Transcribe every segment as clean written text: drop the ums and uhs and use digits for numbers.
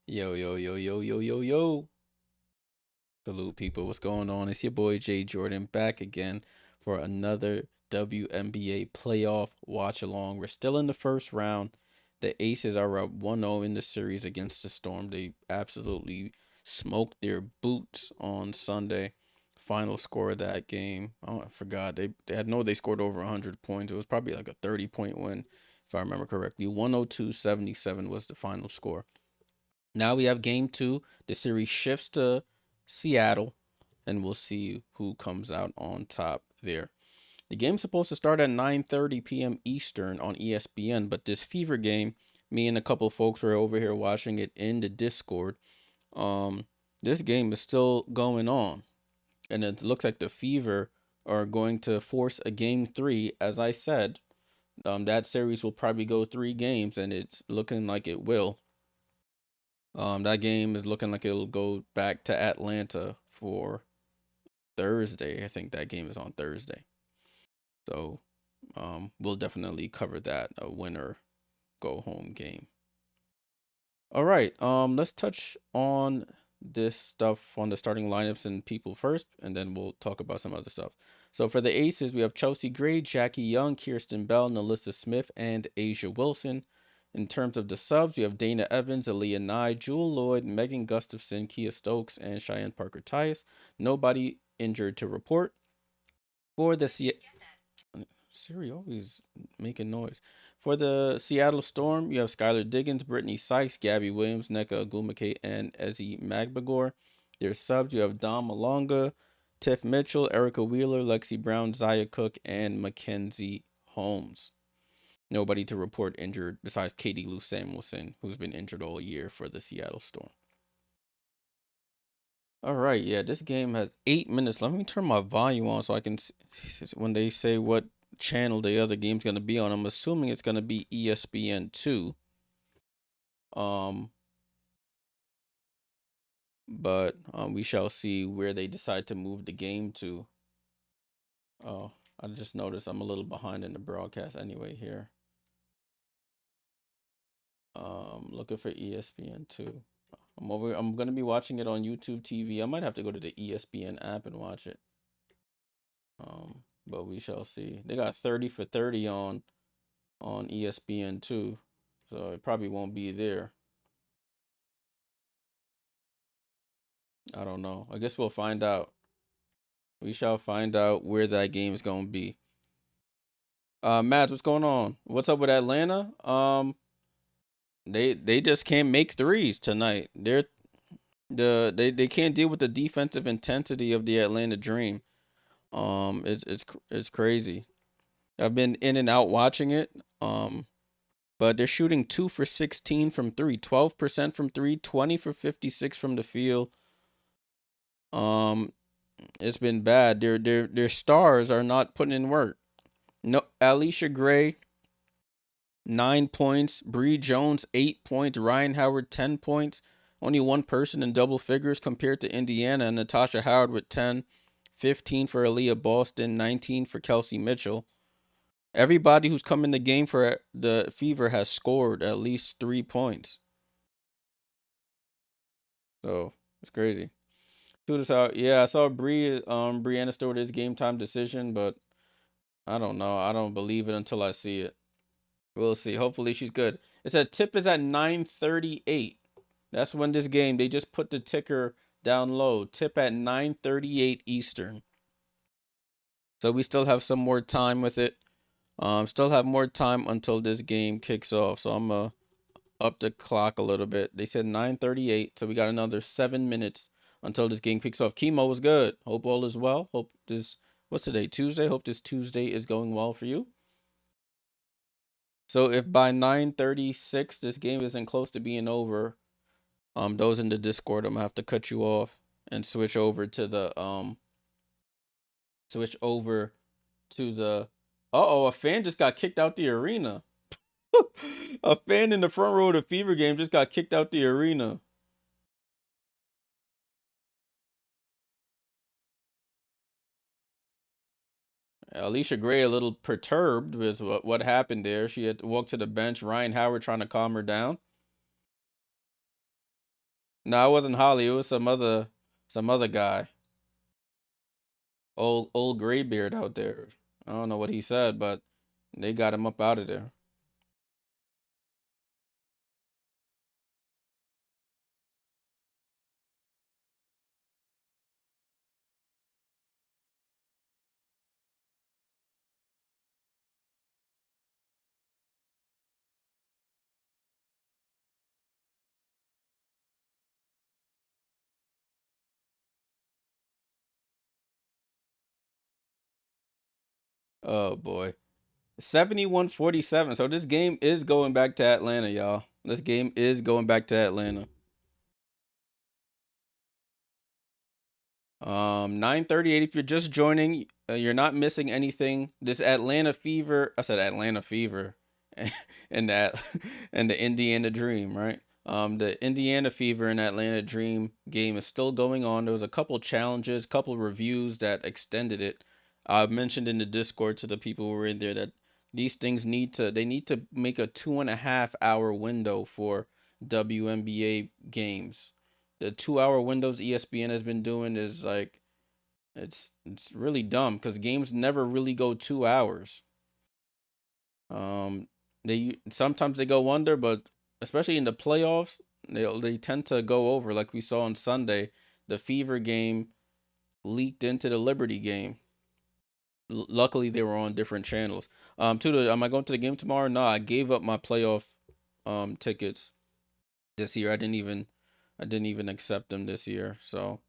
Yo, yo, yo, yo, yo, yo, yo. Salute, people. What's going on? It's your boy Jay Jordan back again for another WNBA playoff watch along. We're still in the first round. The Aces are up 1-0 in the series against the Storm. They absolutely smoked their boots on Sunday. Final score of that game. Oh, I forgot. They scored over 100 points. It was probably like a 30-point win, if I remember correctly. 102-77 was the final score. Now we have game two. The series shifts to Seattle, and we'll see who comes out on top there. The game's supposed to start at 9:30 p.m. Eastern on ESPN, but this Fever game, me and a couple folks were over here watching it in the Discord. Um, this game is still going on, and it looks like the Fever are going to force a game three. As I said, that series will probably go 3 games, and it's looking like it will. That game is looking like it'll go back to Atlanta for Thursday. I think that game is on Thursday. So, we'll definitely cover that, a winner go home game. All right. Let's touch on this stuff on the starting lineups and people first, and then we'll talk about some other stuff. So for the Aces, we have Chelsea Gray, Jackie Young, Kirsten Bell, Nalissa Smith, and Asia Wilson. In terms of the subs, we have Dana Evans, Aaliyah Nye, Jewel Lloyd, Megan Gustafson, Kia Stokes, and Cheyenne Parker Tyus. Nobody injured to report. For the Siri always making noise. For the Seattle Storm, you have Skylar Diggins, Brittany Sykes, Gabby Williams, Nneka Ogwumike, and Ezzy Magbagor. Their subs, you have Dom Malonga, Tiff Mitchell, Erica Wheeler, Lexi Brown, Zaya Cook, and Mackenzie Holmes. Nobody to report injured besides Katie Lou Samuelson, who's been injured all year for the Seattle Storm. All right, yeah, this game has 8 minutes. Let me turn my volume on so I can see when they say what channel the other game's gonna be on. I'm assuming it's gonna be ESPN2. Um, but we shall see where they decide to move the game to. Oh, I just noticed I'm a little behind in the broadcast anyway here. Looking for ESPN2. I'm gonna be watching it on YouTube TV. I might have to go to the ESPN app and watch it. But we shall see. They got 30 for 30 on ESPN2, so it probably won't be there. I don't know. I guess we'll find out. We shall find out where that game is going to be. Matt, what's going on? What's up with Atlanta? They just can't make threes tonight. They can't deal with the defensive intensity of the Atlanta Dream. It's crazy. I've been in and out watching it. But they're shooting 2 for 16 from three, 12% from three, 20 for 56 from the field. Um, it's been bad. Their stars are not putting in work. No, Alicia Gray, 9 points. Bree Jones, 8 points. Ryan Howard, 10 points. Only one person in double figures compared to Indiana and Natasha Howard with 10, 15 for Aaliyah Boston, 19 for Kelsey Mitchell. Everybody who's come in the game for the Fever has scored at least 3 points. So it's crazy. Shoot us out. Yeah, I saw Brianna Stewart his game time decision, but I don't know. I don't believe it until I see it. We'll see. Hopefully she's good. It said tip is at 9:38. That's when this game they just put the ticker down low. Tip at 9:38 Eastern. So we still have some more time with it. Still have more time until this game kicks off. So I'm up the clock a little bit. They said 9:38, so we got another 7 minutes until this game kicks off. Chemo was good. Hope all is well. Hope this what's today? Tuesday. Hope this Tuesday is going well for you. So if by 9:36 this game isn't close to being over, those in the Discord, I'm gonna have to cut you off and switch over to the uh-oh, a fan just got kicked out the arena. A fan in the front row of the Fever game just got kicked out the arena. Alicia Gray a little perturbed with what happened there. She had to walk to the bench. Ryan Howard trying to calm her down. No, it wasn't Holly. It was some other guy. Old graybeard out there. I don't know what he said, but they got him up out of there. Oh boy. 71-47. So this game is going back to Atlanta, y'all. This game is going back to Atlanta. 9:38. If you're just joining, you're not missing anything. This Atlanta Fever, I said Atlanta Fever, and that and the Indiana Dream, right? The Indiana Fever and Atlanta Dream game is still going on. There was a couple challenges, couple reviews that extended it. I mentioned in the Discord to the people who were in there that these things need to make a 2.5 hour window for WNBA games. The 2 hour windows ESPN has been doing is like it's really dumb because games never really go 2 hours. Um, they sometimes they go under, but especially in the playoffs, they tend to go over. Like we saw on Sunday, the Fever game leaked into the Liberty game. Luckily, they were on different channels. Am I going to the game tomorrow? No, I gave up my playoff tickets this year. I didn't even accept them this year. So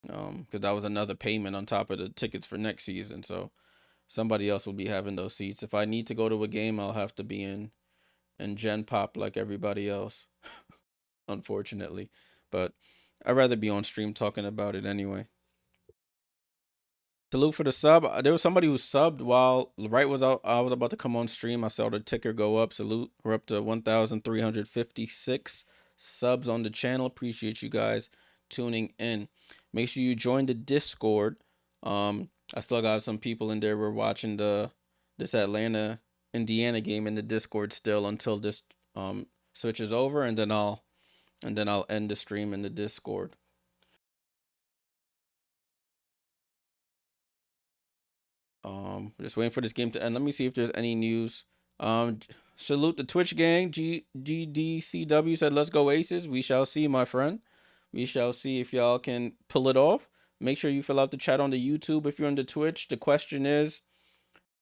because that was another payment on top of the tickets for next season. So somebody else will be having those seats. If I need to go to a game, I'll have to be in Gen Pop like everybody else, unfortunately. But I'd rather be on stream talking about it anyway. Salute for the sub. There was somebody who subbed while right was out. I was about to come on stream. I saw the ticker go up. Salute. We're up to 1,356 subs on the channel. Appreciate you guys tuning in. Make sure you join the Discord. I still got some people in there. We're watching this Atlanta Indiana game in the Discord still until this switches over, and then I'll end the stream in the Discord. Just waiting for this game to end. Let me see if there's any news. Um, Salute the Twitch gang. GDCW said, "Let's go Aces." We shall see, my friend. We shall see if y'all can pull it off. Make sure you fill out the chat on the YouTube if you're on the Twitch. The question is,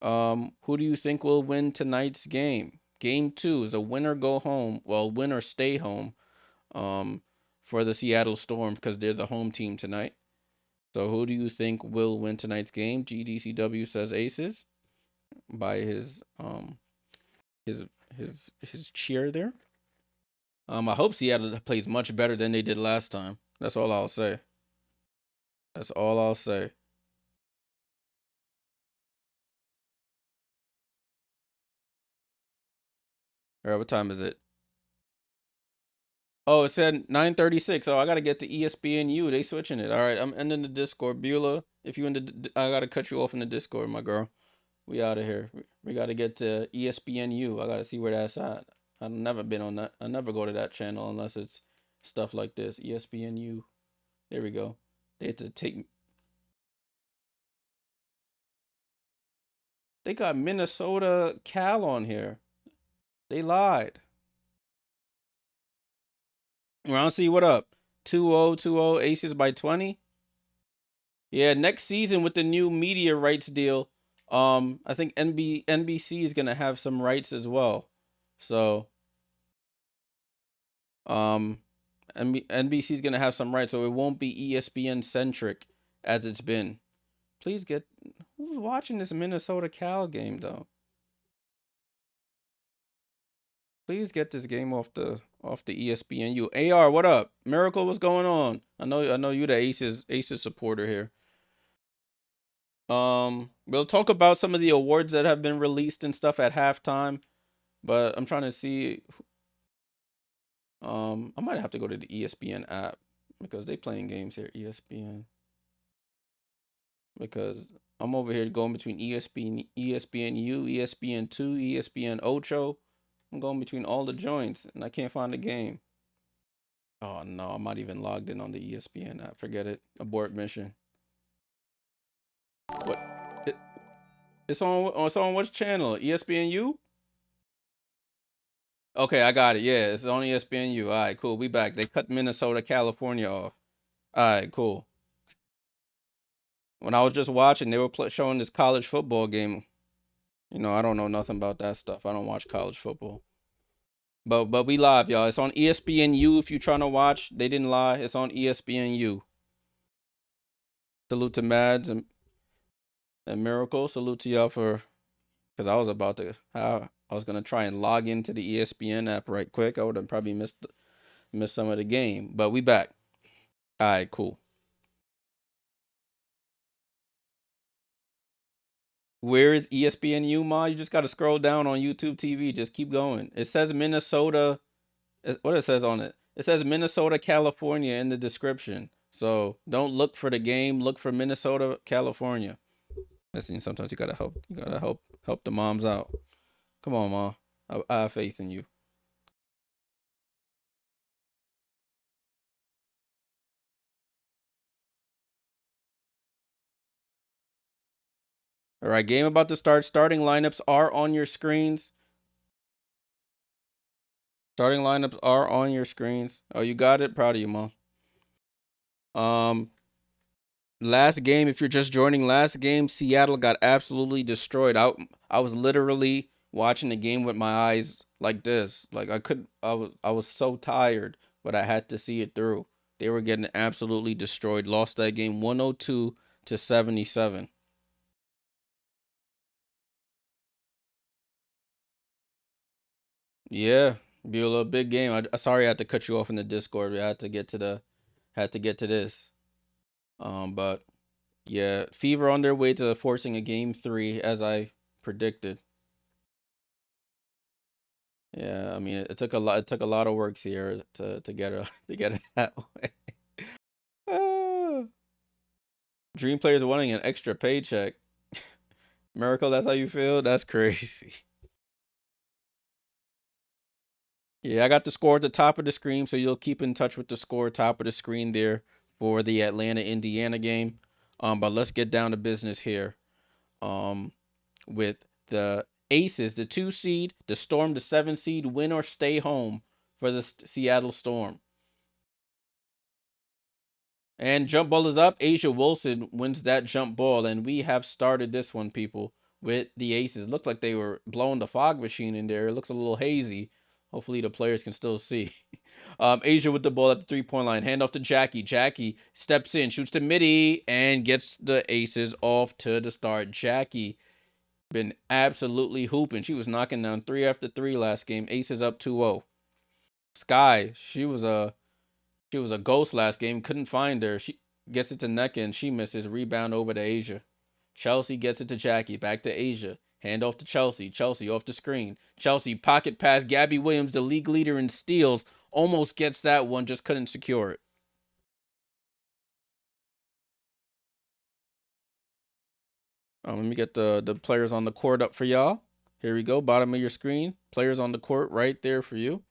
who do you think will win tonight's game? Game 2 is a winner go home. Well, winner stay home. For the Seattle Storm because they're the home team tonight. So who do you think will win tonight's game? GDCW says Aces by his his cheer there. I hope Seattle plays much better than they did last time. That's all I'll say. That's all I'll say. All right, what time is it? Oh, it said 9:36. Oh, I gotta get to ESPNU. They switching it. All right, I'm ending the Discord. Beulah, if you in the, I gotta cut you off in the Discord, my girl. We out of here. We gotta get to ESPNU. I gotta see where that's at. I've never been on that. I never go to that channel unless it's stuff like this. ESPNU. There we go. They had to take. They got Minnesota Cal on here. They lied. Round C, what up? 2-0, 2-0, Aces by 20. Yeah, next season with the new media rights deal, I think NBC is gonna have some rights as well. So, um, NBC is gonna have some rights, so it won't be ESPN centric as it's been. Please get who's watching this Minnesota Cal game though. Please get this game off the ESPNU. AR, what up? Miracle, what's going on? I know you the Aces supporter here. We'll talk about some of the awards that have been released and stuff at halftime, but I'm trying to see. I might have to go to the ESPN app because they playing games here. ESPN because I'm over here going between ESPN, ESPNU, ESPN2, ESPN Ocho. I'm going between all the joints and I can't find the game. Oh, Oh no, I'm not even logged in on the ESPN app. Forget it. Abort mission. What? It, it's on. It's on which channel? ESPNU? Okay, I got it. Yeah, it's on ESPNU. All right, cool. We back. They cut Minnesota, California off. All right, cool. When I was just watching, they were showing this college football game. You know, I don't know nothing about that stuff. I don't watch college football. But we live, y'all. It's on ESPNU if you're trying to watch. They didn't lie. It's on ESPNU. Salute to Mads and Miracle. Salute to y'all for, because I was about to, I was gonna try and log into the ESPN app right quick. I would have probably missed some of the game. But we back. All right, cool. Where is ESPNU, Ma? You just gotta scroll down on YouTube TV. Just keep going. It says Minnesota. What it says on it? It says Minnesota, California in the description. So don't look for the game. Look for Minnesota, California. Listen, sometimes you gotta help. You gotta help the moms out. Come on, Mom. I have faith in you. All right, game about to start. Starting lineups are on your screens. Starting lineups are on your screens. Oh, you got it. Proud of you, Mom. Last game, if you're just joining, last game, Seattle got absolutely destroyed. I was literally watching the game with my eyes like this. Like I was so tired, but I had to see it through. They were getting absolutely destroyed. Lost that game 102 to 77. Yeah, be a little big game. Sorry I had to cut you off in the Discord. I had to get to this. But yeah, Fever on their way to forcing a game 3 as I predicted. Yeah, I mean, it took a lot. It took a lot of work here to get it to get it that way. Ah. Dream players wanting an extra paycheck. Miracle, that's how you feel? That's crazy. Yeah, I got the score at the top of the screen, so you'll keep in touch with the score top of the screen there for the Atlanta Indiana game. But let's get down to business here. With the Aces, the 2 seed, the Storm, the 7 seed, win or stay home for the Seattle Storm. And jump ball is up. A'ja Wilson wins that jump ball. And we have started this one, people, with the Aces. Looked like they were blowing the fog machine in there. It looks a little hazy. Hopefully the players can still see. A'ja with the ball at the 3-point line. Hand off to Jackie. Jackie steps in, shoots to midi, and gets the Aces off to the start. Jackie been absolutely hooping. She was knocking down 3 after 3 last game. Aces up 2-0. Sky, she was a ghost last game. Couldn't find her. She gets it to Nneka and she misses. Rebound over to A'ja. Chelsea gets it to Jackie. Back to A'ja. Hand off to Chelsea. Chelsea off the screen. Chelsea pocket pass. Gabby Williams, the league leader in steals, almost gets that one. Just couldn't secure it. Let me get the players on the court up for y'all. Here we go. Bottom of your screen. Players on the court right there for you.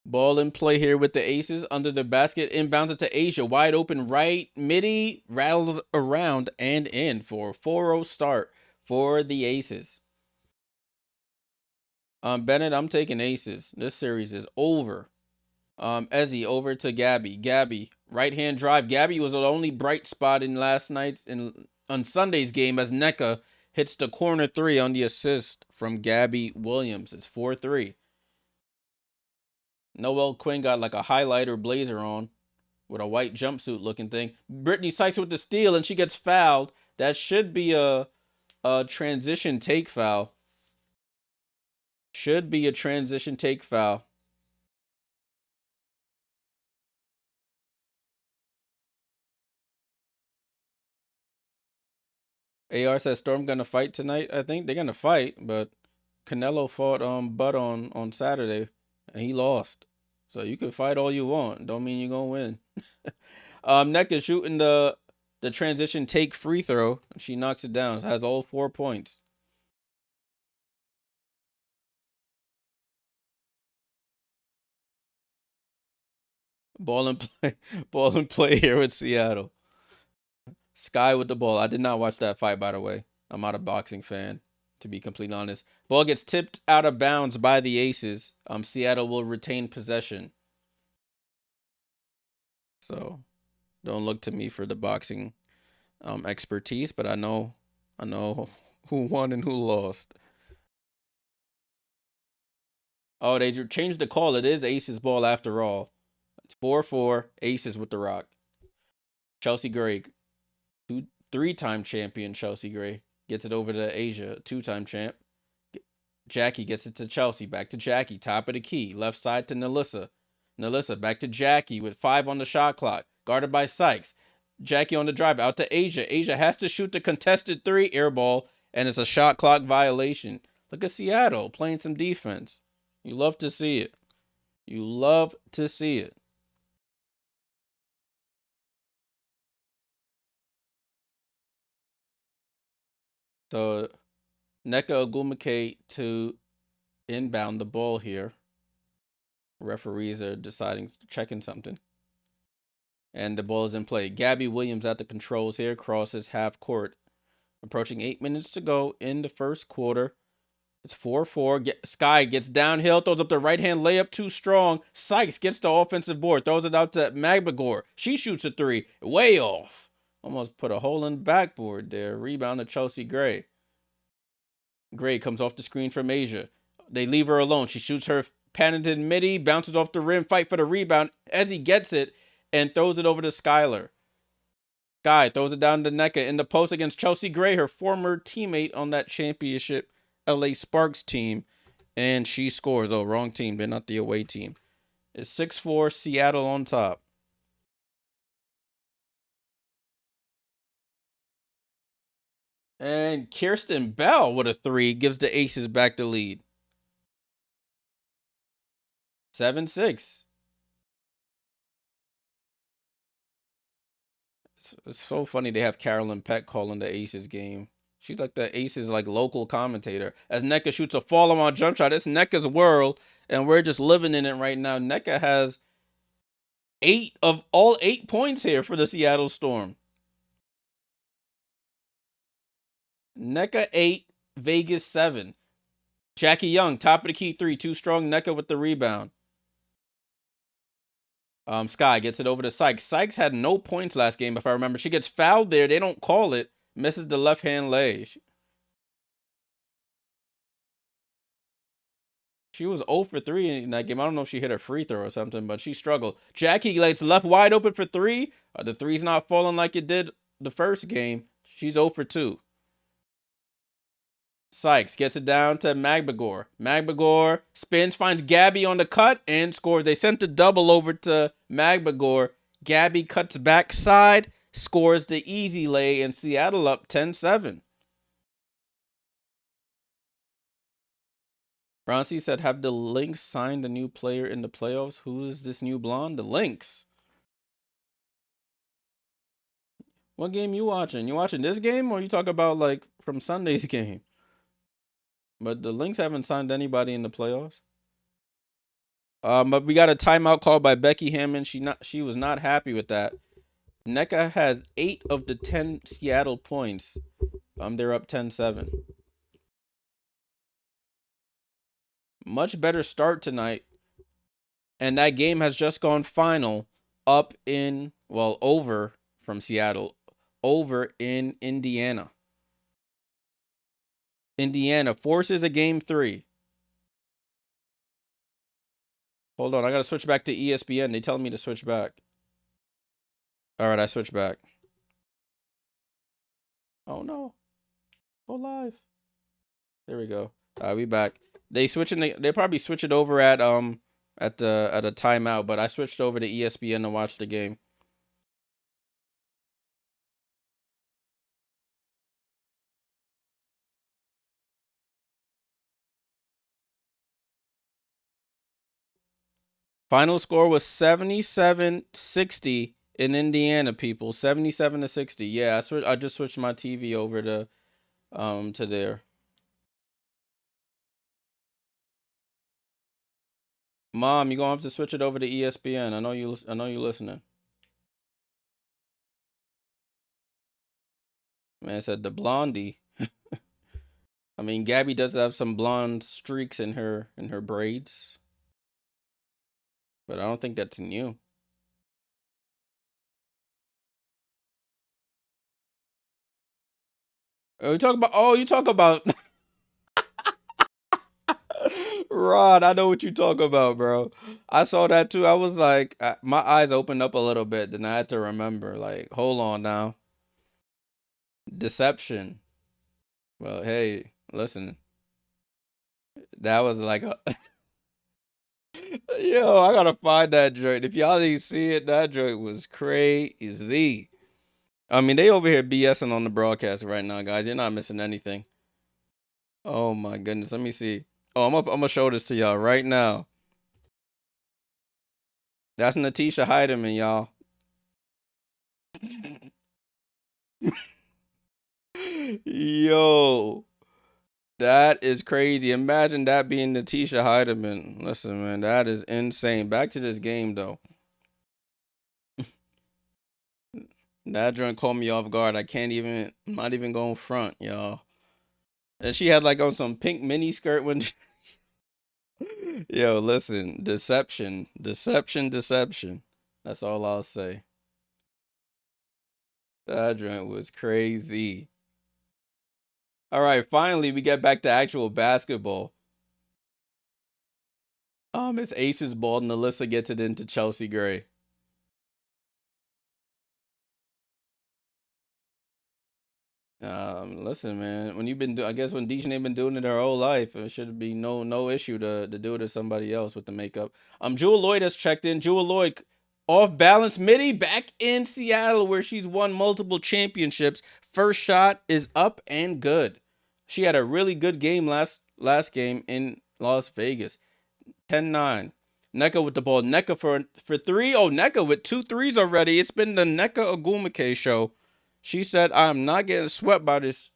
Ball in play here with the Aces under the basket. Inbounds it to A'ja. Wide open right. Midi rattles around and in for a 4-0 start for the Aces. Bennett, I'm taking Aces. This series is over. Ezzy over to Gabby. Gabby, right hand drive. Gabby was the only bright spot in last night's on Sunday's game as Nneka hits the corner 3 on the assist from Gabby Williams. It's 4-3. Noel Quinn got like a highlighter blazer on with a white jumpsuit looking thing. Brittany Sykes with the steal and she gets fouled. That should be a transition take foul. Should be a transition take foul. AR says Storm gonna fight tonight. I think they're gonna fight, but Canelo fought Bud on Saturday and he lost. So you can fight all you want. Don't mean you're gonna win. Nneka shooting the transition take free throw. She knocks it down. Has all 4 points. Ball and play, ball and play here with Seattle. Sky with the ball. I did not watch that fight, by the way. I'm not a boxing fan, to be completely honest. Ball gets tipped out of bounds by the Aces. Seattle will retain possession. So don't look to me for the boxing expertise, but I know who won and who lost. Oh, they changed the call. It is Aces ball after all. It's 4-4. Aces with the rock. Chelsea Gray, three-time champion Chelsea Gray gets it over to Asia, two-time champ. Jackie gets it to Chelsea. Back to Jackie. Top of the key. Left side to Nelissa. Nelissa back to Jackie with 5 on the shot clock. Guarded by Sykes. Jackie on the drive. Out to Asia. Asia has to shoot the contested 3. Air ball. And it's a shot clock violation. Look at Seattle playing some defense. You love to see it. You love to see it. So Nneka Ogwumike to inbound the ball here. Referees are checking something. And the ball is in play. Gabby Williams at the controls here. Crosses half court. Approaching 8 minutes to go in the first quarter. It's 4-4. Sky gets downhill. Throws up the right-hand layup. Too strong. Sykes gets the offensive board. Throws it out to Magbagor. She shoots a 3. Way off. Almost put a hole in the backboard there. Rebound to Chelsea Gray. Gray comes off the screen from Asia. They leave her alone. She shoots her patented midi, bounces off the rim, fight for the rebound. As he gets it and throws it over to Skylar. Sky throws it down to Nneka in the post against Chelsea Gray, her former teammate on that championship LA Sparks team. And she scores. Oh, wrong team. They're not the away team. It's 6-4, Seattle on top. And Kirsten Bell with a 3 gives the Aces back the lead. 7-6. It's so funny they have Carolyn Peck calling the Aces game. She's like the Aces local commentator. As Nneka shoots a follow-on jump shot, it's Nneka's world, and we're just living in it right now. Nneka has 8 points here for the Seattle Storm. Nneka 8, Vegas 7. Jackie Young, top of the key 3, too strong. Nneka with the rebound. Sky gets it over to Sykes. Sykes had no points last game, if I remember. She gets fouled there. They don't call it. Misses the left-hand lay. She was 0 for 3 in that game. I don't know if she hit a free throw or something, but she struggled. Jackie lays left wide open for 3. The 3's not falling like it did the first game. She's 0 for 2. Sykes gets it down to Magbagor. Magbagor spins, finds Gabby on the cut, and scores. They sent the double over to Magbagor. Gabby cuts backside, scores the easy lay, and Seattle up 10-7. Broncy said, have the Lynx signed a new player in the playoffs? Who is this new blonde? The Lynx. What game you watching? You watching this game, or you talk about from Sunday's game? But the Lynx haven't signed anybody in the playoffs. But we got a timeout called by Becky Hammond. She was not happy with that. Nneka has 8 of the 10 Seattle points. They're up 10-7. Much better start tonight. And that game has just gone final over from Seattle. Over in Indiana. Indiana forces a game 3. Hold on, I gotta switch back to ESPN. They telling me to switch back. All right, I switched back. Oh no, go live. There we go. We back. They probably switch it over at a timeout, but I switched over to ESPN to watch the game. Final score was 77-60 in Indiana, people. 77-60. Yeah, I just switched my TV over to there. Mom, you gonna have to switch it over to ESPN. I know you listening. Man said the blondie. I mean, Gabby does have some blonde streaks in her braids, but I don't think that's new. Oh, you talk about Rod. I know what you talk about, bro. I saw that too. I was like, my eyes opened up a little bit. Then I had to remember, like, hold on now, deception. Well, hey, listen, that was like a yo. I gotta find that joint. If y'all didn't see it, that joint was crazy. I mean, they over here BSing on the broadcast right now, guys. You're not missing anything. Oh my goodness. Let me see. Oh, I'm gonna show this to y'all right now. That's Natisha Heidemann, y'all. Yo, that is crazy. Imagine that being Natisha Heidemann. Listen, man, that is insane. Back to this game though. That joint caught me off guard. I'm not even going front, y'all. And she had like on some pink mini skirt when yo, listen, deception, deception, deception. That's all I'll say. That joint was crazy. All right, finally we get back to actual basketball. It's Ace's ball and Alyssa gets it into Chelsea Gray. Listen, man. I guess when Dejanay been doing it her whole life, it should be no issue to do it to somebody else with the makeup. Jewel Lloyd has checked in. Jewel Lloyd, off balance midi, back in Seattle where she's won multiple championships. First shot is up and good. She had a really good game last game in Las Vegas. 10-9. Nneka with the ball. Nneka for three. Oh, Nneka with 2 threes already. It's been the Nneka Ogwumike show. She said, "I'm not getting swept by this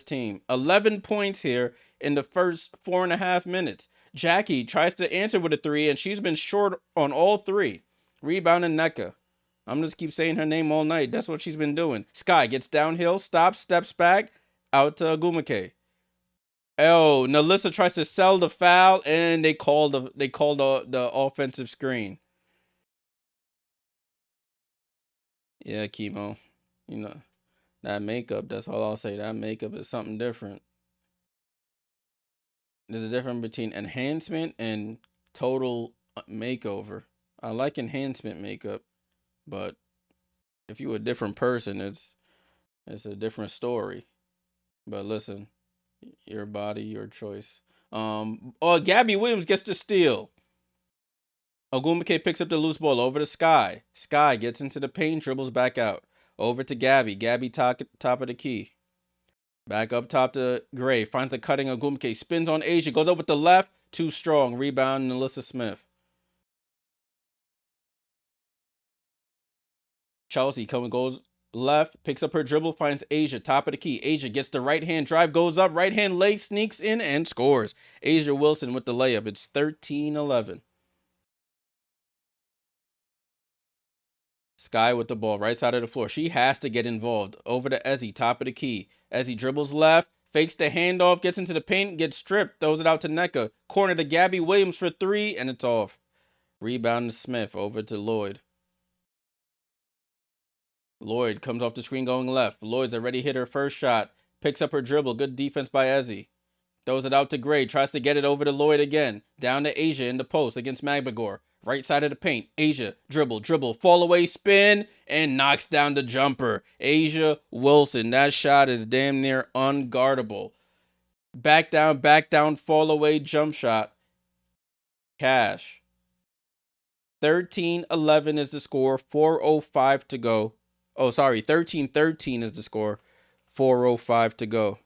team." 11 points here in the first 4.5 minutes. Jackie tries to answer with a 3, and she's been short on all 3. Rebounding Nneka. I'm just keep saying her name all night. That's what she's been doing. Sky gets downhill, stops, steps back, out to Ogwumike. Oh, Nalissa tries to sell the foul, and they call the offensive screen. Yeah, Chemo. You know that makeup. That's all I'll say. That makeup is something different. There's a difference between enhancement and total makeover. I like enhancement makeup, but if you're a different person, it's a different story. But listen, your body, your choice. Oh, Gabby Williams gets the steal. Ogwumike picks up the loose ball over to Sky. Sky gets into the paint, dribbles back out. Over to Gabby. Gabby top of the key. Back up top to Gray. Finds a cutting Ogwumike. Spins on Asia. Goes up with the left. Too strong. Rebound Alyssa Smith. Chelsea goes left. Picks up her dribble. Finds Asia. Top of the key. Asia gets the right hand drive. Goes up. Right hand leg. Sneaks in and scores. Asia Wilson with the layup. It's 13-11. Sky with the ball, right side of the floor. She has to get involved. Over to Ezzy, top of the key. Ezzy dribbles left, fakes the handoff, gets into the paint, gets stripped, throws it out to Nneka. Corner to Gabby Williams for 3, and it's off. Rebound to Smith, over to Lloyd. Lloyd comes off the screen going left. Lloyd's already hit her first shot. Picks up her dribble. Good defense by Ezzy. Throws it out to Gray. Tries to get it over to Lloyd again. Down to Asia in the post against Magbagor. Right side of the paint. Asia. Dribble. Fall away spin. And knocks down the jumper. Asia Wilson. That shot is damn near unguardable. Back down. Fall away jump shot. Cash. 13-11 is the score. 4:05 to go. Oh, sorry. 13-13 is the score. 4:05 to go.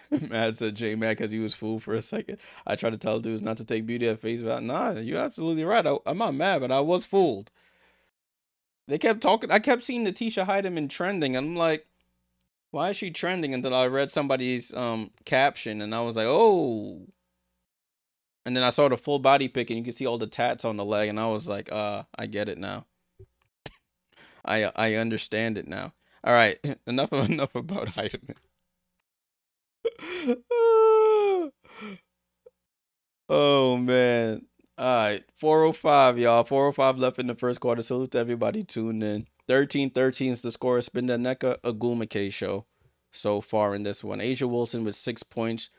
Matt said J Mac because he was fooled for a second. I tried to tell dudes not to take beauty at face value. Nah, you're absolutely right. I'm not mad, but I was fooled. They kept talking. I kept seeing Natisha Heidemann trending. And I'm like, Why is she trending? Until I read somebody's caption and I was like, oh. And then I saw the full body pic and you can see all the tats on the leg and I was like, I get it now. I understand it now. All right, enough about Heidemann. Oh man. All right, 4:05, y'all. 4:05 left in the first quarter. Salute to everybody tuned in. 13-13 is the score. It's been the Nneka Ogwumike show so far in this one. A'ja Wilson with 6 points,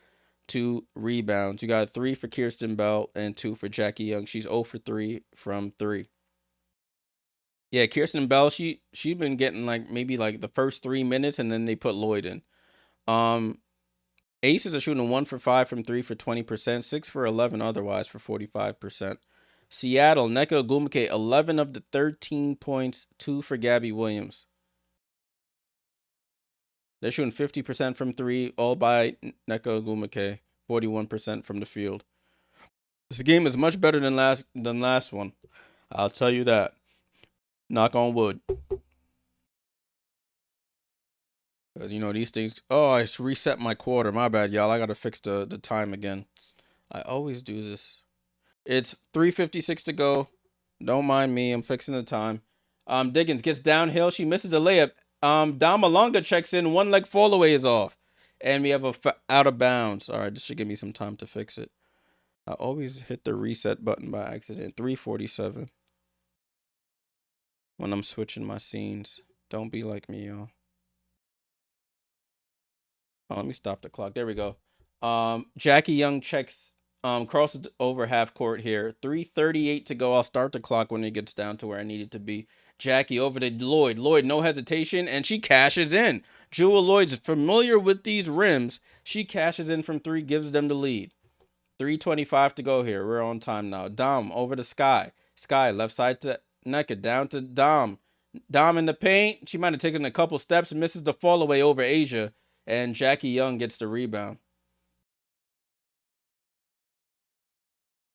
2 rebounds. You got 3 for Kirsten Bell and 2 for Jackie Young. She's 0 for 3 from 3. Yeah, Kirsten Bell, she been getting like maybe like the first 3 minutes and then they put Lloyd in. Um Aces are shooting 1 for 5 from 3 for 20%, 6 for 11 otherwise for 45%. Seattle, Nneka Ogwumike, 11 of the 13 points, 2 for Gabby Williams. They're shooting 50% from 3, all by Nneka Ogwumike, 41% from the field. This game is much better than last one. I'll tell you that. Knock on wood. You know, these things. Oh, I reset my quarter. My bad, y'all. I got to fix the time again. I always do this. It's 3:56 to go. Don't mind me. I'm fixing the time. Diggins gets downhill. She misses a layup. Dom Malonga checks in. One leg fall away is off. And we have a out of bounds. All right, this should give me some time to fix it. I always hit the reset button by accident. 3:47. When I'm switching my scenes. Don't be like me, y'all. Oh, let me stop the clock. There we go. Jackie Young checks crosses over half court here. 3:38 to go. I'll start the clock when it gets down to where I need it to be. Jackie over to Lloyd. Lloyd, no hesitation, and she cashes in. Jewel Lloyd's familiar with these rims. She cashes in from 3, gives them the lead. 3:25 to go here. We're on time now. Dom over to Sky. Sky left side to Nneka, down to Dom. Dom in the paint. She might have taken a couple steps, misses the fall away over A'ja, and Jackie Young gets the rebound.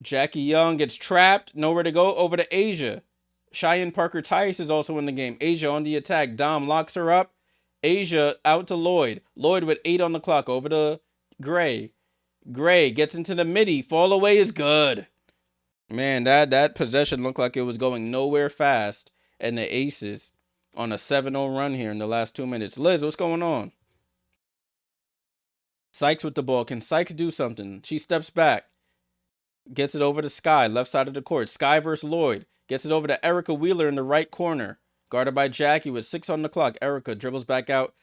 Jackie Young gets trapped, nowhere to go, over to A'ja. Cheyenne Parker-Tyus is also in the game. A'ja on the attack. Dom locks her up. A'ja out to Lloyd. Lloyd with 8 on the clock, over to Gray. Gray gets into the midi. Fall away is good. Man, that possession looked like it was going nowhere fast. And the Aces on a 7-0 run here in the last 2 minutes. Liz, what's going on? Sykes with the ball. Can Sykes do something? She steps back. Gets it over to Sky, left side of the court. Sky versus Lloyd. Gets it over to Erica Wheeler in the right corner. Guarded by Jackie with 6 on the clock. Erica dribbles back out.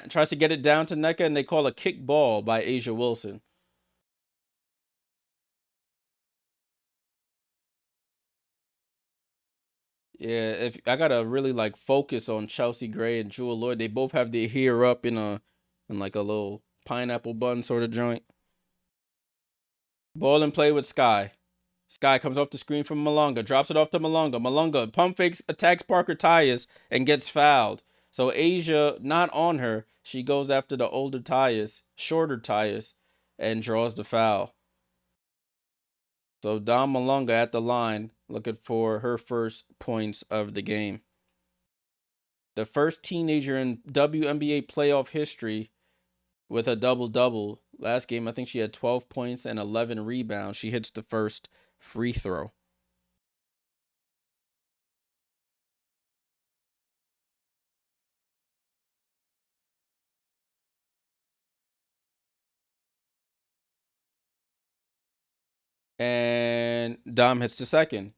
Tries to get it down to Nneka, and they call a kick ball by A'ja Wilson. Yeah, if I gotta really like focus on Chelsea Gray and Jewel Lloyd. They both have their hair up in like a little pineapple bun sort of joint. Ball and play with Sky. Sky comes off the screen from Malonga, drops it off to Malonga. Malonga pump fakes, attacks Parker-Tyus, and gets fouled. So A'ja not on her. She goes after the older Tyus, shorter Tyus, and draws the foul. So Dom Malonga at the line, looking for her first points of the game. The first teenager in WNBA playoff history with a double-double. Last game, I think she had 12 points and 11 rebounds. She hits the first free throw. And Dom hits the second.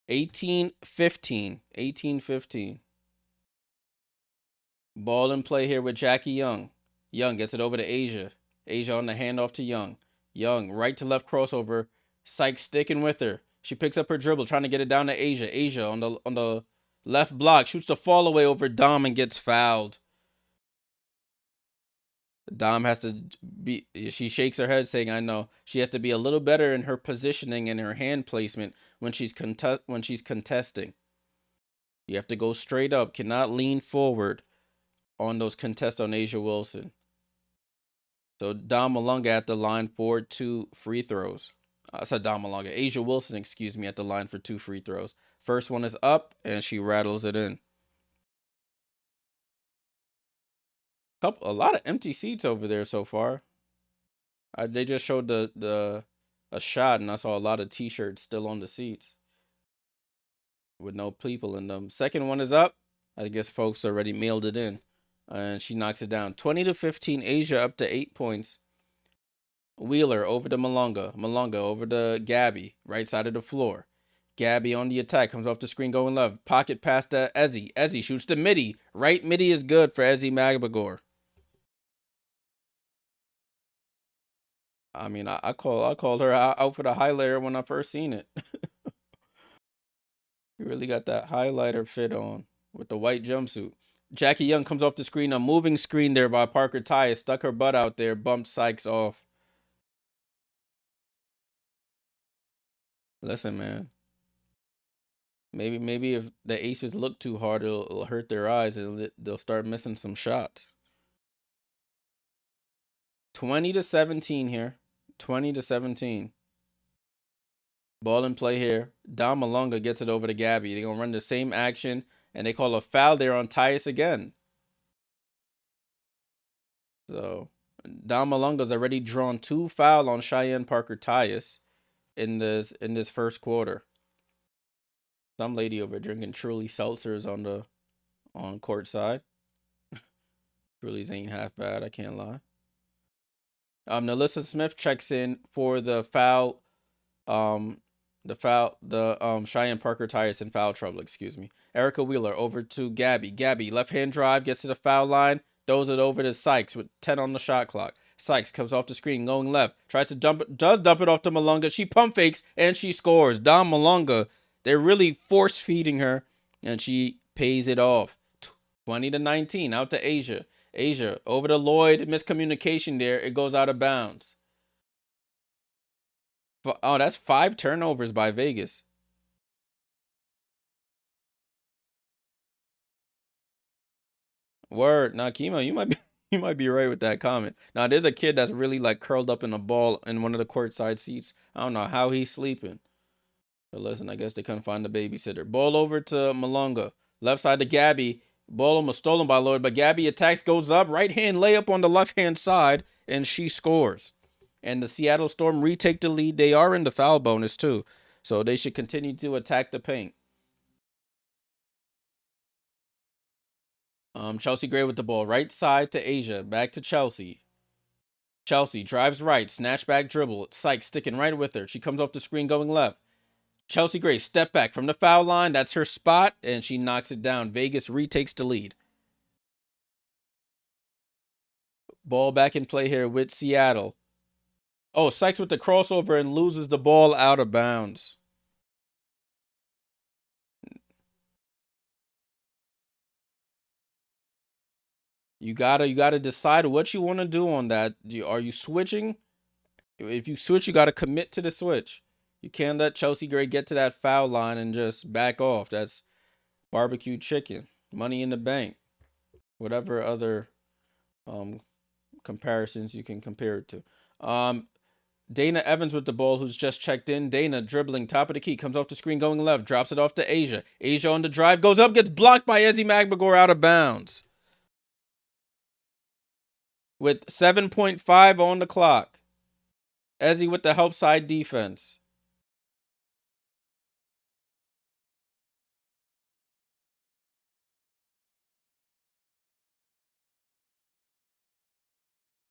18-15. 18-15. Ball in play here with Jackie Young. Young gets it over to A'ja. A'ja on the handoff to Young. Young, right to left crossover. Sykes sticking with her. She picks up her dribble, trying to get it down to A'ja. A'ja on the left block. Shoots the fall away over Dom and gets fouled. Dom has to be, she shakes her head saying, I know. She has to be a little better in her positioning and her hand placement when she's contesting. You have to go straight up, cannot lean forward on those contests on A'ja Wilson. So Dom Malonga at the line for 2 free throws. I said Dom Malonga. A'ja Wilson, excuse me, at the line for 2 free throws. First one is up, and she rattles it in. A lot of empty seats over there so far. They just showed a shot, and I saw a lot of T-shirts still on the seats with no people in them. Second one is up. I guess folks already mailed it in, and she knocks it down. 20-15. Asia up to 8 points. Wheeler over to Malonga. Malonga over to Gabby, right side of the floor. Gabby on the attack, comes off the screen going left. Pocket pass to Ezzy. Ezzy shoots to midi. Right midi is good for Ezzy Magbagor. I mean, I called her out for the highlighter when I first seen it. You really got that highlighter fit on with the white jumpsuit. Jackie Young comes off the screen. A moving screen there by Parker Tyus. Stuck her butt out there. Bumped Sykes off. Listen, man. Maybe if the Aces look too hard, it'll hurt their eyes and they'll start missing some shots. 20-17 here. 20-17. Ball in play here. Dom Malonga gets it over to Gabby. They're going to run the same action, and they call a foul there on Tyus again. So, Dom Malonga's already drawn 2 fouls on Cheyenne Parker Tyus in this first quarter. Some lady over drinking Truly seltzers on court side. Truly's ain't half bad, I can't lie. Nalissa Smith checks in for the foul. Cheyenne Parker Tyus in foul trouble, excuse me. Erica Wheeler over to Gabby. Gabby, left-hand drive, gets to the foul line, throws it over to Sykes with 10 on the shot clock. Sykes comes off the screen, going left, tries to dump it, does dump it off to Malonga. She pump fakes, and she scores. Dom Malonga, they're really force-feeding her, and she pays it off. 20-19, out to Asia. Asia, over to Lloyd, miscommunication there. It goes out of bounds. Oh, that's 5 turnovers by Vegas. Word, now Kimo, you might be right with that comment. Now there's a kid that's really like curled up in a ball in one of the courtside seats. I don't know how he's sleeping. But listen, I guess they couldn't find the babysitter. Ball over to Malonga. Left side to Gabby. Ball almost stolen by Lloyd, but Gabby attacks, goes up, right hand layup on the left hand side, and she scores. And the Seattle Storm retake the lead. They are in the foul bonus too, so they should continue to attack the paint. Chelsea Gray with the ball, right side to Asia, back to Chelsea. Chelsea drives right, snatch back dribble. Sykes sticking right with her. She comes off the screen going left. Chelsea Gray, step back from the foul line. That's her spot, and she knocks it down. Vegas retakes the lead. Ball back in play here with Seattle. Oh, Sykes with the crossover and loses the ball out of bounds. You gotta decide what you want to do on that. Are you switching? If you switch, you gotta commit to the switch. You can't let Chelsea Gray get to that foul line and just back off. That's barbecue chicken, money in the bank, whatever other comparisons you can compare it to. Dana Evans with the ball, who's just checked in. Dana dribbling, top of the key, comes off the screen going left, drops it off to Asia. Asia on the drive, goes up, gets blocked by Ezzy Magbagor out of bounds. With 7.5 on the clock. Ezzy with the help side defense.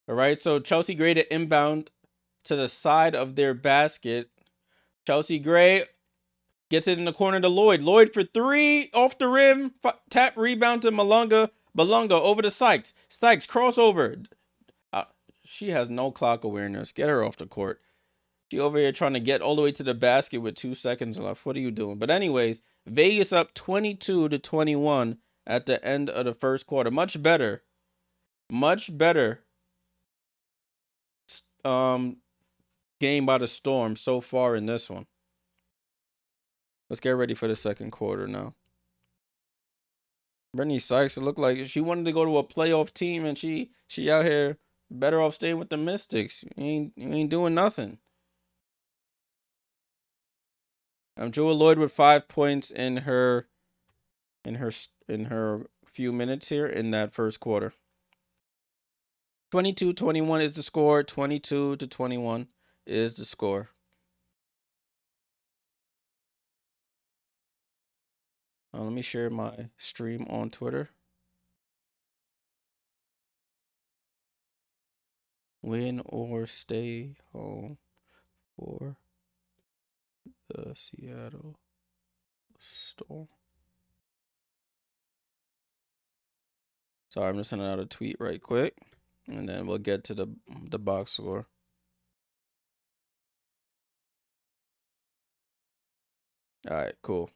All right, so Chelsea Gray to inbound to the side of their basket. Chelsea Gray gets it in the corner to Lloyd. Lloyd for 3 off the rim. Tap rebound to Malonga. Malonga over to Sykes. Sykes crossover. She has no clock awareness. Get her off the court. She over here trying to get all the way to the basket with 2 seconds left. What are you doing? But anyways, Vegas up 22-21 at the end of the first quarter. Much better. Much better game by the Storm so far in this one. Let's get ready for the second quarter now. Brittany Sykes, it looked like she wanted to go to a playoff team, and she out here better off staying with the Mystics. You ain't doing nothing. Jewel Lloyd with 5 points in her few minutes here in that first quarter. 22-21 is the score. 22-21 is the score. Let me share my stream on Twitter. Win or stay home for the Seattle Storm. Sorry, I'm just sending out a tweet right quick, and then we'll get to the box score. All right, cool.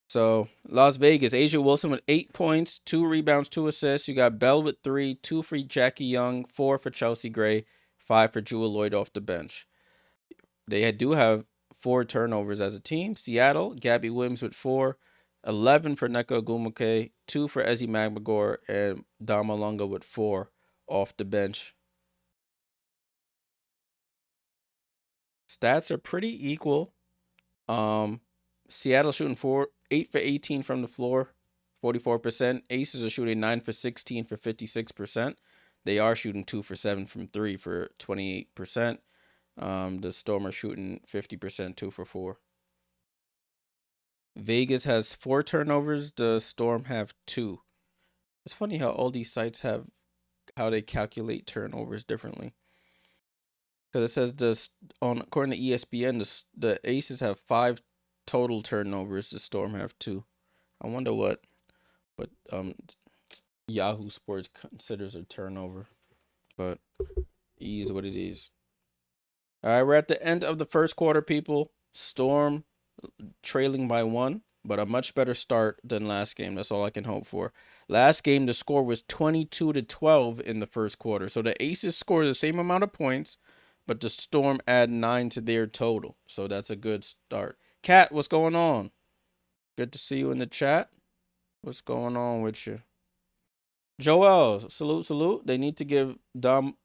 So Las Vegas, Asia Wilson with 8 points, 2 rebounds, 2 assists. You got Bell with 3, 2 for Jackie Young, 4 for Chelsea Gray, 5 for Jewel Lloyd off the bench. They do have 4 turnovers as a team. Seattle, Gabby Williams with 4, 11 for Nneka Ogwumike, 2 for Ezzy Magmagor, and Dama Lunga with 4 off the bench. Stats are pretty equal. Seattle shooting 8 for 18 from the floor, 44%. Aces are shooting 9 for 16 for 56%. They are shooting 2 for 7 from 3 for 28%. The Storm are shooting 50%, 2 for 4. Vegas has 4 turnovers. The Storm have 2. It's funny how all these sites have how they calculate turnovers differently. Because it says according to ESPN, the Aces have 5 total turnovers. The Storm have 2. I wonder what Yahoo Sports considers a turnover, but it is what it is. All right, we're at the end of the first quarter, people. Storm trailing by 1, but a much better start than last game. That's all I can hope for. Last game, the score was 22-12 in the first quarter. So the Aces scored the same amount of points, but the Storm add 9 to their total. So that's a good start. Kat, what's going on? Good to see you in the chat. What's going on with you? Joel, salute. They need to give Dom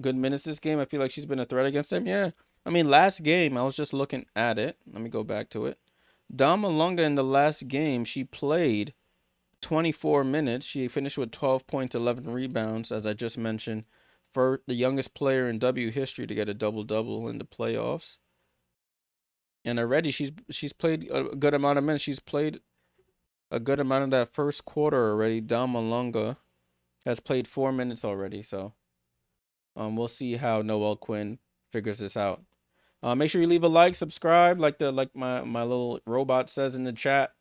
good minutes this game. I feel like she's been a threat against them. Yeah. I mean, last game, I was just looking at it. Let me go back to it. Dama Lunga in the last game, she played 24 minutes. She finished with 12 points, 11 rebounds, as I just mentioned, for the youngest player in W history to get a double-double in the playoffs. And already she's played a good amount of minutes. She's played a good amount of that first quarter already. Dama Lunga has played 4 minutes already, so we'll see how Noel Quinn figures this out. Make sure you leave a like, subscribe, like my little robot says in the chat.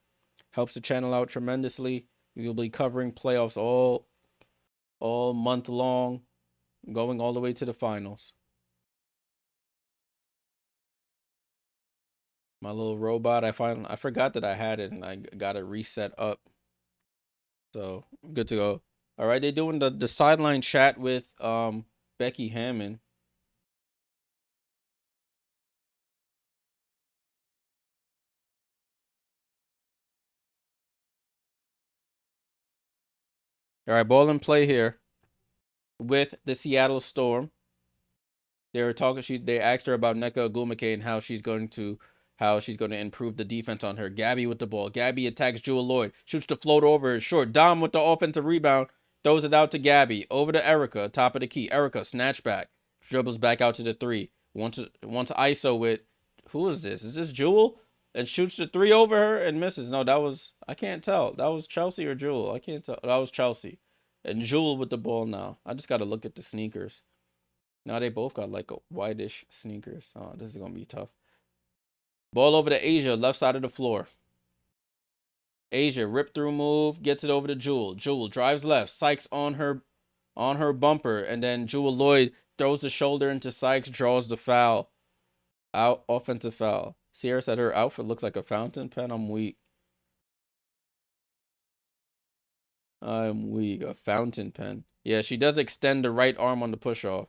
Helps the channel out tremendously. We'll be covering playoffs all month long, going all the way to the finals. My little robot, I forgot that I had it and I got it reset up. So good to go. All right, they're doing the sideline chat with Becky Hammon. All right, ball and play here with the Seattle Storm. They were talking. They asked her about Nneka Ogwumike and how she's going to improve the defense on her. Gabby with the ball. Gabby attacks Jewel Lloyd. Shoots the float over. Short. Dom with the offensive rebound. Throws it out to Gabby. Over to Erica. Top of the key. Erica snatch back. Dribbles back out to the 3. Wants ISO with, who is this? Is this Jewel? And shoots the 3 over her and misses. No, that was, I can't tell. That was Chelsea or Jewel. I can't tell. That was Chelsea. And Jewel with the ball now. I just got to look at the sneakers. Now they both got like a whitish sneakers. Oh, this is going to be tough. Ball over to Asia, left side of the floor. Asia, rip through move, gets it over to Jewel. Jewel drives left. Sykes on her bumper. And then Jewel Lloyd throws the shoulder into Sykes, draws the foul. Out, offensive foul. Sierra said her outfit looks like a fountain pen. I'm weak. A fountain pen. Yeah, she does extend the right arm on the push off.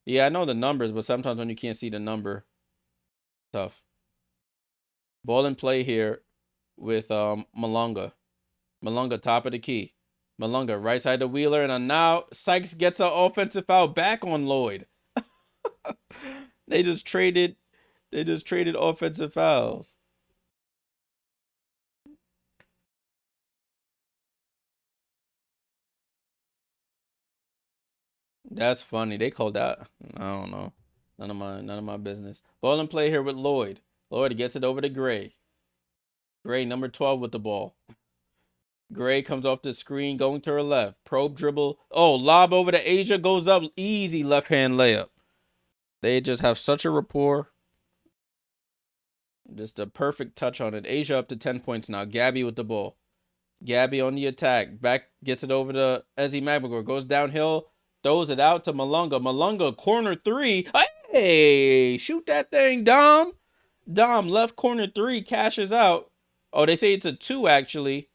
Yeah, I know the numbers, but sometimes when you can't see the number, tough. Ball in play here with Malunga. Malunga, top of the key. Malunga, right side to Wheeler, and now Sykes gets an offensive foul back on Lloyd. They just traded offensive fouls. That's funny. They called that. I don't know. None of my business. Ball and play here with Lloyd. Lloyd gets it over to Gray. Gray, number 12 with the ball. Gray comes off the screen, going to her left. Probe dribble. Oh, lob over to Asia, goes up. Easy left hand layup. They just have such a rapport. Just a perfect touch on it. Asia up to 10 points now. Gabby with the ball. Gabby on the attack. Back, gets it over to Ezzy Magbagor. Goes downhill. Throws it out to Malunga. Malunga, corner three. Hey, shoot that thing, Dom. Dom, left corner three, cashes out. Oh, they say it's a 2, actually.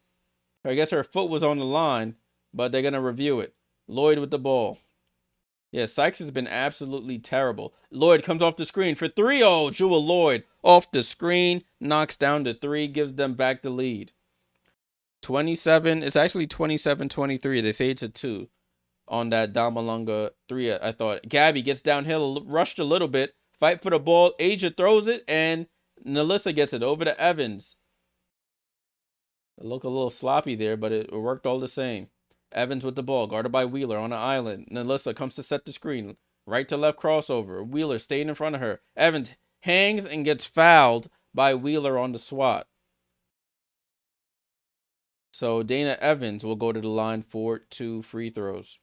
I guess her foot was on the line, but they're going to review it. Lloyd with the ball. Yeah, Sykes has been absolutely terrible. Lloyd comes off the screen for 3. Oh, Jewel Lloyd off the screen. Knocks down to 3. Gives them back the lead. 27. It's actually 27-23. They say it's a 2 on that Damalunga 3, I thought. Gabby gets downhill, rushed a little bit. Fight for the ball. Asia throws it, and Nelissa gets it over to Evans. It looked a little sloppy there, but it worked all the same. Evans with the ball, guarded by Wheeler on an island. Nelissa comes to set the screen. Right to left crossover. Wheeler staying in front of her. Evans hangs and gets fouled by Wheeler on the swat. So Dana Evans will go to the line for 2 free throws.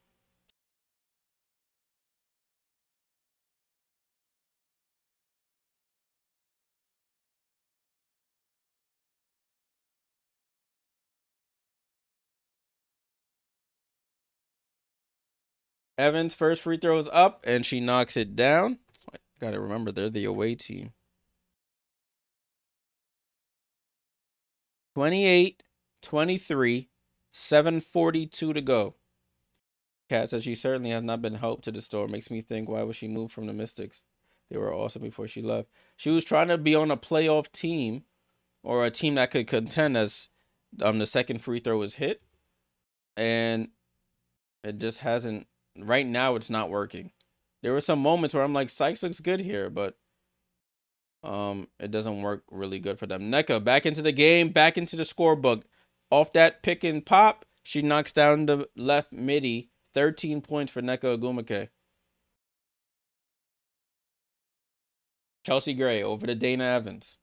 Evans' first free throw is up, and she knocks it down. Got to remember, they're the away team. 28-23, 7:42 to go. Kat says she certainly has not been helped to the store. Makes me think, why was she moved from the Mystics? They were awesome before she left. She was trying to be on a playoff team or a team that could contend as the second free throw was hit. And it just hasn't. Right now, it's not working. There were some moments where I'm like, Sykes looks good here, but it doesn't work really good for them. Nneka back into the game, back into the scorebook. Off that pick and pop, she knocks down the left midi. 13 points for Nneka Ogwumike. Chelsea Gray over to Dana Evans.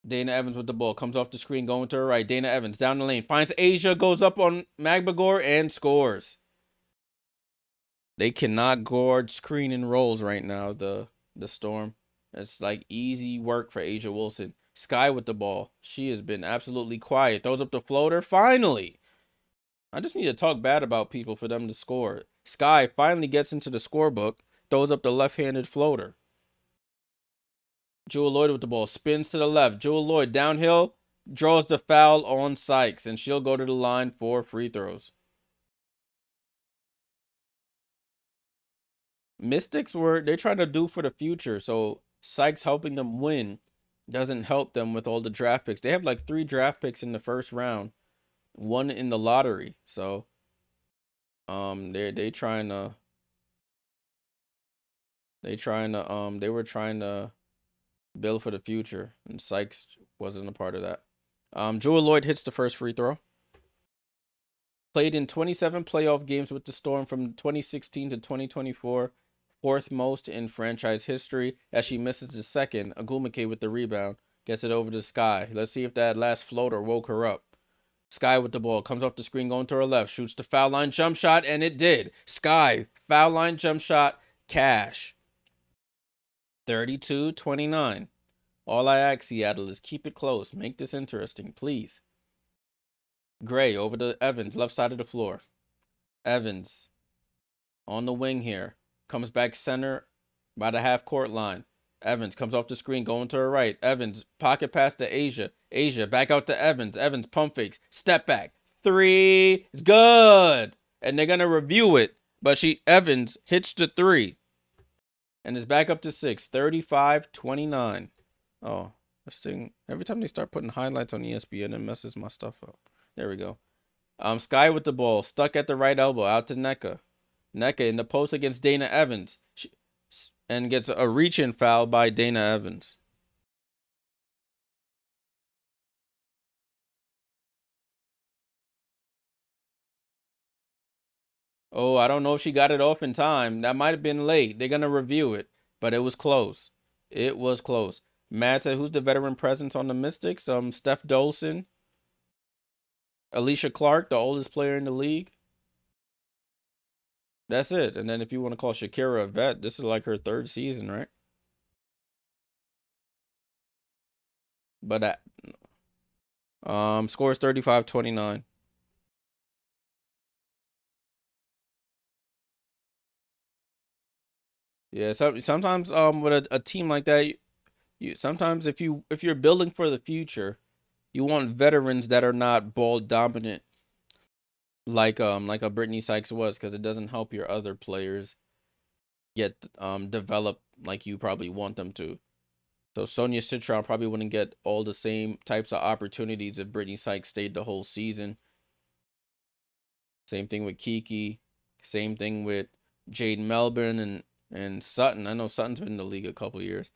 Dana Evans with the ball. Comes off the screen, going to her right. Dana Evans down the lane. Finds Asia, goes up on Magbagor, and scores. They cannot guard screen and rolls right now, the Storm. It's like easy work for Asia Wilson. Sky with the ball. She has been absolutely quiet. Throws up the floater. Finally. I just need to talk bad about people for them to score. Sky finally gets into the scorebook. Throws up the left-handed floater. Jewel Lloyd with the ball. Spins to the left. Jewel Lloyd downhill. Draws the foul on Sykes. And she'll go to the line for free throws. Mystics they're trying to do for the future. So Sykes helping them win doesn't help them with all the draft picks. They have like 3 draft picks in the first round. 1 in the lottery. So they were trying to build for the future, and Sykes wasn't a part of that. Jewel Lloyd hits the first free throw. Played in 27 playoff games with the Storm from 2016 to 2024, 4th most in franchise history. As she misses the second, Ogwumike with the rebound gets it over to Sky. Let's see if that last floater woke her up. Sky with the ball, comes off the screen, going to her left, shoots the foul line jump shot, and it did. Sky, foul line jump shot, cash. 32-29. All I ask, Seattle, is keep it close. Make this interesting, please. Gray over to Evans, left side of the floor. Evans on the wing here. Comes back center by the half-court line. Evans comes off the screen, going to her right. Evans, pocket pass to Asia. Asia, back out to Evans. Evans, pump fakes. Step back. 3. It's good. And they're going to review it. But Evans hits the 3. And it's back up to 6. 35-29. Oh, this thing. Every time they start putting highlights on ESPN, it messes my stuff up. There we go. Sky with the ball. Stuck at the right elbow. Out to Nneka. Nneka in the post against Dana Evans. And gets a reach-in foul by Dana Evans. Oh, I don't know if she got it off in time. That might have been late. They're gonna review it, but it was close. It was close. Matt said, "Who's the veteran presence on the Mystics?" Steph Dolson, Alicia Clark, the oldest player in the league. That's it. And then if you want to call Shakira a vet, this is like her third season, right? But scores 35-29. Yeah, sometimes with a team like that, you sometimes if you're building for the future, you want veterans that are not ball dominant like a Brittany Sykes was, because it doesn't help your other players get develop like you probably want them to. So Sonia Citron probably wouldn't get all the same types of opportunities if Brittany Sykes stayed the whole season. Same thing with Kiki. Same thing with Jade Melbourne and Sutton. I know Sutton's been in the league a couple years.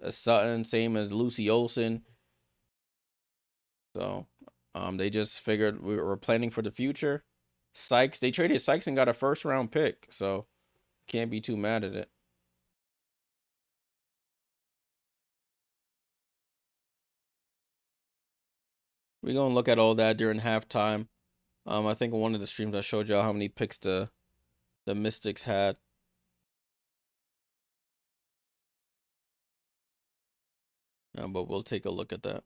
Sutton, same as Lucy Olson. So they just figured we were planning for the future. Sykes, they traded Sykes and got a first round pick, so can't be too mad at it. We're gonna look at all that during halftime. I think in one of the streams I showed y'all how many picks the Mystics had. But we'll take a look at that.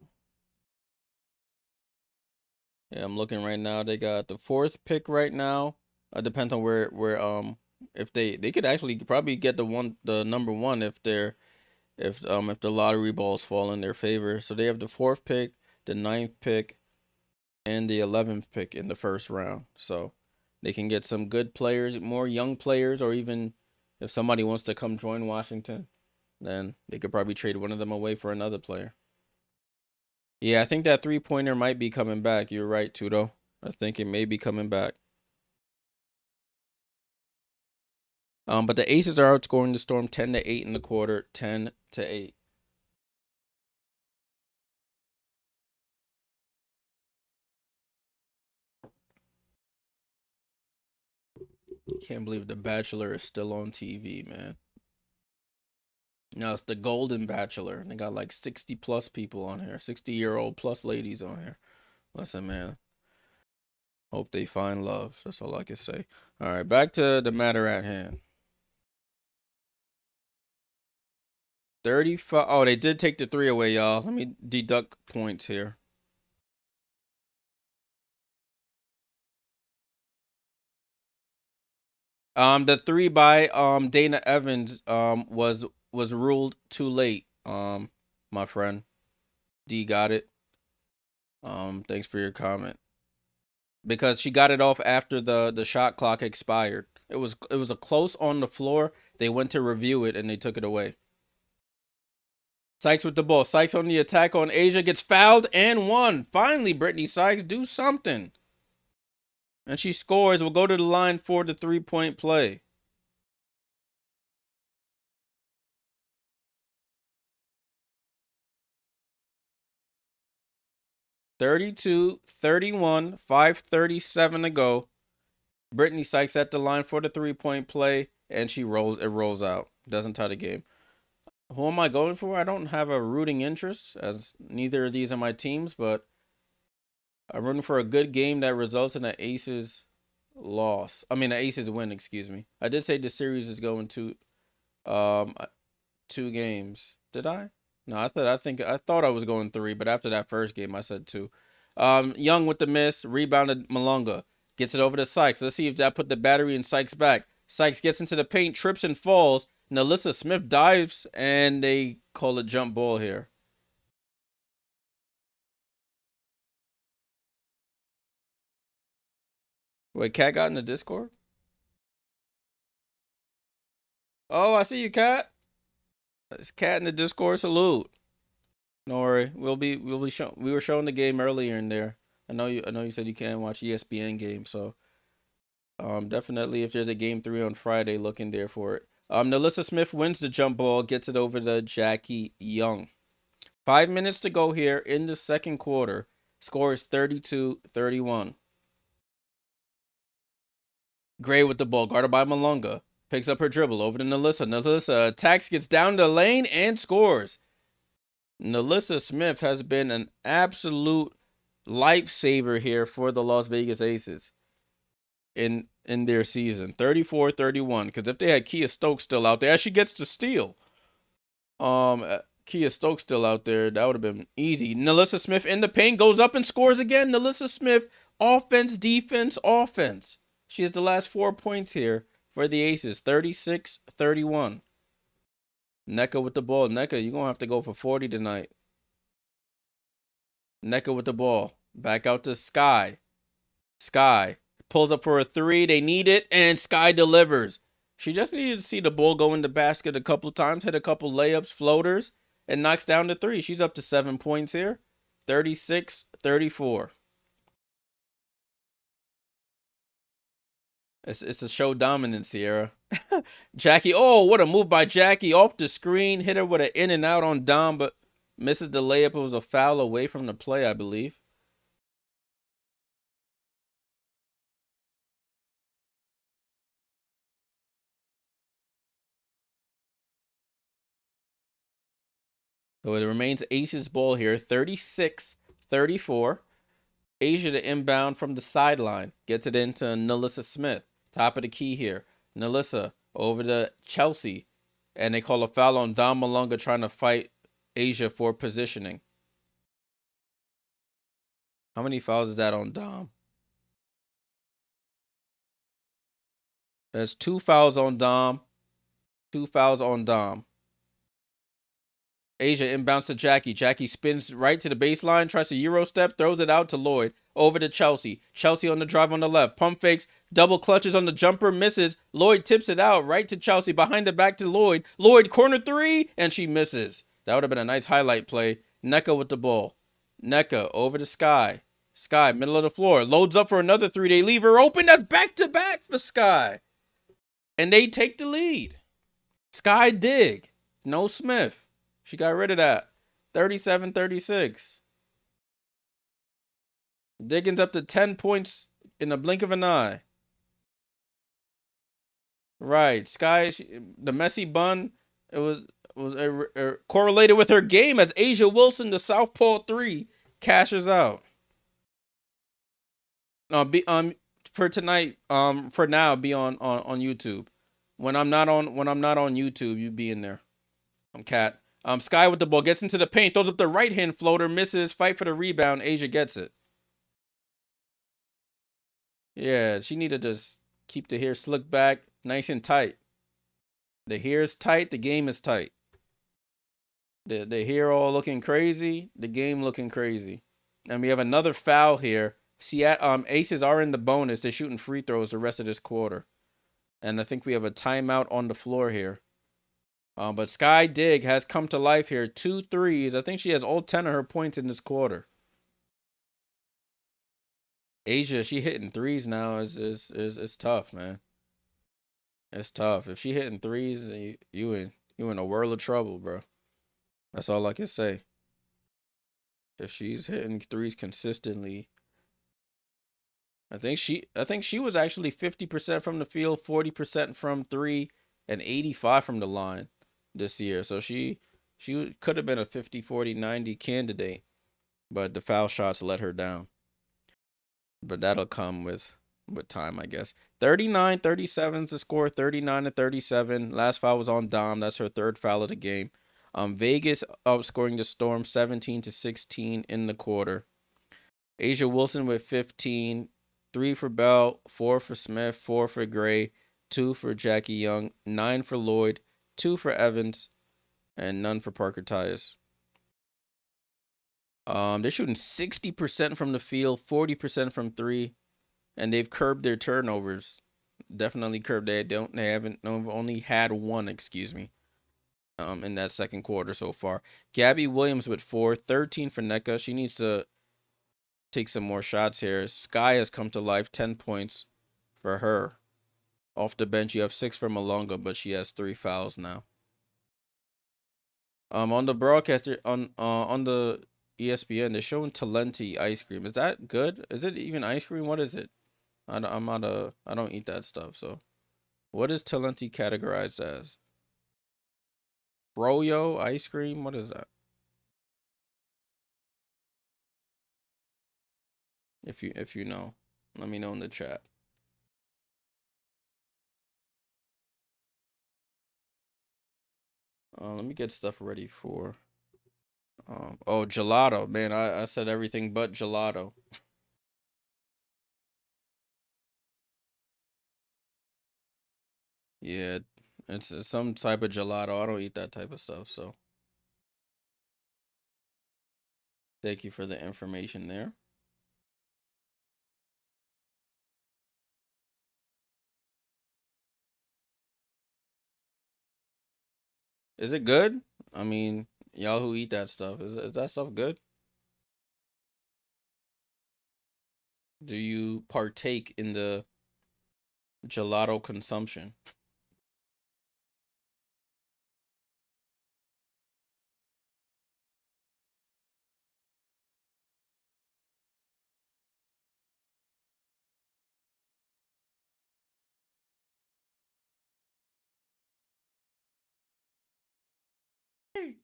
Yeah, I'm looking right now. They got the fourth pick right now. Depends on where if they could actually probably get the number one if the lottery balls fall in their favor. So they have the fourth pick, the ninth pick, and the 11th pick in the first round. So they can get some good players, more young players, or even if somebody wants to come join Washington, then they could probably trade one of them away for another player. Yeah, I think that three-pointer might be coming back. You're right, Tudo. I think it may be coming back. But the Aces are outscoring the Storm 10-8 in the quarter, 10-8. Can't believe The Bachelor is still on TV, man. No, it's the Golden Bachelor. They got like 60 plus people on here, 60-year-old plus ladies on here. Listen, man. Hope they find love. That's all I can say. All right, back to the matter at hand. 35. Oh, they did take the three away, y'all. Let me deduct points here. The three by Dana Evans was ruled too late. My friend D got it. Thanks for your comment. Because she got it off after the shot clock expired. It was a close on the floor. They went to review it and they took it away. Sykes with the ball. Sykes on the attack on Asia, gets fouled and won. Finally, Brittany Sykes, do something. And she scores. We'll go to the line for the three-point play. (32, 31, 5:37 to go. Brittany Sykes at the line for the three-point play, and it rolls out. Doesn't tie the game. Who am I going for? I don't have a rooting interest, as neither of these are my teams, but I'm rooting for a good game that results in an Aces loss. I mean, an Aces win, excuse me. I did say the series is going to 2 games. Did I? No, I thought I was going 3, but after that first game, I said 2. Young with the miss, rebounded Malonga. Gets it over to Sykes. Let's see if that put the battery in Sykes back. Sykes gets into the paint, trips and falls. Nalissa Smith dives, and they call it jump ball here. Wait, Cat got in the Discord? Oh, I see you, Cat. It's Cat in the Discord. Salute. No worry. We were showing the game earlier in there. I know you said you can't watch ESPN games, so definitely if there's a game 3 on Friday, look in there for it. Nalissa Smith wins the jump ball, gets it over to Jackie Young. 5 minutes to go here in the second quarter. Score is 32-31. Gray with the ball, guarded by Malunga. Picks up her dribble over to Nalissa. Nalissa attacks, gets down the lane, and scores. Nalissa Smith has been an absolute lifesaver here for the Las Vegas Aces in their season. 34-31. Because if they had Kia Stokes still out there, she gets to steal. Kia Stokes still out there, that would have been easy. Nalissa Smith in the paint, goes up and scores again. Nalissa Smith, offense, defense, offense. She has the last 4 points here for the Aces. 36-31. Nneka with the ball. Nneka, you're going to have to go for 40 tonight. Nneka with the ball. Back out to Sky. Sky pulls up for a three. They need it, and Sky delivers. She just needed to see the ball go in the basket a couple times, hit a couple layups, floaters, and knocks down the three. She's up to 7 points here. 36-34. It's a show dominance, Sierra. Jackie, oh, what a move by Jackie. Off the screen, hit her with an in and out on Dom, but misses the layup. It was a foul away from the play, I believe. So it remains Aces ball here, 36-34. Asia to inbound from the sideline. Gets it into Nalissa Smith. Top of the key here. Nalissa over to Chelsea. And they call a foul on Dom Malunga trying to fight Asia for positioning. How many fouls is that on Dom? There's 2 fouls on Dom. 2 fouls on Dom. Asia inbounds to Jackie. Jackie spins right to the baseline, tries to Euro step, throws it out to Lloyd. Over to Chelsea. Chelsea on the drive on the left. Pump fakes, double clutches on the jumper, misses. Lloyd tips it out right to Chelsea, behind the back to Lloyd. Lloyd corner three, and she misses. That would have been a nice highlight play. Nneka with the ball. Nneka over to Sky. Sky, middle of the floor. Loads up for another three. They leave her open. That's back-to-back for Sky. And they take the lead. Sky Dig. No Smith. She got rid of that. 37-36. Diggins up to 10 points in the blink of an eye. Right. Sky, the messy bun, it was correlated with her game as Asia Wilson, the Southpaw 3, cashes out. No, for tonight, for now, be on YouTube. When I'm not on YouTube, you be in there. I'm Cat. Sky with the ball, gets into the paint, throws up the right-hand floater, misses, fight for the rebound, Asia gets it. Yeah, she need to just keep the hair slicked back, nice and tight. The hair is tight, the game is tight. The hair all looking crazy, the game looking crazy. And we have another foul here. Aces are in the bonus. They're shooting free throws the rest of this quarter. And I think we have a timeout on the floor here. But Sky Dig has come to life here. 2 threes. I think she has all 10 of her points in this quarter. Asia, she hitting threes now is tough, man. It's tough. If she hitting threes, you in a world of trouble, bro. That's all I can say. If she's hitting threes consistently, I think she was actually 50% from the field, 40% from 3, and 85 from the line this year. So she could have been a 50-40-90 candidate, but the foul shots let her down. But that'll come with time, I guess. 39-37 is the score. 39-37. Last foul was on Dom. That's her 3rd foul of the game. Vegas outscoring the Storm 17-16 in the quarter. Asia Wilson with 15. 3 for Bell, 4 for Smith, 4 for Gray, 2 for Jackie Young, 9 for Lloyd, 2 for Evans, and none for Parker Tyus. They're shooting 60% from the field, 40% from 3, and they've curbed their turnovers. Definitely curbed. They haven't only had 1, excuse me, in that second quarter so far. Gabby Williams with 4, 13 for Nneka. She needs to take some more shots here. Sky has come to life, 10 points for her. Off the bench, you have 6 for Malunga, but she has 3 fouls now. On the broadcaster, on the ESPN, they're showing Talenti ice cream. Is that good? Is it even ice cream? What is it? I don't eat that stuff. So, what is Talenti categorized as? Froyo ice cream? What is that? If you know, let me know in the chat. Let me get stuff ready for. Oh, gelato, man. I said everything but gelato. Yeah, it's some type of gelato. I don't eat that type of stuff. So thank you for the information there. Is it good? I mean, y'all who eat that stuff, is that stuff good? Do you partake in the gelato consumption?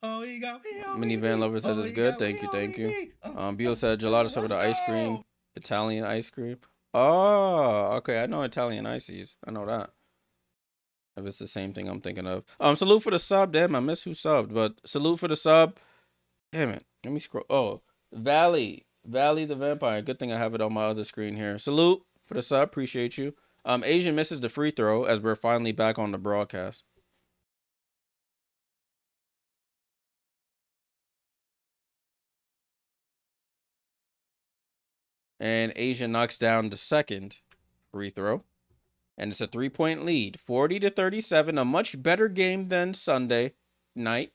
Minivan lover says it's good. Thank you, thank you. Beal said gelato some of the ice cream, Italian ice cream. Oh, okay. I know Italian ices. I know that. If it's the same thing I'm thinking of. Salute for the sub. Damn, I miss who subbed, but salute for the sub. Damn it. Let me scroll. Oh, Valley the Vampire. Good thing I have it on my other screen here. Salute for the sub. Appreciate you. Asian misses the free throw as we're finally back on the broadcast. And Asian knocks down the second free throw. And it's a 3-point lead. 40-37. A much better game than Sunday night.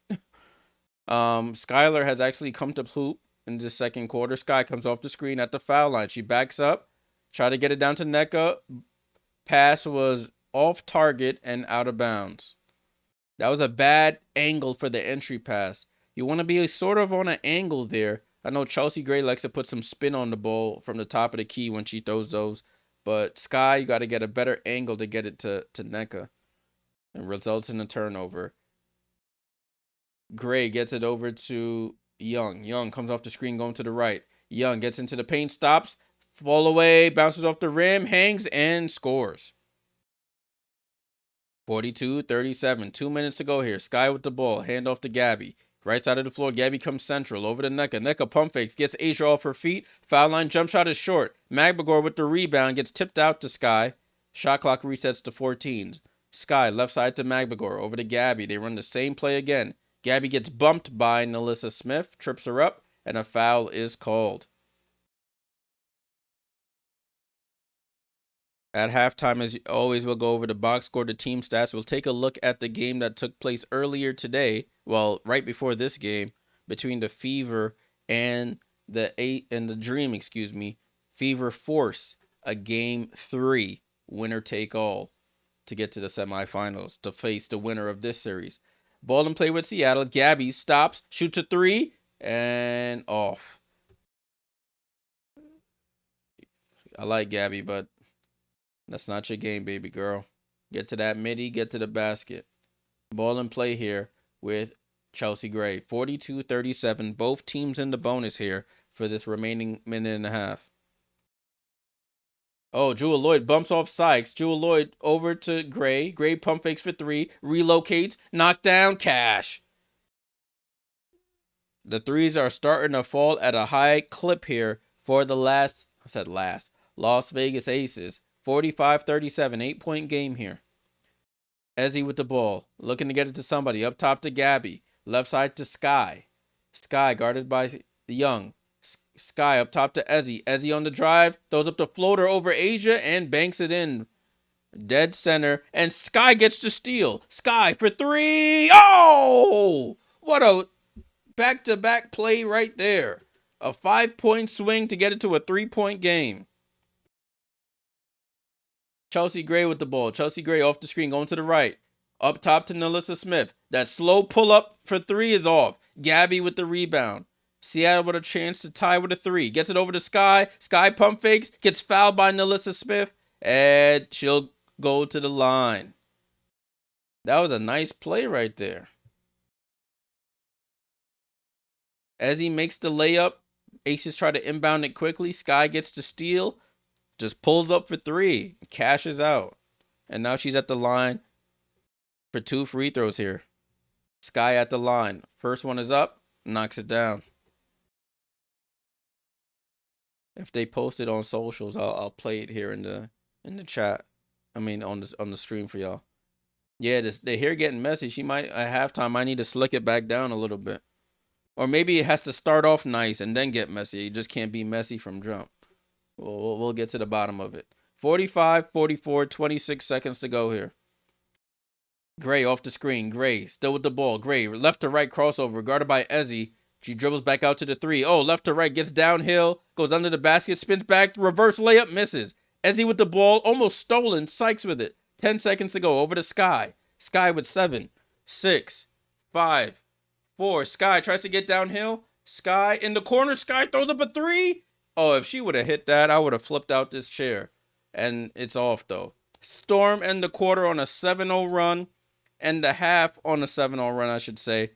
Skylar has actually come to hoop in the second quarter. Sky comes off the screen at the foul line. She backs up, try to get it down to Nneka. Pass was off target and out of bounds. That was a bad angle for the entry pass. You want to be sort of on an angle there. I know Chelsea Gray likes to put some spin on the ball from the top of the key when she throws those. But Sky, you got to get a better angle to get it to Nneka. And results in a turnover. Gray gets it over to Young. Young comes off the screen going to the right. Young gets into the paint, stops, fall away, bounces off the rim, hangs, and scores. 42-37. 2 minutes to go here. Sky with the ball. Hand off to Gabby. Right side of the floor. Gabby comes central. Over to Nneka. Nneka pump fakes. Gets Asia off her feet. Foul line jump shot is short. Magbagor with the rebound. Gets tipped out to Sky. Shot clock resets to 14. Sky left side to Magbagor. Over to Gabby. They run the same play again. Gabby gets bumped by Nelissa Smith. Trips her up. And a foul is called. At halftime, as always, we'll go over the box score, the team stats. We'll take a look at the game that took place earlier today. Well, right before this game, between the Fever and the Dream, excuse me. Fever force a game 3, winner take all, to get to the semifinals to face the winner of this series. Ball and play with Seattle. Gabby stops, shoots a 3, and off. I like Gabby, but that's not your game, baby girl. Get to that midi, get to the basket. Ball and play here with Chelsea Gray. 42-37. Both teams in the bonus here for this remaining minute and a half. Oh, Jewel Lloyd bumps off Sykes. Jewel Lloyd over to Gray. Gray pump fakes for 3. Relocates. Knockdown. Cash. The threes are starting to fall at a high clip here for the Las Vegas Aces. 45-37, 8-point game here. Ezzy with the ball, looking to get it to somebody. Up top to Gabby. Left side to Sky. Sky guarded by Young. Sky up top to Ezzy. Ezzy on the drive. Throws up the floater over Asia and banks it in. Dead center. And Sky gets the steal. Sky for 3. Oh! What a back-to-back play right there. A 5-point swing to get it to a 3-point game. Chelsea Gray with the ball. Chelsea Gray off the screen, going to the right. Up top to Nelissa Smith. That slow pull-up for 3 is off. Gabby with the rebound. Seattle with a chance to tie with a 3. Gets it over to Sky. Sky pump fakes. Gets fouled by Nelissa Smith. And she'll go to the line. That was a nice play right there. As he makes the layup, Aces try to inbound it quickly. Sky gets the steal, just pulls up for three, cashes out. And now she's at the line for 2 free throws here. Sky at the line. First one is up, knocks it down. If they post it on socials, I'll play it here in the chat. I mean on the stream for y'all. Yeah, they here getting messy. She might at halftime. I need to slick it back down a little bit, or maybe it has to start off nice and then get messy. It just can't be messy from jump. We'll get to the bottom of it. 45-44, 26 seconds to go here. Gray off the screen. Gray still with the ball. Gray left to right crossover guarded by Ezzy. She dribbles back out to the three. Oh, left to right, gets downhill, goes under the basket, spins back, reverse layup, misses. Ezzy with the ball, almost stolen. Sykes with it. 10 seconds to go. Over to Sky. Sky with 7, 6, 5, 4. Sky tries to get downhill. Sky in the corner. Sky throws up a 3. Oh, if she would have hit that, I would have flipped out this chair. And it's off, though. Storm end the quarter on a 7-0 run. And the half on a 7-0 run, I should say.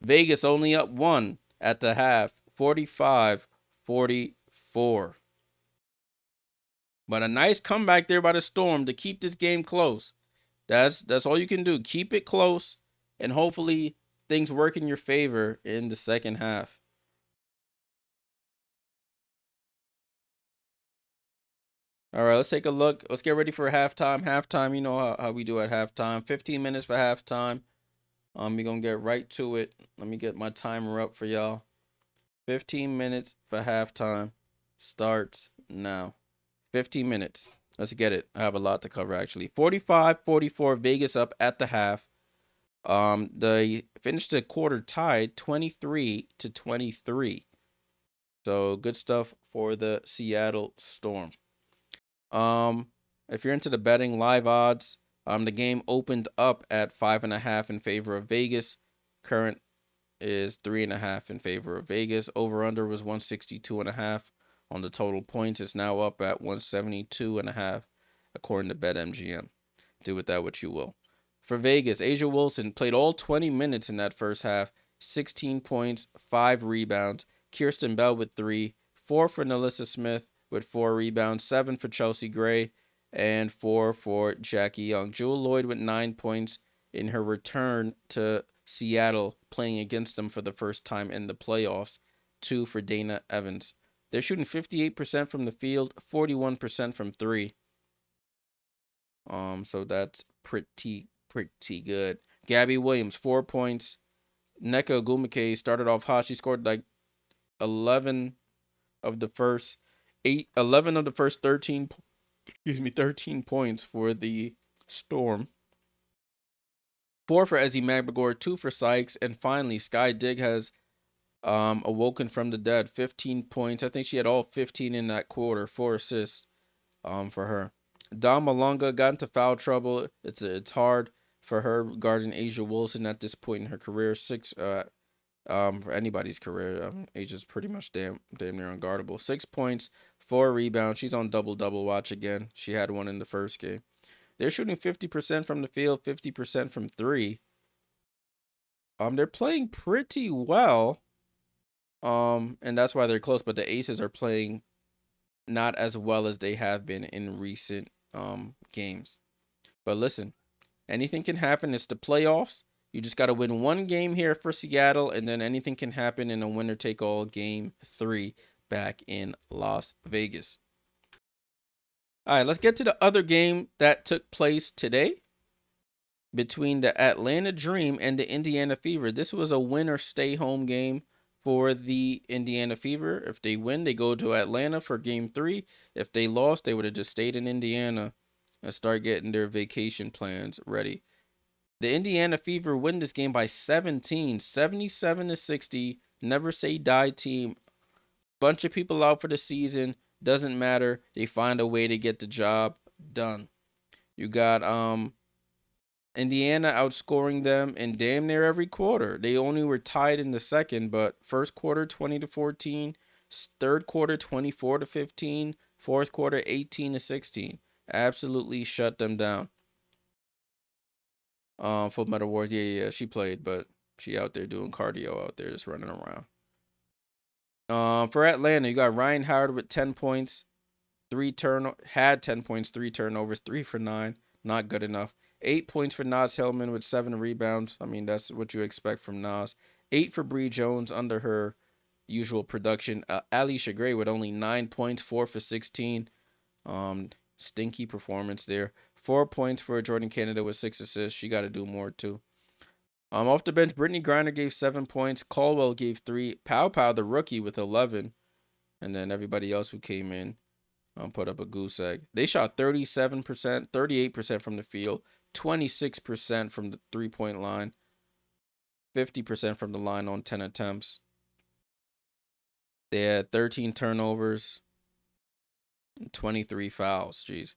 Vegas only up 1 at the half, 45-44. But a nice comeback there by the Storm to keep this game close. That's all you can do. Keep it close, and hopefully things work in your favor in the second half. All right, let's take a look. Let's get ready for halftime. Halftime, you know how we do at halftime. 15 minutes for halftime. We're going to get right to it. Let me get my timer up for y'all. 15 minutes for halftime starts now. 15 minutes. Let's get it. I have a lot to cover, actually. 45-44, Vegas up at the half. They finished the quarter tied 23-23. So good stuff for the Seattle Storm. If you're into the betting live odds, the game opened up at 5.5 in favor of Vegas. Current is 3.5 in favor of Vegas. Over under was 162.5 on the total points. It's now up at 172.5 according to BetMGM. Do with that what you will. For Vegas, A'ja Wilson played all 20 minutes in that first half. 16 points, 5 rebounds. Kirsten Bell with 3, 4 for Nalissa Smith with 4 rebounds, 7 for Chelsea Gray, and 4 for Jackie Young. Jewel Lloyd with 9 points in her return to Seattle, playing against them for the first time in the playoffs. 2 for Dana Evans. They're shooting 58% from the field, 41% from 3. So that's pretty good. Gabby Williams, 4 points. Nneka Ogwumike started off hot. She scored like 11 of the first 13 points for the Storm. 4 for Ezzy Magbegor, 2 for Sykes, and finally Sky Dig has awoken from the dead. 15 points. I think she had all 15 in that quarter. 4 assists for her. Dom Malonga got into foul trouble. It's hard for her guarding A'ja Wilson at this point in her career. 6 for anybody's career. A'ja's pretty much damn near unguardable. 6 points, 4 rebounds. She's on double watch again. She had one in the first game. They're shooting 50% from the field, 50% from 3. They're playing pretty well. And that's why they're close, but the Aces are playing not as well as they have been in recent games. But listen, anything can happen. It's the playoffs. You just got to win one game here for Seattle, and then anything can happen in a winner-take-all game 3 back in Las Vegas. All right, let's get to the other game that took place today between the Atlanta Dream and the Indiana Fever. This was a win-or-stay-home game for the Indiana Fever. If they win, they go to Atlanta for game 3. If they lost, they would have just stayed in Indiana and start getting their vacation plans ready. The Indiana Fever win this game by 17, 77-60. Never say die team. Bunch of people out for the season. Doesn't matter. They find a way to get the job done. You got Indiana outscoring them in damn near every quarter. They only were tied in the second, but first quarter 20-14, third quarter 24-15, fourth quarter 18-16. Absolutely shut them down. Full Metal Wars, yeah, she played, but she out there doing cardio out there, just running around. For Atlanta, you got Ryan Howard with 10 points, had 10 points, 3 turnovers, 3 for 9, not good enough. 8 points for Nas Hillman with 7 rebounds. I mean, that's what you expect from Nas. 8 for Bree Jones under her usual production. Alicia Gray with only 9 points, 4 for 16. Stinky performance there. 4 points for Jordan Canada with 6 assists. She got to do more too. Off the bench, Brittany Griner gave 7 points. Caldwell gave 3. Pow Pow, the rookie, with 11. And then everybody else who came in put up a goose egg. They shot 37%, 38% from the field, 26% from the 3-point line, 50% from the line on 10 attempts. They had 13 turnovers, 23 fouls. Jeez.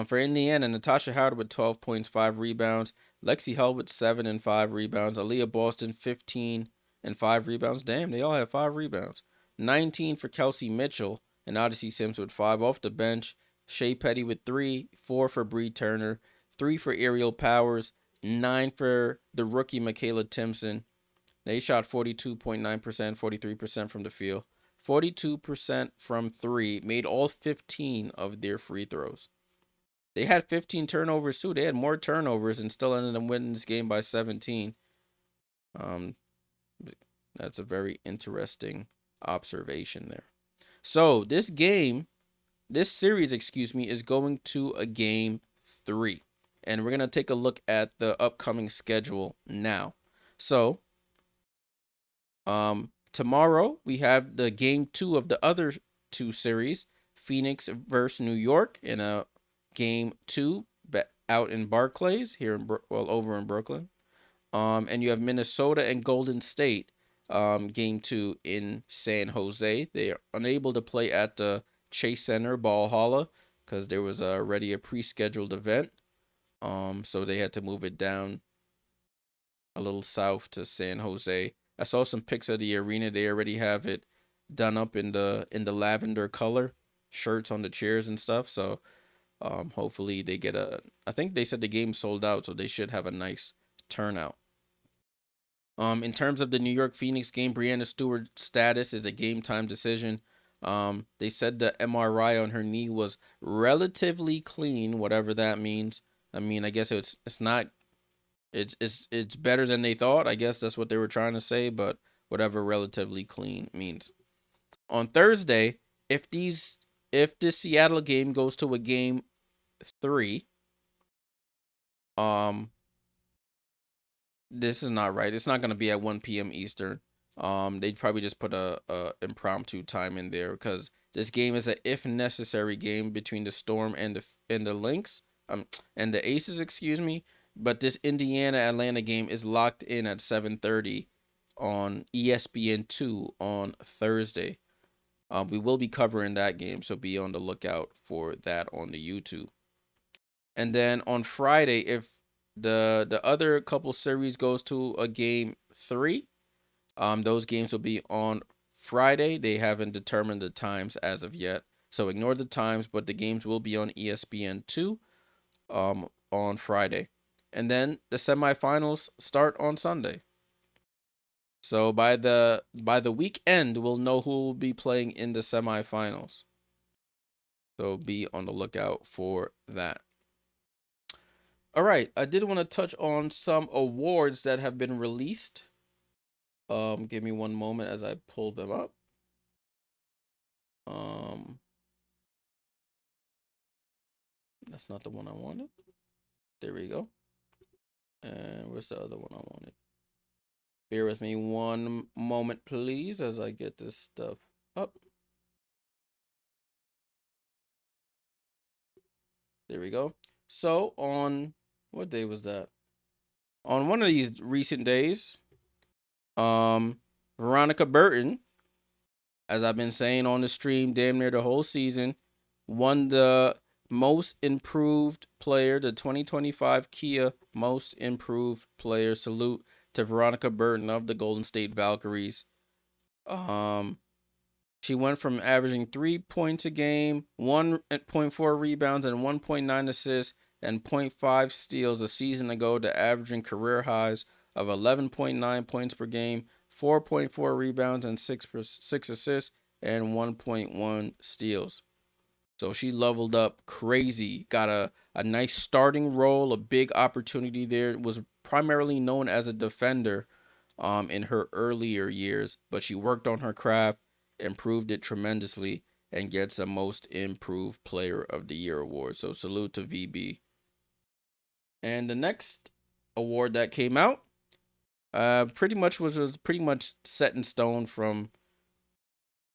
For Indiana, Natasha Howard with 12 points, 5 rebounds. Lexi Hull with 7 and 5 rebounds. Aaliyah Boston, 15 and 5 rebounds. Damn, they all have 5 rebounds. 19 for Kelsey Mitchell and Odyssey Sims with 5 off the bench. Shea Petty with 3, 4 for Bree Turner, 3 for Aerial Powers, 9 for the rookie Michaela Timpson. They shot 42.9%, 43% from the field. 42% from 3, made all 15 of their free throws. They had 15 turnovers too. They had more turnovers and still ended up winning this game by 17. That's a very interesting observation there. So this series, is going to a game 3. And we're going to take a look at the upcoming schedule now. So, tomorrow we have the game 2 of the other 2 series, Phoenix versus New York in a game 2 out in Barclays over in Brooklyn. And you have Minnesota and Golden State game 2 in San Jose. They are unable to play at the Chase Center Valhalla because there was already a pre-scheduled event. So they had to move it down a little south to San Jose. I saw some pics of the arena. They already have it done up in the lavender color, shirts on the chairs and stuff. So hopefully they get I think they said the game sold out, so they should have a nice turnout. In terms of the New York Phoenix game, Breanna Stewart's status is a game time decision. They said the MRI on her knee was relatively clean, whatever that means. I mean, I guess it's better than they thought. I guess that's what they were trying to say, but whatever relatively clean means. On Thursday, if this Seattle game goes to a game 3, this is not right. It's not going to be at 1 p.m. Eastern. They'd probably just put a impromptu time in there because this game is a if necessary game between the Storm and the Lynx, and the Aces, excuse me. But this Indiana Atlanta game is locked in at 7:30 on ESPN2 on Thursday. We will be covering that game, so be on the lookout for that on the YouTube. And then on Friday, if the other couple series goes to a game 3, those games will be on Friday. They haven't determined the times as of yet, so ignore the times, but the games will be on ESPN2 on Friday. And then the semifinals start on Sunday. So by the weekend, we'll know who will be playing in the semifinals. So be on the lookout for that. All right, I did want to touch on some awards that have been released. Give me one moment as I pull them up. That's not the one I wanted. There we go. And where's the other one I wanted? Bear with me one moment, please, as I get this stuff up. There we go. So on what day was that? On one of these recent days, Veronica Burton, as I've been saying on the stream damn near the whole season, won the most improved player, the 2025 Kia most improved player. Salute to Veronica Burton of the Golden State Valkyries. She went from averaging 3 points a game, 1.4 rebounds, and 1.9 assists, and 0.5 steals a season ago to averaging career highs of 11.9 points per game, 4.4 rebounds, and 6 assists, and 1.1 steals. So she leveled up crazy, got a nice starting role, a big opportunity there. Was primarily known as a defender in her earlier years, but she worked on her craft, improved it tremendously, and gets a Most Improved Player of the Year award. So salute to VB. And the next award that came out pretty much was pretty much set in stone from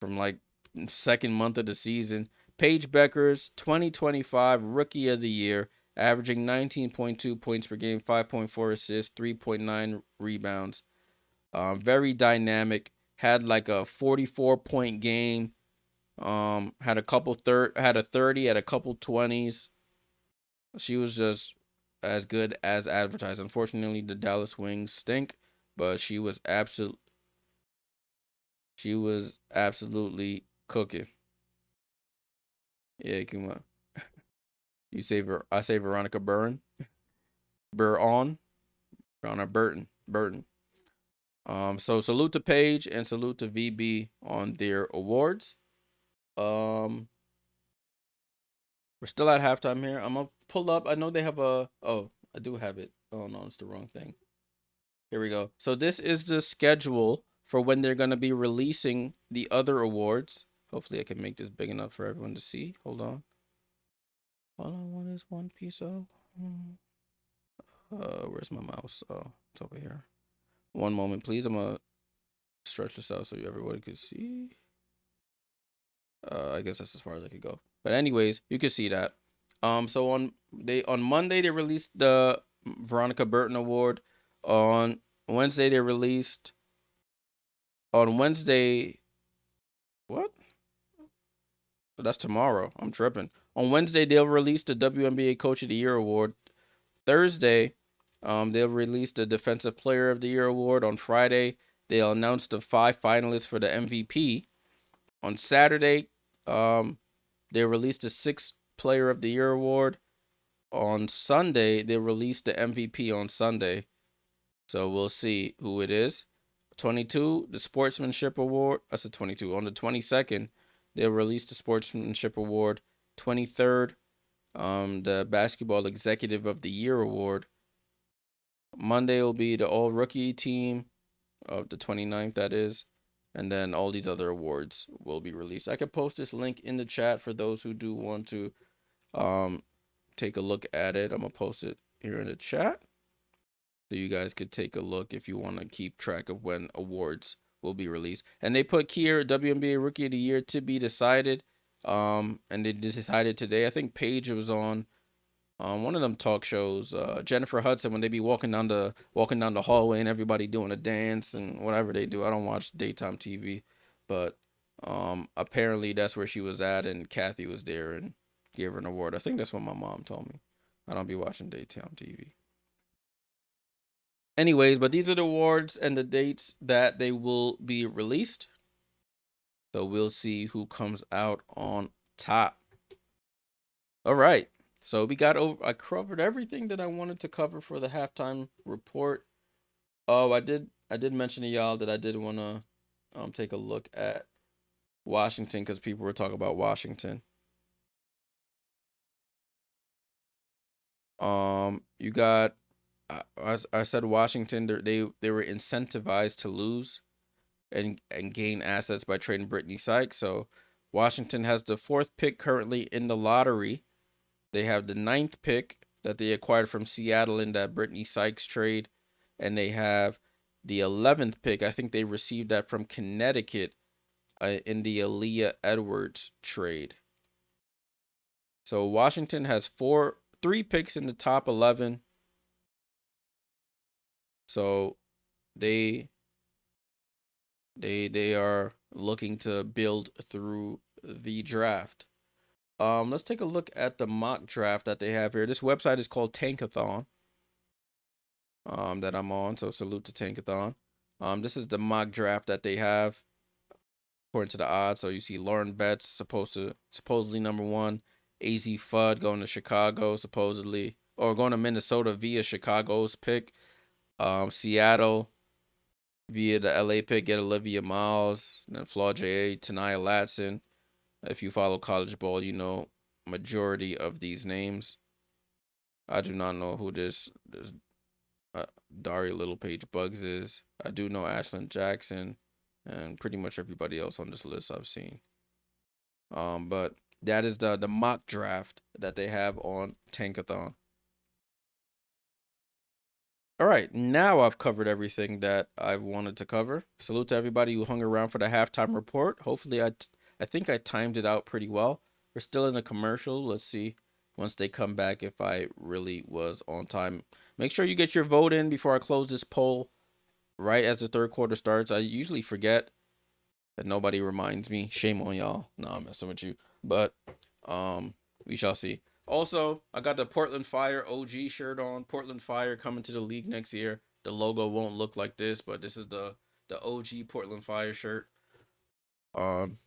like second month of the season. Paige Becker's 2025 Rookie of the Year, averaging 19.2 points per game, 5.4 assists, 3.9 rebounds. Very dynamic. Had like a 44-point game. Had a couple had a 30, had a couple 20s. She was just as good as advertised. Unfortunately, the Dallas Wings stink, but she was absolutely cooking. Yeah, come on. You say I say Veronica Burton. Burton. Burton. So salute to Paige and salute to VB on their awards. We're still at halftime here. I'm gonna pull up. I know they have I do have it. Oh no, it's the wrong thing. Here we go. So this is the schedule for when they're gonna be releasing the other awards. Hopefully I can make this big enough for everyone to see. Hold on. All I want is one piece of where's my mouse? Oh, it's over here. One moment, please. I'm gonna stretch this out so everybody can see. I guess that's as far as I could go. But anyways, you can see that. So on Monday they released the Veronica Burton Award. On Wednesday they released. On Wednesday, what? That's tomorrow. I'm tripping. On Wednesday they'll release the WNBA Coach of the Year Award. Thursday, they'll release the Defensive Player of the Year Award. On Friday, they'll announce the 5 finalists for the MVP. On Saturday, they released the 6th Player of the Year Award. On Sunday, they released the MVP on Sunday. So we'll see who it is. 22, the Sportsmanship Award. I said 22. On the 22nd, they'll release the Sportsmanship Award. 23rd, the Basketball Executive of the Year Award. Monday will be the All Rookie Team of the 29th, that is. And then all these other awards will be released. I could post this link in the chat for those who do want to take a look at it. I'm going to post it here in the chat. So you guys could take a look if you want to keep track of when awards will be released. And they put here WNBA Rookie of the Year to be decided. And they decided today. I think Paige was on one of them talk shows, Jennifer Hudson, when they be walking down the hallway and everybody doing a dance and whatever they do. I don't watch daytime TV, but apparently that's where she was at, and Kathy was there and gave her an award. I think that's what my mom told me. I don't be watching daytime TV. Anyways, but these are the awards and the dates that they will be released. So we'll see who comes out on top. All right. So we got over. I covered everything that I wanted to cover for the halftime report. Oh, I did mention to y'all that I did want to take a look at Washington because people were talking about Washington. You got. I said Washington. They were incentivized to lose, and gain assets by trading Brittany Sykes. So Washington has the 4th pick currently in the lottery. They have the 9th pick that they acquired from Seattle in that Brittany Sykes trade. And they have the 11th pick. I think they received that from Connecticut in the Aaliyah Edwards trade. So Washington has 3 picks in the top 11. So they are looking to build through the draft. Let's take a look at the mock draft that they have here. This website is called Tankathon. That I'm on. So salute to Tankathon. This is the mock draft that they have. according to the odds. So you see Lauren Betts supposedly number one, AZ Fudd going to Chicago supposedly, or going to Minnesota via Chicago's pick. Seattle via the LA pick, get Olivia Miles, and then Flaw J.A., Tania Latson. If you follow college ball, you know majority of these names. I do not know who this Dari Little Page Bugs is. I do know Ashlyn Jackson and pretty much everybody else on this list I've seen. But that is the mock draft that they have on Tankathon. All right, now I've covered everything that I've wanted to cover. Salute to everybody who hung around for the halftime report. Hopefully, I think I timed it out pretty well. We're still in a commercial. Let's see once they come back if I really was on time. Make sure you get your vote in before I close this poll right as the third quarter starts. I usually forget, that nobody reminds me. Shame on y'all. No, I'm messing with you. But we shall see. Also, I got the Portland Fire OG shirt on. Portland Fire coming to the league next year. The logo won't look like this, but this is the OG Portland Fire shirt. I'm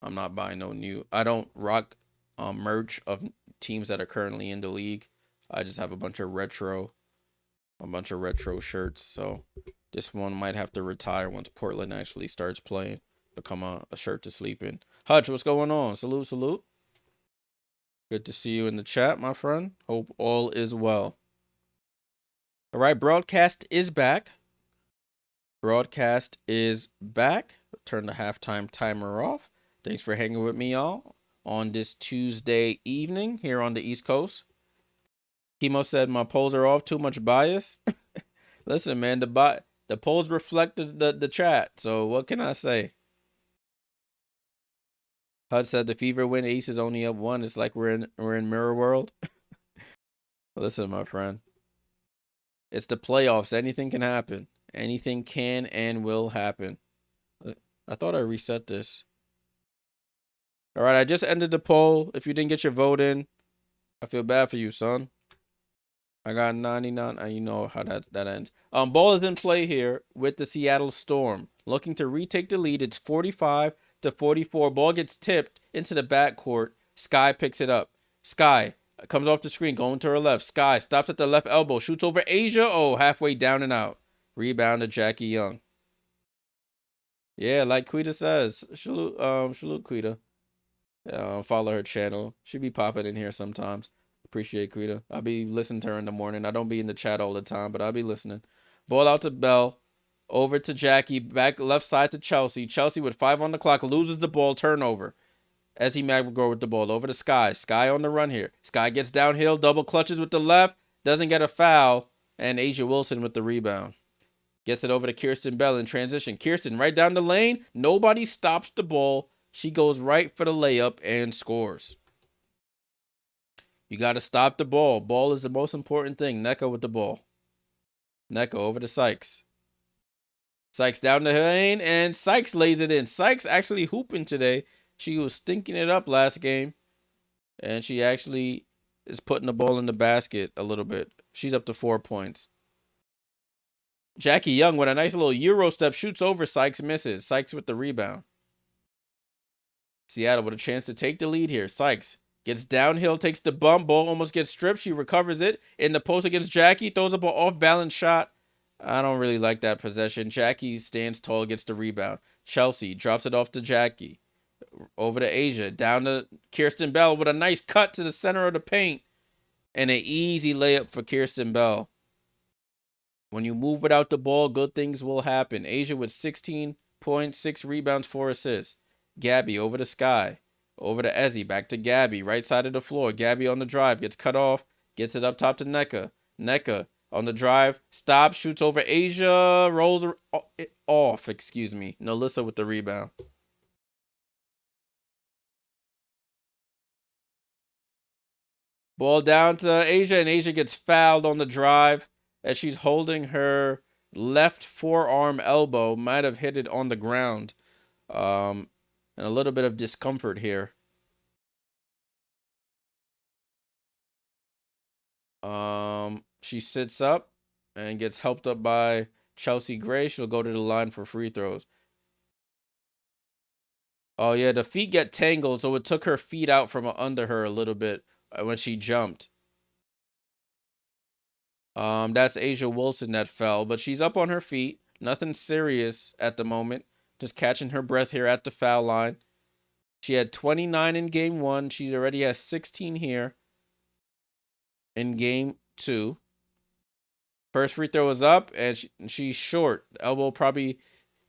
not buying no new. I don't rock merch of teams that are currently in the league. I just have a bunch of retro shirts. So this one might have to retire once Portland actually starts playing. Become a shirt to sleep in. Hutch, what's going on? Salute, salute. Good to see you in the chat, my friend. Hope all is well. All right, broadcast is back. Broadcast is back. Turn the halftime timer off. Thanks for hanging with me, y'all, on this Tuesday evening here on the East Coast. Chemo said my polls are off. Too much bias. Listen, man, the polls reflect the chat. So what can I say? HUD said the Fever win. Ace is only up one. It's like we're in Mirror World. Listen, my friend. It's the playoffs. Anything can happen. Anything can and will happen. I thought I reset this. All right, I just ended the poll. If you didn't get your vote in, I feel bad for you, son. I got 99. You know how that ends. Ball is in play here with the Seattle Storm. Looking to retake the lead. It's 45-44. Ball gets tipped into the backcourt. Sky picks it up. Sky comes off the screen, going to her left. Sky stops at the left elbow. Shoots over Asia. Oh, halfway down and out. Rebound to Jackie Young. Yeah, like Quita says. Salute Quita. Follow her channel. She be popping in here sometimes. Appreciate Quita. I'll be listening to her in the morning. I don't be in the chat all the time, but I'll be listening. Ball out to Bell. Over to Jackie. Back left side to Chelsea. Chelsea with 5 on the clock. Loses the ball. Turnover. Ezzy Magregor with the ball. Over to Sky. Sky on the run here. Sky gets downhill. Double clutches with the left. Doesn't get a foul. And Asia Wilson with the rebound. Gets it over to Kirsten Bell in transition. Kirsten right down the lane. Nobody stops the ball. She goes right for the layup and scores. You got to stop the ball. Ball is the most important thing. Nneka with the ball. Nneka over to Sykes. Sykes down the lane, and Sykes lays it in. Sykes actually hooping today. She was stinking it up last game, and she actually is putting the ball in the basket a little bit. She's up to 4 points. Jackie Young with a nice little Euro step. Shoots over Sykes, misses. Sykes with the rebound. Seattle with a chance to take the lead here. Sykes gets downhill, takes the bump. Ball almost gets stripped. She recovers it in the post against Jackie. Throws up an off-balance shot. I don't really like that possession. Jackie stands tall, gets the rebound. Chelsea drops it off to Jackie. Over to Asia. Down to Kirsten Bell with a nice cut to the center of the paint. And an easy layup for Kirsten Bell. When you move without the ball, good things will happen. Asia with 16 points, 6 rebounds, 4 assists. Gabby over to Sky. Over to Ezzy. Back to Gabby. Right side of the floor. Gabby on the drive. Gets cut off. Gets it up top to Nneka. Nneka on the drive. Stops. Shoots over Asia. Rolls it off. Excuse me. Nolissa with the rebound. Ball down to Asia. And Asia gets fouled on the drive as she's holding her left forearm elbow. Might have hit it on the ground. And a little bit of discomfort here. She sits up and gets helped up by Chelsea Gray. She'll go to the line for free throws. Oh yeah, the feet get tangled, so it took her feet out from under her a little bit when she jumped. That's Asia Wilson that fell, but she's up on her feet. Nothing serious at the moment. Just catching her breath here at the foul line. She had 29 in game 1. She already has 16 here in game 2. First free throw is up, and she's short. Elbow probably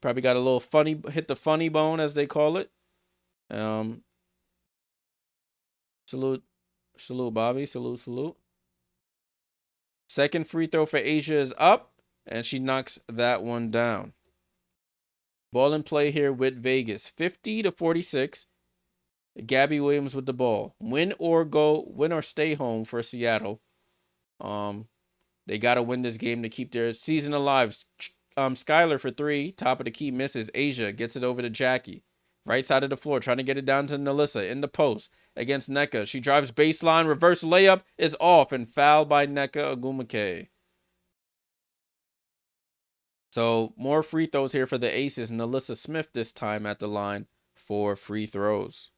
got a little funny, hit the funny bone as they call it. Salute, Bobby. Salute. Second free throw for Asia is up, and she knocks that one down. Ball in play here with Vegas, 50-46. Gabby Williams with the ball. Win or stay home for Seattle. They got to win this game to keep their season alive. Skylar for 3, top of the key, misses. Asia gets it over to Jackie. Right side of the floor, trying to get it down to Nelissa in the post against Nneka. She drives baseline, reverse layup is off and fouled by Nneka Ogwumike. So more free throws here for the Aces. Nelissa Smith this time at the line for free throws.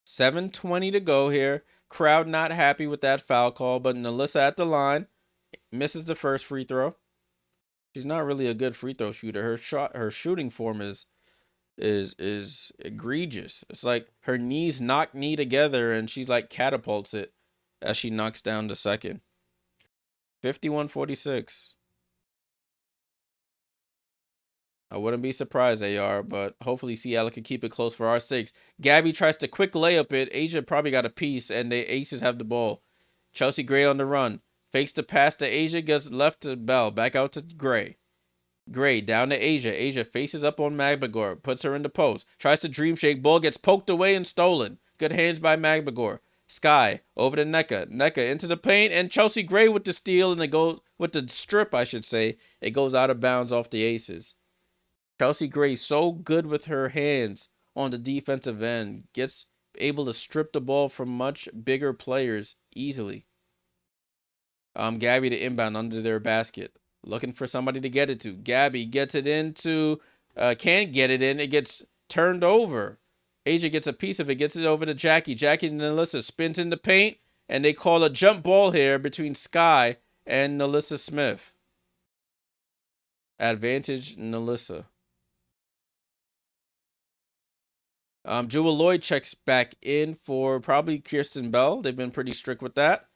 $7:20 to go here. Crowd not happy with that foul call, but Nelissa at the line misses the first free throw. She's not really a good free throw shooter. Her shooting form is egregious. It's like her knees knock knee together and she's like catapults it as she knocks down the second. 51-46. I wouldn't be surprised, AR, but hopefully Seattle can keep it close for our sakes. Gabby tries to quick layup it. Asia probably got a piece, and the Aces have the ball. Chelsea Gray on the run. Fakes the pass to Asia, gets left to Bell. Back out to Gray. Gray down to Asia. Asia faces up on Magbagor. Puts her in the post. Tries to dream shake. Ball gets poked away and stolen. Good hands by Magbagor. Sky over to Nneka. Nneka into the paint, and Chelsea Gray with the steal, and it goes with the strip, I should say. It goes out of bounds off the Aces. Chelsea Gray so good with her hands on the defensive end. Gets able to strip the ball from much bigger players easily. Gabby to inbound under their basket. Looking for somebody to get it to. Gabby gets it into, can't get it in. It gets turned over. Asia gets a piece of it, gets it over to Jackie. Jackie and Nelissa spins in the paint, and they call a jump ball here between Sky and Nelissa Smith. Advantage Nelissa. Jewel Lloyd checks back in for probably Kirsten Bell. They've been pretty strict with that.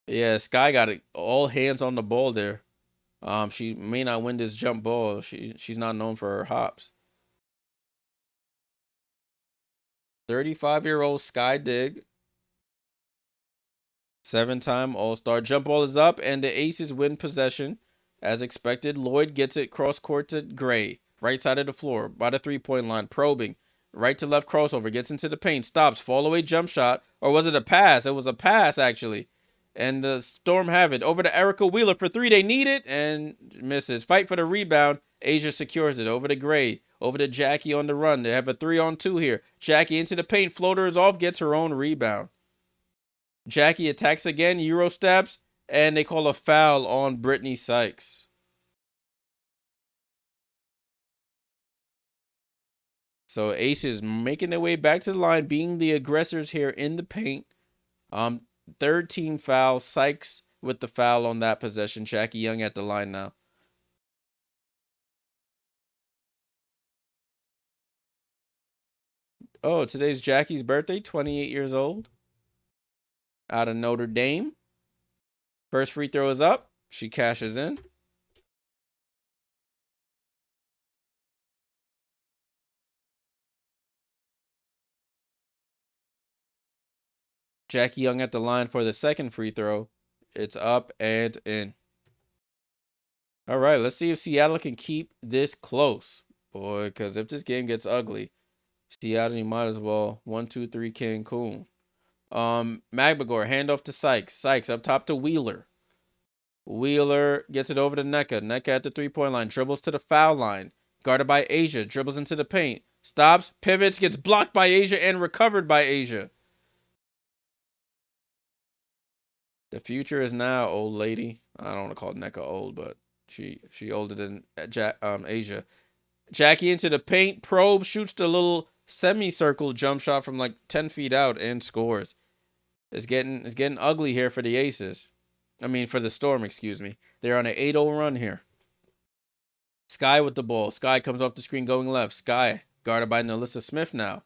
Yeah, Sky got it. All hands on the ball there. She may not win this jump ball. She's not known for her hops. 35-year-old Sky Dig. 7-time All-Star. Jump ball is up, and the Aces win possession. As expected, Lloyd gets it cross court to Gray. Right side of the floor, by the three-point line, probing. Right to left crossover, gets into the paint, stops, fall away jump shot. Or was it a pass? It was a pass, actually. And the Storm have it. Over to Erica Wheeler for 3. They need it and misses. Fight for the rebound. Asia secures it. Over to Gray. Over to Jackie on the run. They have a 3-on-2 here. Jackie into the paint. Floater is off. Gets her own rebound. Jackie attacks again. Euro steps. And they call a foul on Brittany Sykes. So Aces making their way back to the line, being the aggressors here in the paint. Third team foul. Sykes with the foul on that possession. Jackie Young at the line now. Oh, today's Jackie's birthday, 28 years old. Out of Notre Dame. First free throw is up. She cashes in. Jackie Young at the line for the second free throw. It's up and in. All right, let's see if Seattle can keep this close. Boy, because if this game gets ugly, Seattle, you might as well 1-2-3 Cancun. Magbagor, handoff to Sykes. Sykes up top to Wheeler. Wheeler gets it over to Nneka. Nneka at the three-point line. Dribbles to the foul line. Guarded by Asia. Dribbles into the paint. Stops. Pivots. Gets blocked by Asia and recovered by Asia. The future is now, old lady. I don't want to call Nneka old, but she older than Asia. Jackie into the paint, probe, shoots the little semicircle jump shot from like 10 feet out and scores. It's getting ugly here for the Aces. I mean, for the Storm, excuse me. They're on an 8-0 run here. Sky with the ball. Sky comes off the screen going left. Sky guarded by Nelissa Smith now.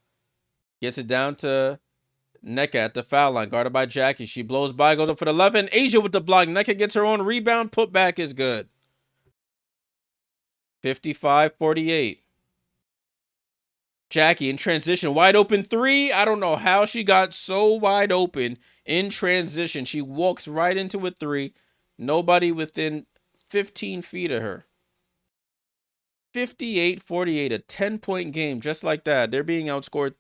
Gets it down to Nneka at the foul line, guarded by Jackie. She blows by, goes up for the 11. Asia with the block. Nneka gets her own rebound. Putback is good. 55-48. Jackie in transition. Wide open three. I don't know how she got so wide open in transition. She walks right into a three. Nobody within 15 feet of her. 58-48, a 10-point game just like that. They're being outscored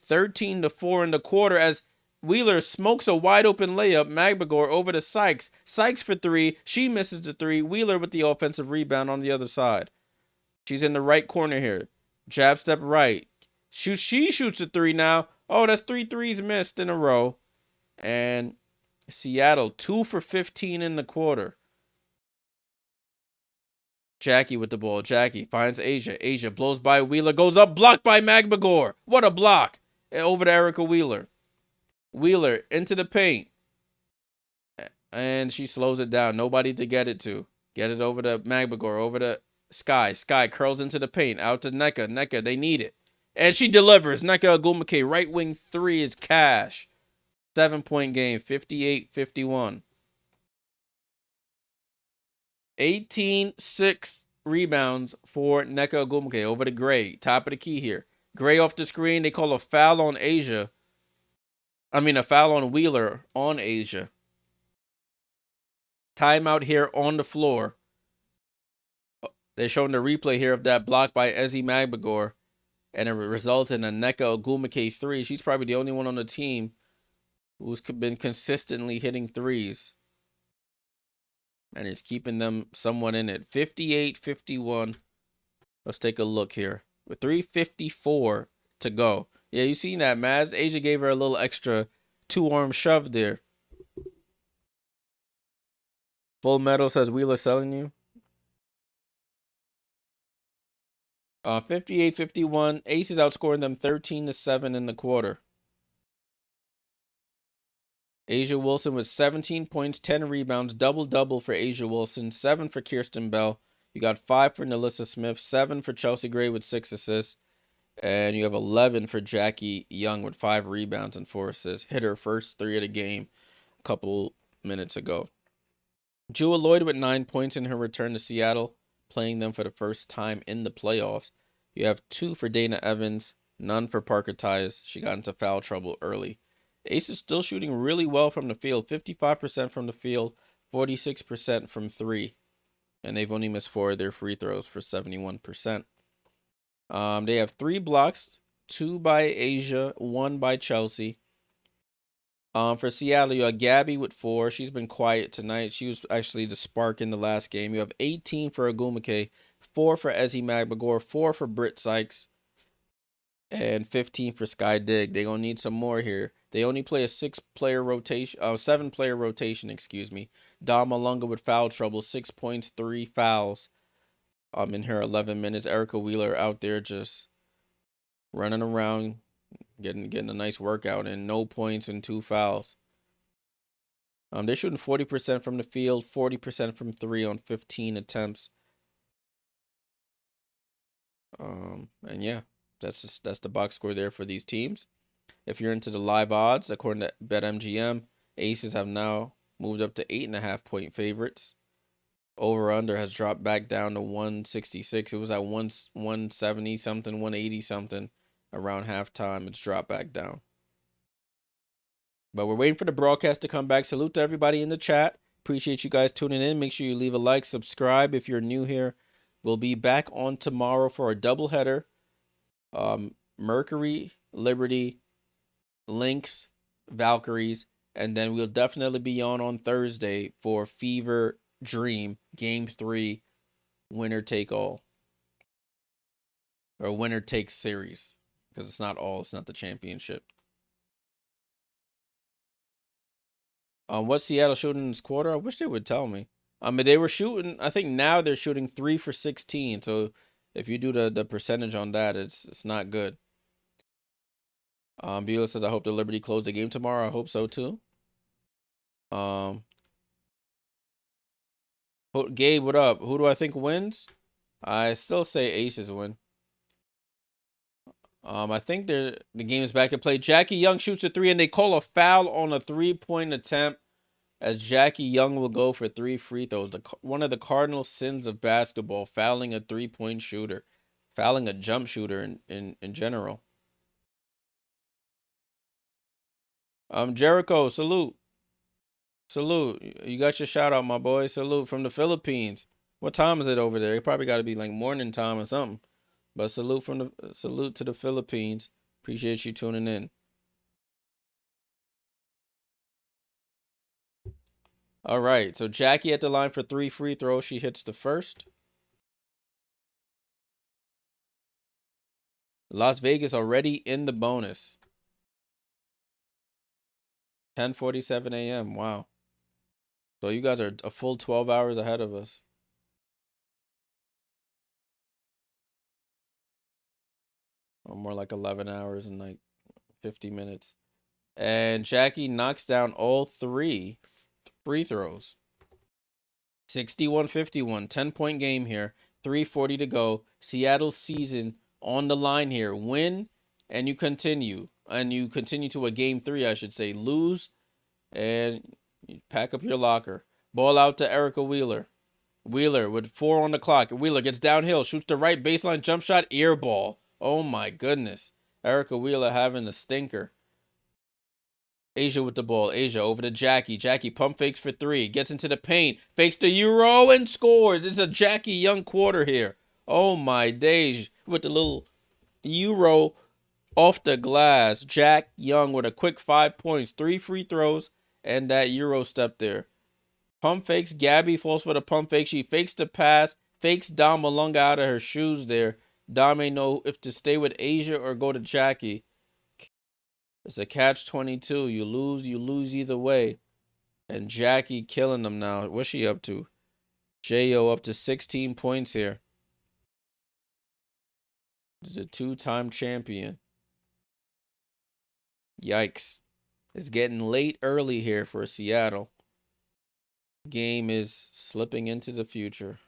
13-4 in the quarter as Wheeler smokes a wide open layup. Magbagor over to Sykes. Sykes for three. She misses the three. Wheeler with the offensive rebound on the other side. She's in the right corner here. Jab step right. She shoots a three now. Oh, that's 3 threes missed in a row. And Seattle 2 for 15 in the quarter. Jackie with the ball. Jackie finds Asia. Asia blows by Wheeler. Goes up. Blocked by Magbagor. What a block. Over to Erica Wheeler. Wheeler into the paint. And she slows it down. Nobody to get it to. Get it over to Magbagor. Over to Sky. Sky curls into the paint. Out to Nneka. Nneka, they need it. And she delivers. Nneka Ogwumike, right wing three is cash. 7-point game. 58-51. 18-6 rebounds for Nneka Ogwumike over to Gray. Top of the key here. Gray off the screen. They call a foul on Asia. I mean, a foul on Wheeler on Asia. Timeout here on the floor. They're showing the replay here of that block by Ezi Magbagor. And it results in a Nneka Ogwumike three. She's probably the only one on the team who's been consistently hitting threes. And it's keeping them somewhat in it. 58-51. Let's take a look here. With 3:54 to go. Yeah, you seen that, Maz? Asia gave her a little extra 2-arm shove there. Full Metal says Wheeler selling you. 58-51. Aces outscoring them 13-7 in the quarter. Asia Wilson with 17 points, 10 rebounds, double-double for Asia Wilson, 7 for Kirsten Bell. You got 5 for Nelissa Smith, 7 for Chelsea Gray with 6 assists, and you have 11 for Jackie Young with 5 rebounds and 4 assists. Hit her first 3 of the game a couple minutes ago. Jewel Lloyd with 9 points in her return to Seattle, playing them for the first time in the playoffs. You have 2 for Dana Evans, none for Parker Tyus. She got into foul trouble early. Ace is still shooting really well from the field, 55% from the field, 46% from 3. And they've only missed 4 of their free throws for 71%. They have 3 blocks, 2 by Asia, 1 by Chelsea. For Seattle, you have Gabby with 4. She's been quiet tonight. She was actually the spark in the last game. You have 18 for Ogwumike, 4 for Ezi Magbagor, 4 for Britt Sykes, and 15 for Sky Dig. They're going to need some more here. They only play a 7-player rotation, excuse me. Dom Malunga with foul trouble, 6 points, 3 fouls. In her 11 minutes. Erica Wheeler out there just running around, getting a nice workout, and no points and 2 fouls. They're shooting 40% from the field, 40% from 3 on 15 attempts. And yeah, that's the box score there for these teams. If you're into the live odds, according to BetMGM, Aces have now moved up to 8.5-point favorites. Over-under has dropped back down to 166. It was at 170-something, 180-something around halftime. It's dropped back down. But we're waiting for the broadcast to come back. Salute to everybody in the chat. Appreciate you guys tuning in. Make sure you leave a like, subscribe if you're new here. We'll be back on tomorrow for a doubleheader. Mercury, Liberty, Lynx, Valkyries, and then we'll definitely be on Thursday for Fever Dream Game 3, winner take all, or winner takes series, because it's not the championship. What's Seattle shooting in this quarter? I wish they would tell me. I mean, they were shooting. I think now they're shooting 3 for 16. So if you do the percentage on that, it's not good. Beulah says, I hope the Liberty close the game tomorrow. I hope so too. Gabe, what up? Who do I think wins? I still say Aces win. I think the game is back in play. Jackie Young shoots a 3, and they call a foul on a 3-point attempt, as Jackie Young will go for 3 free throws. One of the cardinal sins of basketball: fouling a 3-point shooter, fouling a jump shooter in general. Jericho, salute. You got your shout out, my boy. Salute from the Philippines. What time is it over there? It probably got to be like morning time or something. But salute to the Philippines. Appreciate you tuning in. All right, so Jackie at the line for 3 free throws. She hits the first. Las Vegas already in the bonus. 10:47 a.m. Wow. So you guys are a full 12 hours ahead of us. Or more like 11 hours and like 50 minutes. And Jackie knocks down all 3 free throws. 61-51, 10-point game here. 3:40 to go. Seattle's season on the line here. Win and you continue. And you continue to a game 3, I should say. Lose and you pack up your locker. Ball out to Erica Wheeler. Wheeler with 4 on the clock. Wheeler gets downhill, shoots the right baseline jump shot, ear ball. Oh my goodness. Erica Wheeler having a stinker. Asia with the ball. Asia over to Jackie. Jackie pump fakes for 3. Gets into the paint. Fakes the Euro and scores. It's a Jackie Young quarter here. Oh my days. With the little Euro off the glass. Jack Young with a quick 5 points. 3 free throws and that Euro step there. Pump fakes. Gabby falls for the pump fake. She fakes the pass. Fakes Dom Malunga out of her shoes there. Dom may know if to stay with Asia or go to Jackie. It's a catch-22. You lose either way. And Jackie killing them now. What's she up to? J.O. up to 16 points here. The 2-time champion. Yikes. It's getting late early here for Seattle. Game is slipping into the future.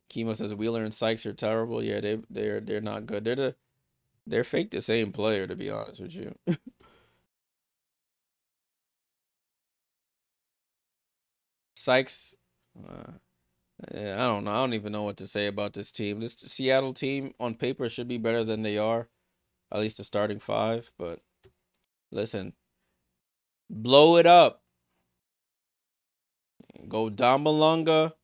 Kimo says Wheeler and Sykes are terrible. Yeah, they're not good. They're fake the same player, to be honest with you. Sykes, yeah, I don't know. I don't even know what to say about this team. This Seattle team on paper should be better than they are, at least the starting 5. But listen, blow it up. Go Dom Malunga.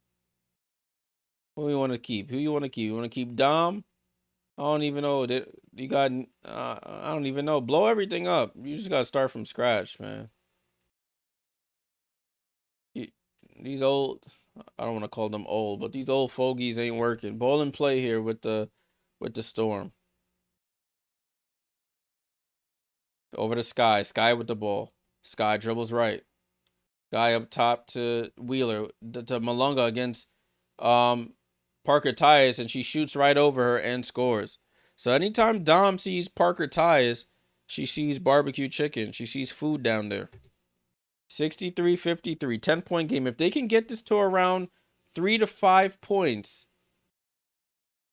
Who you want to keep? You want to keep Dom? I don't even know. You got. I don't even know. Blow everything up. You just gotta start from scratch, man. These old. I don't want to call them old, but these old fogies ain't working. Ball and play here with the Storm. Over to Sky. Sky with the ball. Sky dribbles right. Guy up top to Wheeler, to Malunga against Parker Tyus, and she shoots right over her and scores. So anytime Dom sees Parker Tyus, she sees barbecue chicken. She sees food down there. 63-53, 10-point game. If they can get this to around 3 to 5 points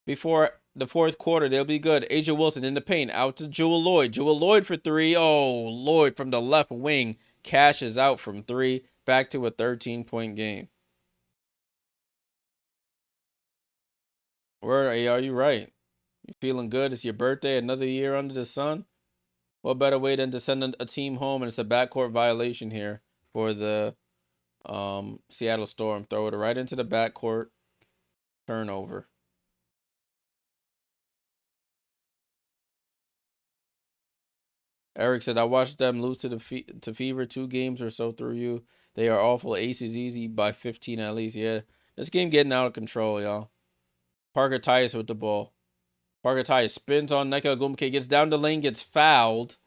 before the 4th quarter, they'll be good. Asia Wilson in the paint, out to Jewel Lloyd. Jewel Lloyd for 3. Oh, Lloyd from the left wing cashes out from 3. Back to a 13-point game. Where are you right? You feeling good? It's your birthday, another year under the sun. What better way than to send a team home? And it's a backcourt violation here for the Seattle Storm. Throw it right into the backcourt. Turnover. Eric said, I watched them lose to Fever 2 games or so through you. They are awful. Ace is easy by 15 at least. Yeah, this game getting out of control, y'all. Parker Tyus with the ball. Parker Tyus spins on Nneka Ogwumike, gets down the lane, gets fouled.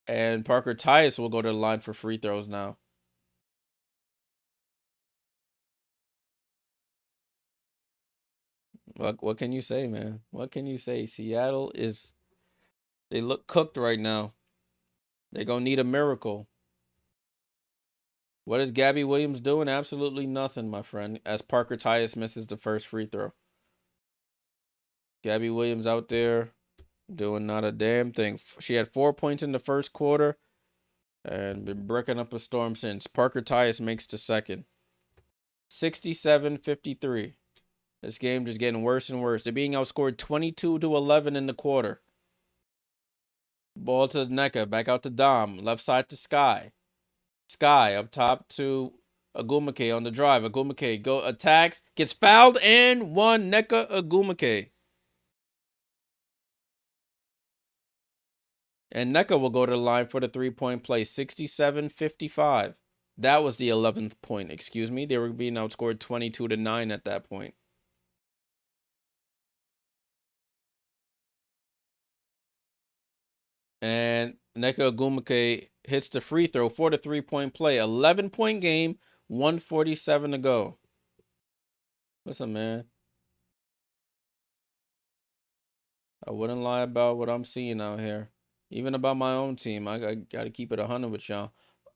And Parker Tyus will go to the line for free throws now. What can you say, man? What can you say? Seattle they look cooked right now. They're going to need a miracle. What is Gabby Williams doing? Absolutely nothing, my friend, as Parker Tyus misses the first free throw. Gabby Williams out there doing not a damn thing. She had 4 points in the first quarter and been breaking up a storm since. Parker Tyus makes the second. 67-53. This game just getting worse and worse. They're being outscored 22-11 in the quarter. Ball to Nneka, back out to Dom, left side to Sky. Sky up top to Ogwumike on the drive. Ogwumike attacks, gets fouled, and one. Nneka Ogwumike. And Nneka will go to the line for the three-point play. 67-55. That was the 11th point, excuse me. They were being outscored 22-9 at that point. And Nneka Ogwumike hits the free throw for the three-point play. 11-point game, 1:47 to go. Listen, man. I wouldn't lie about what I'm seeing out here. Even about my own team. I got to keep it 100 with y'all.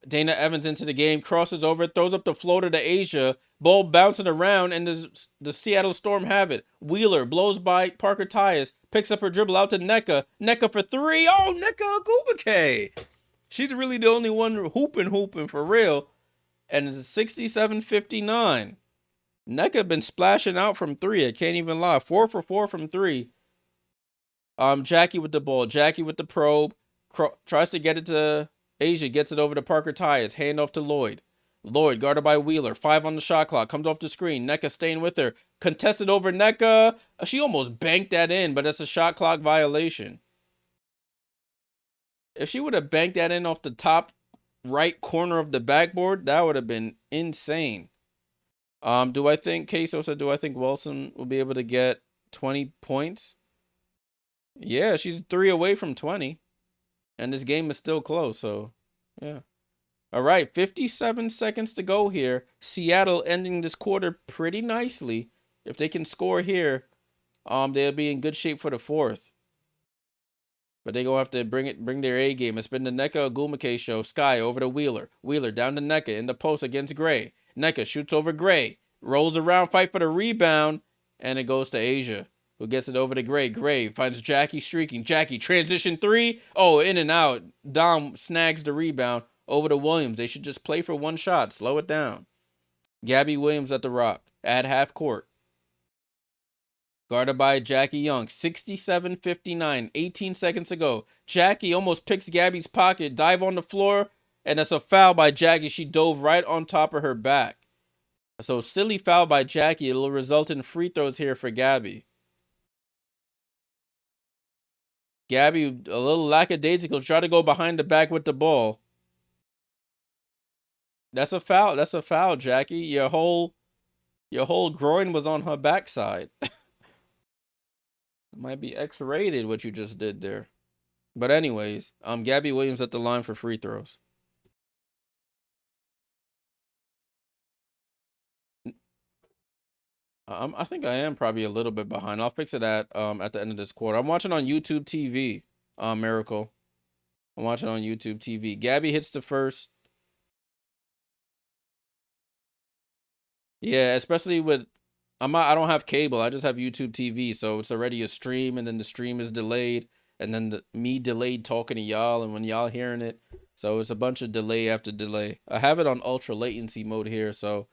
Dana Evans into the game, crosses over, throws up the floater to Asia. Ball bouncing around, and the Seattle Storm have it. Wheeler blows by Parker Tyus, picks up her dribble out to Nneka. Nneka for three. Oh, Nneka Ogwumike. She's really the only one hooping for real. And it's 67-59. Nneka been splashing out from three. I can't even lie. 4 for 4 from three. Jackie with the ball. Jackie with the probe. Tries to get it to Asia. Gets it over to Parker Tyus. Hand off to Lloyd. Lloyd guarded by Wheeler. 5 on the shot clock. Comes off the screen. Nneka staying with her. Contested over Nneka. She almost banked that in, but that's a shot clock violation. If she would have banked that in off the top right corner of the backboard, that would have been insane. Do I think Wilson will be able to get 20 points? Yeah, she's 3 away from 20. And this game is still close, so yeah. All right, 57 seconds to go here. Seattle ending this quarter pretty nicely. If they can score here, they'll be in good shape for the fourth. But they're going to have to bring their A game. It's been the Nneka Ogwumike show. Sky over to Wheeler. Wheeler down to Nneka in the post against Gray. Nneka shoots over Gray. Rolls around, fight for the rebound. And it goes to Asia, who gets it over to Gray. Gray finds Jackie streaking. Jackie, transition three. Oh, in and out. Dom snags the rebound over to Williams. They should just play for one shot. Slow it down. Gabby Williams at the rock. At half court. Guarded by Jackie Young. 67-59. 18 seconds to go. Jackie almost picks Gabby's pocket. Dive on the floor. And that's a foul by Jackie. She dove right on top of her back. So silly foul by Jackie. It'll result in free throws here for Gabby. Gabby, a little lackadaisical, try to go behind the back with the ball. That's a foul. That's a foul, Jackie. Your whole groin was on her backside. Might be X-rated what you just did there. But anyways, Gabby Williams at the line for free throws. I think I am probably a little bit behind. I'll fix it at the end of this quarter. I'm watching on YouTube TV. Miracle. I'm watching on YouTube TV. Gabby hits the first. Yeah, especially with I don't have cable. I just have YouTube TV, so it's already a stream, and then the stream is delayed, and then me delayed talking to y'all, and when y'all hearing it, so it's a bunch of delay after delay. I have it on ultra latency mode here, so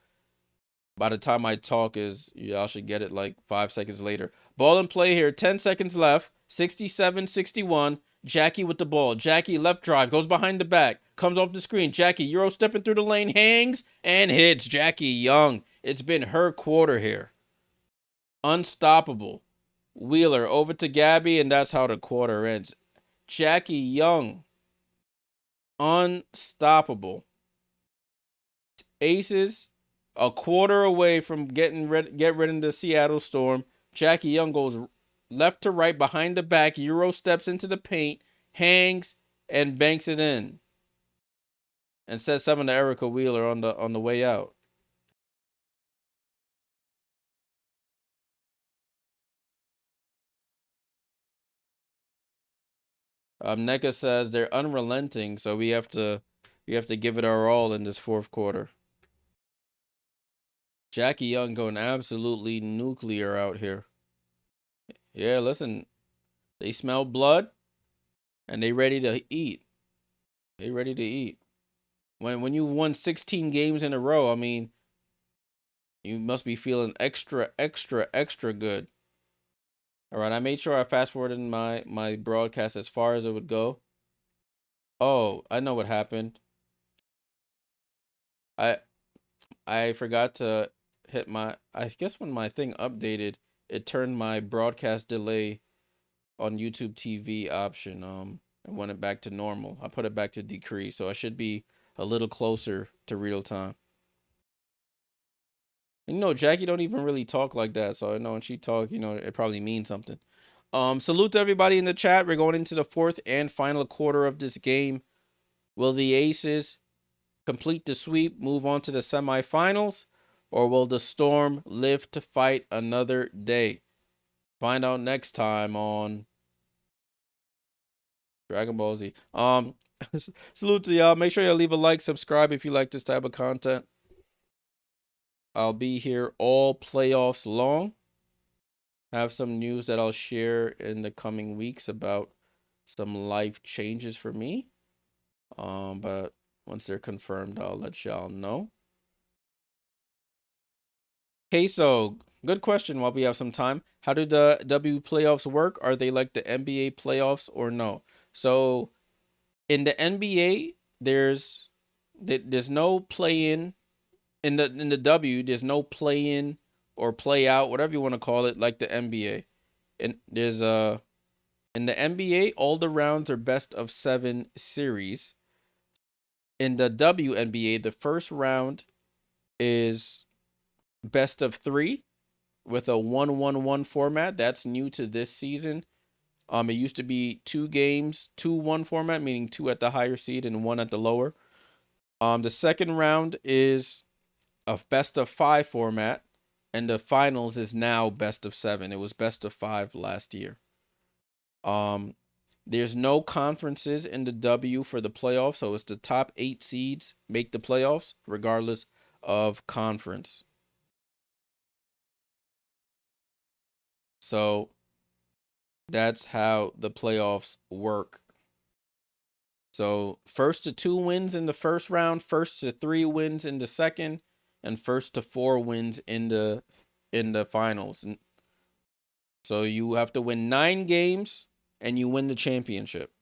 by the time I talk y'all should get it like 5 seconds later. Ball in play here. 10 seconds left. 67-61. Jackie with the ball. Jackie left drive. Goes behind the back. Comes off the screen. Jackie Euro stepping through the lane. Hangs and hits. Jackie Young. It's been her quarter here. Unstoppable. Wheeler over to Gabby, and that's how the quarter ends. Jackie Young. Unstoppable. Aces. A quarter away from get rid of the Seattle Storm. Jackie Young goes left to right, behind the back, Euro steps into the paint, hangs, and banks it in. And says something to Erica Wheeler on the way out. Nneka says they're unrelenting, so we have to give it our all in this fourth quarter. Jackie Young going absolutely nuclear out here. Yeah, listen, they smell blood, and they ready to eat. They ready to eat. When you won 16 games in a row, I mean, you must be feeling extra good. All right, I made sure I fast forwarded my broadcast as far as it would go. Oh, I know what happened. I forgot to hit my, I guess when my thing updated, it turned my broadcast delay on YouTube TV option and went it back to normal. I put it back to decrease, so I should be a little closer to real time. And, Jackie don't even really talk like that, so I know when she talk, it probably means something. Salute to everybody in the chat. We're going into the fourth and final quarter of this game. Will the Aces complete the sweep, move on to the semifinals, or will the Storm live to fight another day? Find out next time on Dragon Ball Z. Salute to y'all. Make sure y'all leave a like, subscribe if you like this type of content. I'll be here all playoffs long. Have some news that I'll share in the coming weeks about some life changes for me. But once they're confirmed, I'll let y'all know. Okay, so good question while we have some time. How do the W playoffs work? Are they like the NBA playoffs or no? So in the NBA, there's no play-in. In the W, there's no play-in or play out, whatever you want to call it, like the NBA. And there's in the NBA, all the rounds are best of 7 series. In the WNBA, the first round is best of 3 with a 1-1-1 format. That's new to this season. It used to be 2 games, 2-1 format, meaning 2 at the higher seed and 1 at the lower. The second round is a best of 5 format, and the finals is now best of 7. It was best of 5 last year. There's no conferences in the W for the playoffs, so it's the top 8 seeds make the playoffs, regardless of conference. So that's how the playoffs work. So first to 2 wins in the first round, first to 3 wins in the second, and first to 4 wins in the finals. And so you have to win 9 games and you win the championship.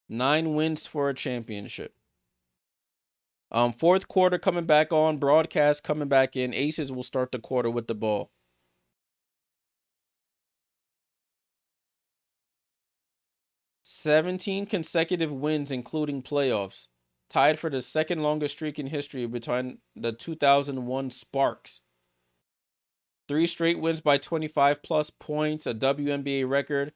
9 wins for a championship. Fourth quarter coming back on, broadcast coming back in. Aces will start the quarter with the ball. 17 consecutive wins, including playoffs. Tied for the second longest streak in history between the 2001 Sparks. 3 straight wins by 25 plus points, a WNBA record.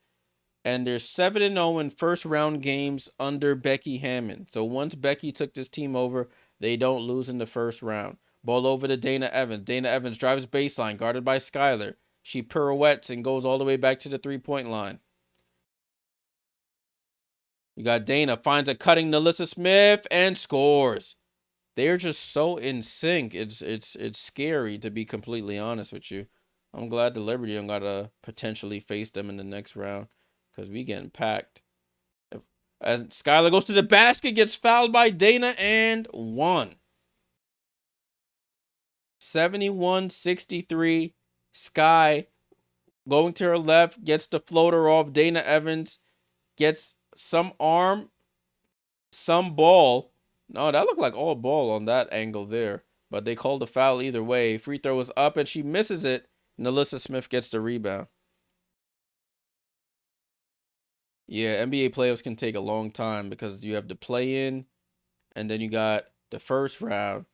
And they're 7-0 in first round games under Becky Hammon. So once Becky took this team over, they don't lose in the first round. Ball over to Dana Evans. Dana Evans drives baseline, guarded by Skylar. She pirouettes and goes all the way back to the 3-point line. You got Dana, finds a cutting Nneka Smith and scores. They're just so in sync. It's scary, to be completely honest with you. I'm glad the Liberty don't gotta potentially face them in the next round, because we getting packed. As Skylar goes to the basket, gets fouled by Dana and 1. 71-63. Sky going to her left, gets the floater off. Dana Evans gets some arm, some ball. No, that looked like all ball on that angle there. But they called the foul either way. Free throw is up and she misses it. Nneka Smith gets the rebound. Yeah, NBA playoffs can take a long time because you have the play-in, and then you got the first round,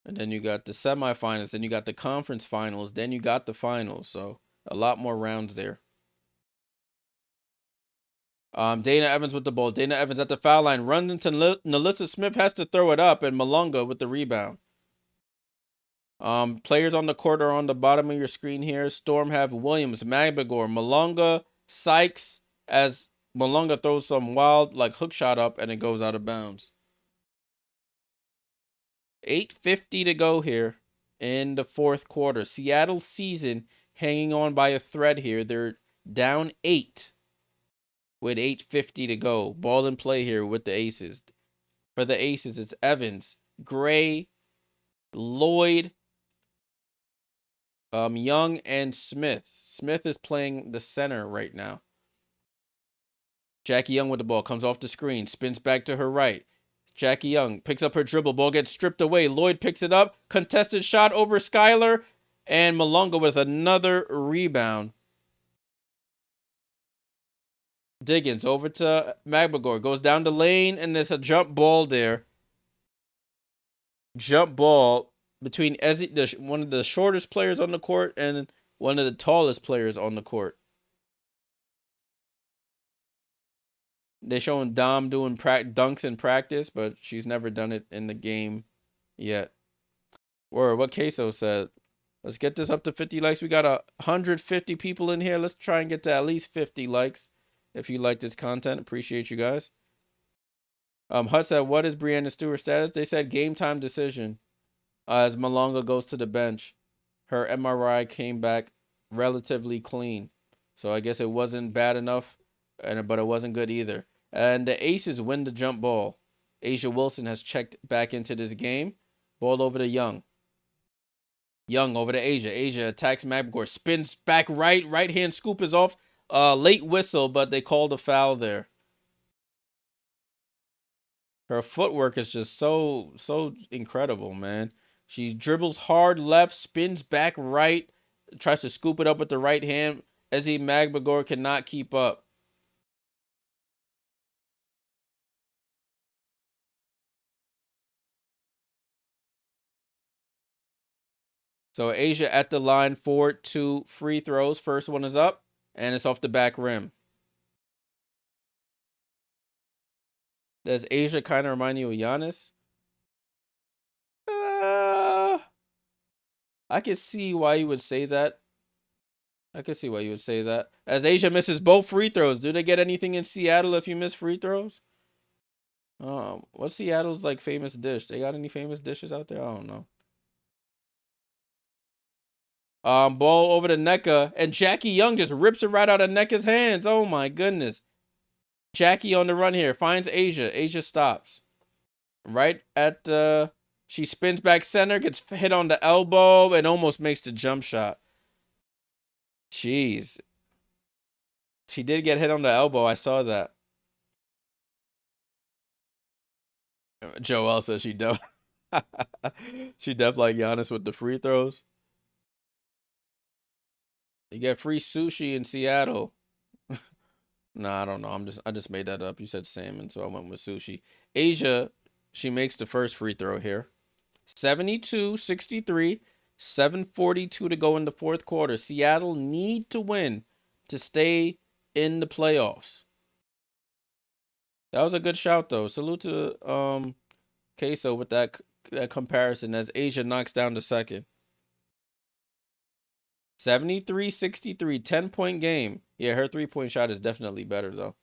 and then you got the semifinals, then you got the conference finals, then you got the finals. So A lot more rounds there. Dana Evans with the ball. Dana Evans at the foul line. Runs into Nalissa Smith. Has to throw it up. And Malonga with the rebound. Players on the court are on the bottom of your screen here. Storm have Williams, Magbagor, Malonga, Sykes. As Malonga throws some wild hook shot up. And it goes out of bounds. 8:50 to go here in the fourth quarter. Seattle's season hanging on by a thread here. They're down 8 with 8:50 to go. Ball in play here with the Aces. For the Aces, it's Evans, Gray, Lloyd, Young, and Smith. Smith is playing the center right now. Jackie Young with the ball. Comes off the screen. Spins back to her right. Jackie Young picks up her dribble. Ball gets stripped away. Lloyd picks it up. Contested shot over Skylar. And Malonga with another rebound. Diggins over to Magbagor. Goes down the lane. And there's a jump ball there. Jump ball between Ezzy, one of the shortest players on the court, and one of the tallest players on the court. They're showing Dom doing dunks in practice, but she's never done it in the game yet. Or what Queso said. Let's get this up to 50 likes. We got 150 people in here. Let's try and get to at least 50 likes. If you like this content, appreciate you guys. Hut said, what is Breanna Stewart's status? They said game time decision. As Malonga goes to the bench. Her MRI came back relatively clean. So I guess it wasn't bad enough, but it wasn't good either. And the Aces win the jump ball. Asia Wilson has checked back into this game. Ball over to Young. Young over to Asia. Asia attacks Magbagor. Spins back right. Right hand scoop is off. Late whistle, but they called a foul there. Her footwork is just so incredible, man. She dribbles hard left, spins back right, tries to scoop it up with the right hand. Ezzy Magbagor cannot keep up. So Asia at the line for 2 free throws. First one is up, and it's off the back rim. Does Asia kind of remind you of Giannis? I can see why you would say that. As Asia misses both free throws. Do they get anything in Seattle if you miss free throws? What's Seattle's famous dish? They got any famous dishes out there? I don't know. Ball over to Nneka, and Jackie Young just rips it right out of Nneka's hands. Oh my goodness. Jackie on the run here, finds Asia. Asia stops. Right at she spins back center, gets hit on the elbow, and almost makes the jump shot. Jeez. She did get hit on the elbow. I saw that. Joelle says she def like Giannis with the free throws. You get free sushi in Seattle. Nah, I don't know. I just made that up. You said salmon, so I went with sushi. Asia, she makes the first free throw here. 72-63, 7:42 to go in the fourth quarter. Seattle need to win to stay in the playoffs. That was a good shout though. Salute to Queso with that comparison as Asia knocks down the second. 73-63, 10-point game. Yeah, her 3-point shot is definitely better though.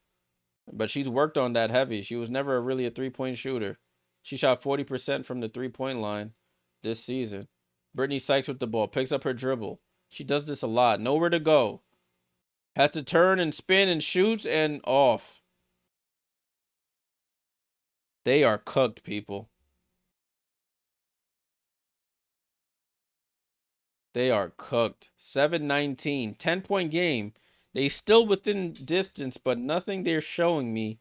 But she's worked on that heavy. She was never really a 3-point shooter. She shot 40% from the 3-point line this season. Brittany Sykes with the ball. Picks up her dribble. She does this a lot. Nowhere to go. Has to turn and spin and shoots and off. They are cooked, people. They are cooked. 7-19. 10-point game. They still within distance, but nothing they're showing me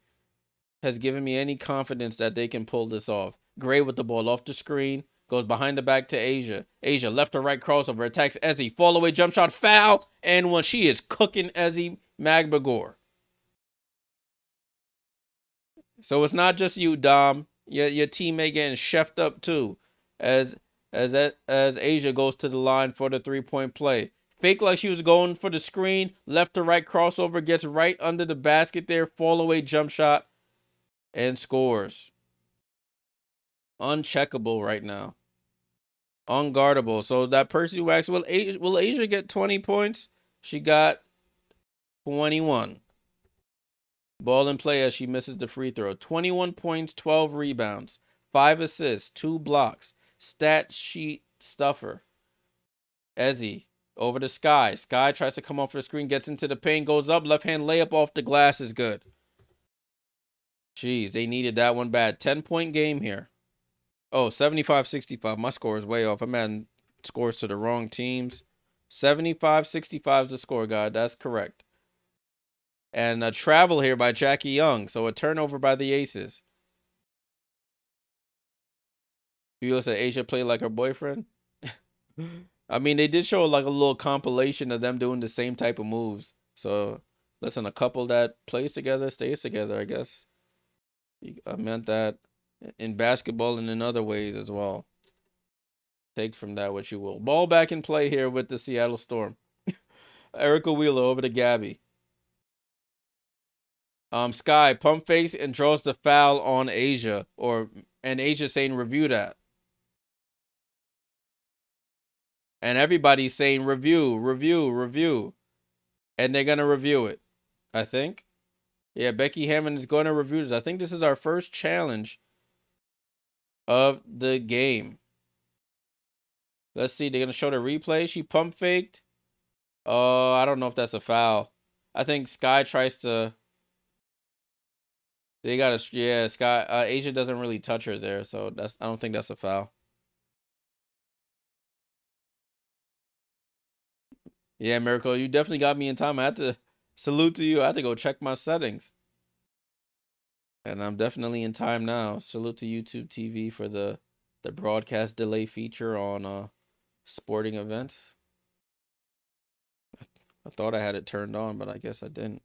has given me any confidence that they can pull this off. Gray with the ball off the screen. Goes behind the back to Asia. Asia left to right crossover. Attacks Ezzy. Fall away jump shot. Foul. And one. She is cooking Ezzy Magbagor. So it's not just you, Dom. Your teammate getting chefed up too. As Asia goes to the line for the 3-point play. Fake like she was going for the screen. Left to right crossover. Gets right under the basket there. Fall away jump shot. And scores. Uncheckable right now. Unguardable. So that Percy Wax, will Asia get 20 points? She got 21. Ball in play as she misses the free throw. 21 points, 12 rebounds, 5 assists, 2 blocks. Stat sheet stuffer. Ezzy over to Sky. Sky tries to come off the screen, gets into the paint, goes up. Left hand layup off the glass is good. Jeez, they needed that one bad. 10-point game here. Oh, 75-65. My score is way off. I'm adding scores to the wrong teams. 75-65 is the score, guy. That's correct. And a travel here by Jackie Young. So a turnover by the Aces. You said Asia played like her boyfriend. I mean, they did show like a little compilation of them doing the same type of moves. So listen, a couple that plays together stays together, I guess. I meant that in basketball and in other ways as well. Take from that what you will. Ball back in play here with the Seattle Storm. Erica Wheeler over to Gabby. Sky pump face and draws the foul on Asia, and Asia saying review that. And everybody's saying review, review, review. And they're gonna review it, I think. Yeah, Becky Hammond is going to review this. I think this is our first challenge of the game. Let's see. They're going to show the replay. She pump faked. Oh, I don't know if that's a foul. I think Sky tries to. They got to. Yeah, Sky. Asia doesn't really touch her there. So I don't think that's a foul. Yeah, Miracle. You definitely got me in time. I had to salute to you. I had to go check my settings. And I'm definitely in time now. Salute to YouTube TV for the broadcast delay feature on sporting events. I thought I had it turned on, but I guess I didn't.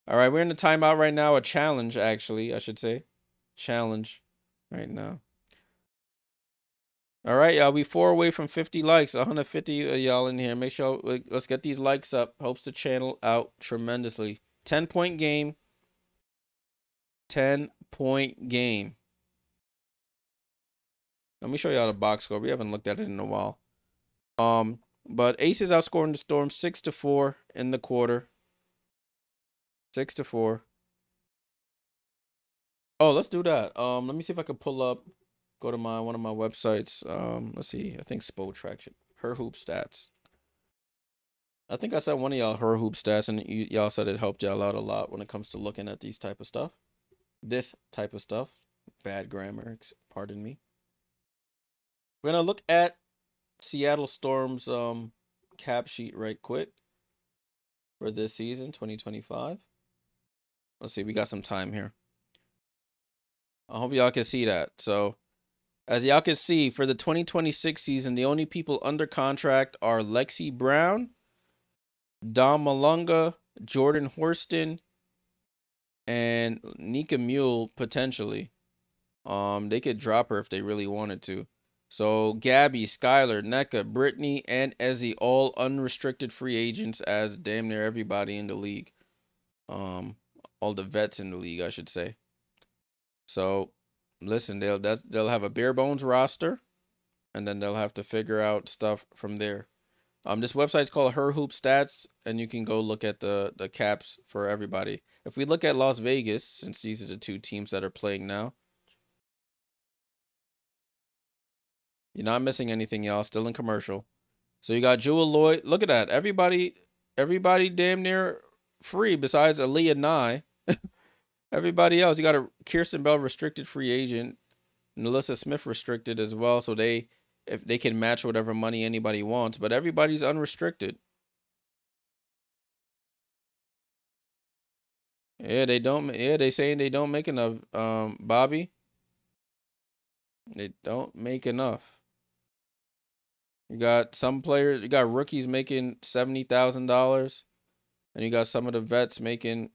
All right, we're in the timeout right now. A challenge, actually, I should say. Challenge right now. All right, y'all. We 4 away from 50 likes. 150 of y'all in here. Make sure, let's get these likes up. Helps the channel out tremendously. 10-point game. 10-point game. Let me show y'all the box score. We haven't looked at it in a while. But Aces outscoring the Storm 6-4 in the quarter. 6-4. Oh, let's do that. Let me see if I can pull up. Go to one of my websites. Let's see. I think Spotrac should. Her hoop stats. I think I said one of y'all her hoop stats, and y'all said it helped y'all out a lot when it comes to looking at these type of stuff. This type of stuff. Bad grammar. Pardon me. We're gonna look at Seattle Storm's cap sheet right quick for this season, 2025. Let's see. We got some time here. I hope y'all can see that. So, as y'all can see, for the 2026 season, the only people under contract are Lexi Brown, Dom Malunga, Jordan Horston, and Nneka Mule potentially. They could drop her if they really wanted to. So Gabby, Skylar, Nneka, Brittany, and Ezzy, all unrestricted free agents, as damn near everybody in the league. All the vets in the league, I should say. So, listen, they'll have a bare bones roster, and then they'll have to figure out stuff from there. This website's called Her Hoop Stats, and you can go look at the caps for everybody. If we look at Las Vegas, since these are the two teams that are playing now, you're not missing anything, y'all. Still in commercial. So you got Jewel Lloyd. Look at that. Everybody damn near free besides Aaliyah Nye. Everybody else, you got a Kirsten Bell restricted free agent, Melissa Smith restricted as well. So if they can match whatever money anybody wants, but everybody's unrestricted. Yeah, they don't. Yeah, they saying they don't make enough. Bobby, they don't make enough. You got some players. You got rookies making $70,000, and you got some of the vets making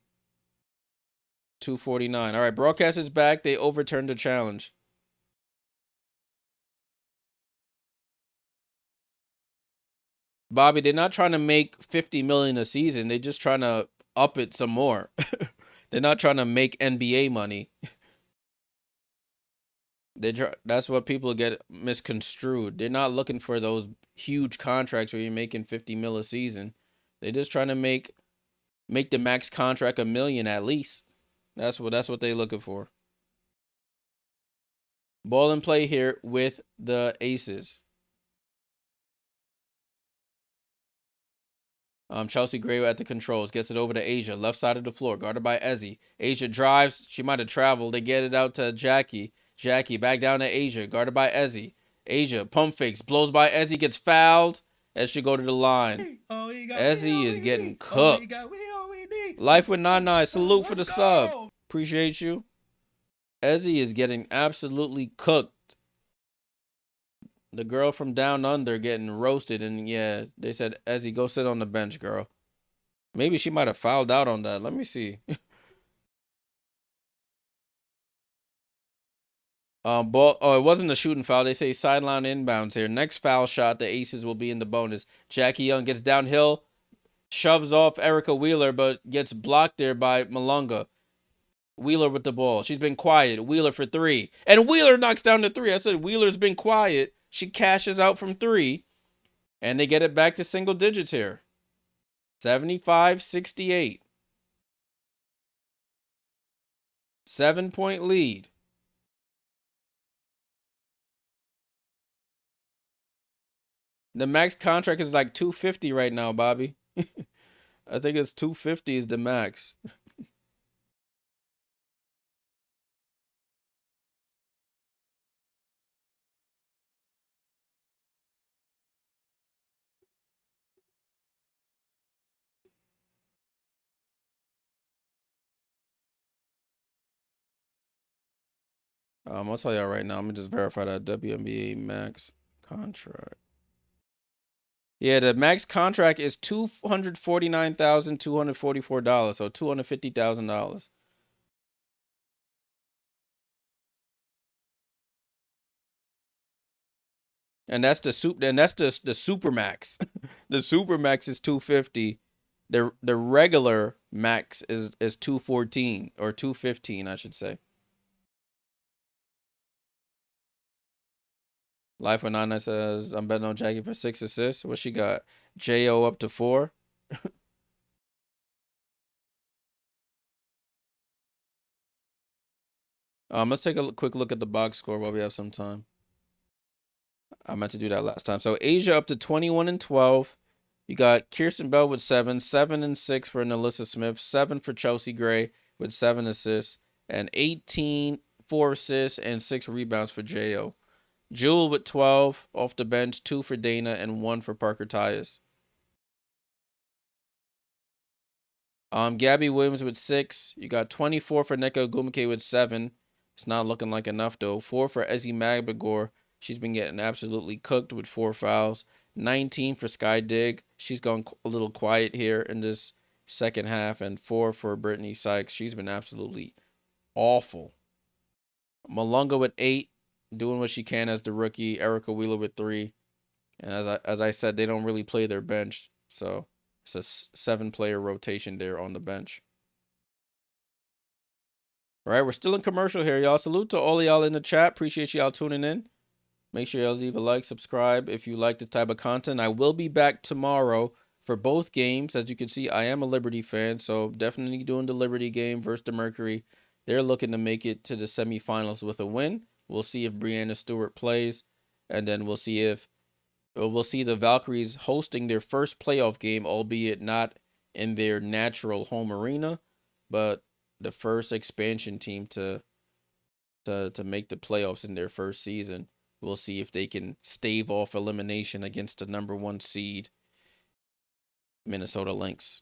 $249. All right, broadcast is back. They overturned the challenge. Bobby, they're not trying to make 50 million a season. They're just trying to up it some more. They're not trying to make NBA money. That's what people get misconstrued. They're not looking for those huge contracts where you're making 50 mil a season. They're just trying to make the max contract $1 million at least. That's what they're looking for. Ball and play here with the Aces. Chelsea Gray at the controls. Gets it over to Asia. Left side of the floor. Guarded by Ezzy. Asia drives. She might have traveled. They get it out to Jackie. Jackie back down to Asia. Guarded by Ezzy. Asia pump fakes. Blows by Ezzy. Gets fouled. As she go to the line. Ezzy is getting cooked. Life with 99. Salute for the sub. Appreciate you. Ezzy is getting absolutely cooked. The girl from down under getting roasted, and yeah, they said, Ezzy, go sit on the bench, girl. Maybe she might have fouled out on that. Let me see. Ball. Oh, it wasn't a shooting foul. They say sideline inbounds here. Next foul shot, the Aces will be in the bonus. Jackie Young gets downhill, shoves off Erica Wheeler, but gets blocked there by Malunga. Wheeler with the ball. She's been quiet. Wheeler for three. And Wheeler knocks down the three. I said Wheeler's been quiet. She cashes out from three. And they get it back to single digits here. 75-68. 7-point lead. The max contract is like $250 right now, Bobby. I think it's $250 is the max. I'll tell y'all right now. I'm gonna just verify that WNBA max contract. Yeah, the max contract is $249,244, so $250,000. And that's the super max. The super max is 250. The regular max is 214 or 215, I should say. Life with Nana says, I'm betting on Jackie for 6 assists. What she got? J.O. up to 4. Let's take a quick look at the box score while we have some time. I meant to do that last time. So Asia up to 21 and 12. You got Kirsten Bell with 7, 7 and 6 for Nalissa Smith, 7 for Chelsea Gray with 7 assists, and 18, 4 assists, and 6 rebounds for J.O. Jewel with 12 off the bench, 2 for Dana, and 1 for Parker Tyus. Gabby Williams with 6. You got 24 for Nneka Ogwumike with 7. It's not looking like enough, though. 4 for Ezzy Magbagor. She's been getting absolutely cooked with 4 fouls. 19 for Sky Dig. She's gone a little quiet here in this second half. And 4 for Brittany Sykes. She's been absolutely awful. Malunga with 8, doing what she can as the rookie. Erica Wheeler with 3. And as I said, they don't really play their bench. So it's a 7-player rotation there on the bench. All right, we're still in commercial here, y'all. Salute to all of y'all in the chat. Appreciate y'all tuning in. Make sure y'all leave a like, subscribe if you like the type of content. I will be back tomorrow for both games. As you can see, I am a Liberty fan, so definitely doing the Liberty game versus the Mercury. They're looking to make it to the semifinals with a win. We'll see if Breanna Stewart plays, and then we'll see the Valkyries hosting their first playoff game, albeit not in their natural home arena, but the first expansion team to make the playoffs in their first season. We'll see if they can stave off elimination against the number 1 seed, Minnesota Lynx.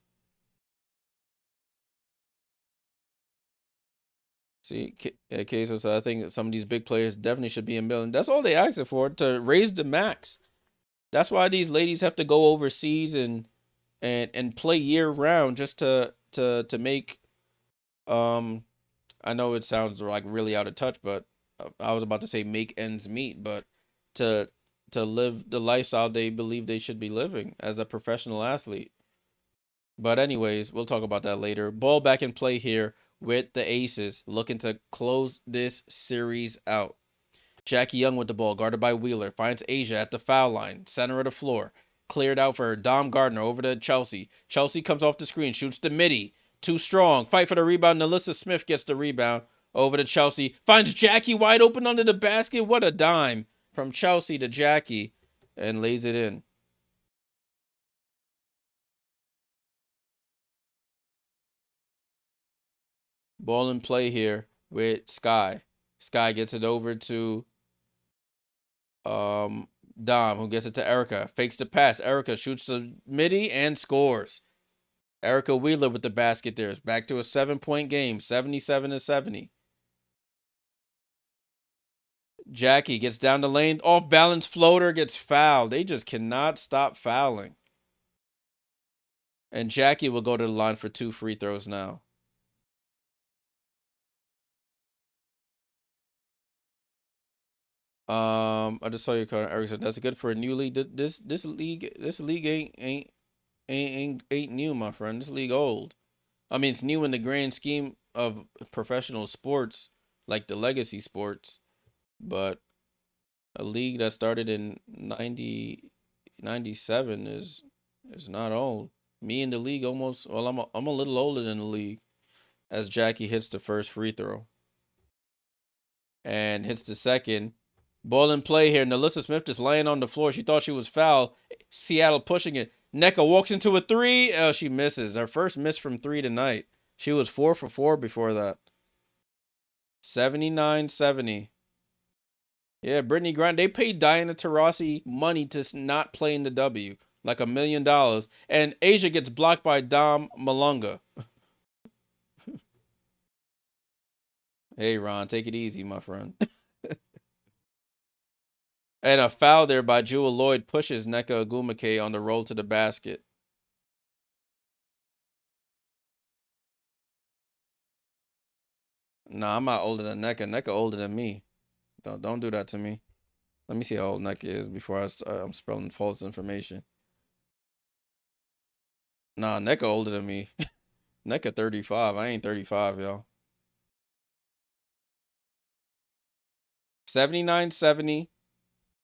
See, Queso said, I think some of these big players definitely should be in million. That's all they asked for, to raise the max. That's why these ladies have to go overseas and play year round just to make I know it sounds like really out of touch, but I was about to say make ends meet, but to to live the lifestyle they believe they should be living as a professional athlete. But anyways, we'll talk about that later. Ball back in play here with the Aces, looking to close this series out. Jackie Young with the ball, guarded by Wheeler, finds Asia at the foul line, center of the floor. Cleared out for Dom Gardner over to Chelsea. Chelsea comes off the screen, shoots the midi. Too strong. Fight for the rebound. Nalissa Smith gets the rebound over to Chelsea. Finds Jackie wide open under the basket. What a dime from Chelsea to Jackie, and lays it in. Ball in play here with Sky. Sky gets it over to Dom, who gets it to Erica. Fakes the pass. Erica shoots the midi and scores. Erica Wheeler with the basket there. It's back to a 7-point game, 77-70. Jackie gets down the lane. Off balance floater, gets fouled. They just cannot stop fouling. And Jackie will go to the line for 2 free throws now. I just saw your card. Eric said that's good for a new league. This league ain't new, my friend. This league old. I mean, it's new in the grand scheme of professional sports, like the legacy sports, but a league that started in 97 is not old. Me in the league almost. Well, I'm a little older than the league. As Jackie hits the first free throw and hits the second. Ball in play here. Nalissa Smith just laying on the floor. She thought she was foul. Seattle pushing it. Nneka walks into a three. She misses. Her first miss from 3 tonight. She was 4 for 4 before that. 79-70. Yeah, Brittany Grant. They paid Diana Taurasi money to not play in the W. Like $1 million. And Asia gets blocked by Dom Malunga. Hey, Ron, take it easy, my friend. And a foul there by Jewel Lloyd pushes Nneka Ogwumike on the roll to the basket. Nah, I'm not older than Nneka. Nneka older than me. Don't do that to me. Let me see how old Nneka is before I'm spelling false information. Nah, Nneka older than me. Nneka 35. I ain't 35, y'all. 79-70.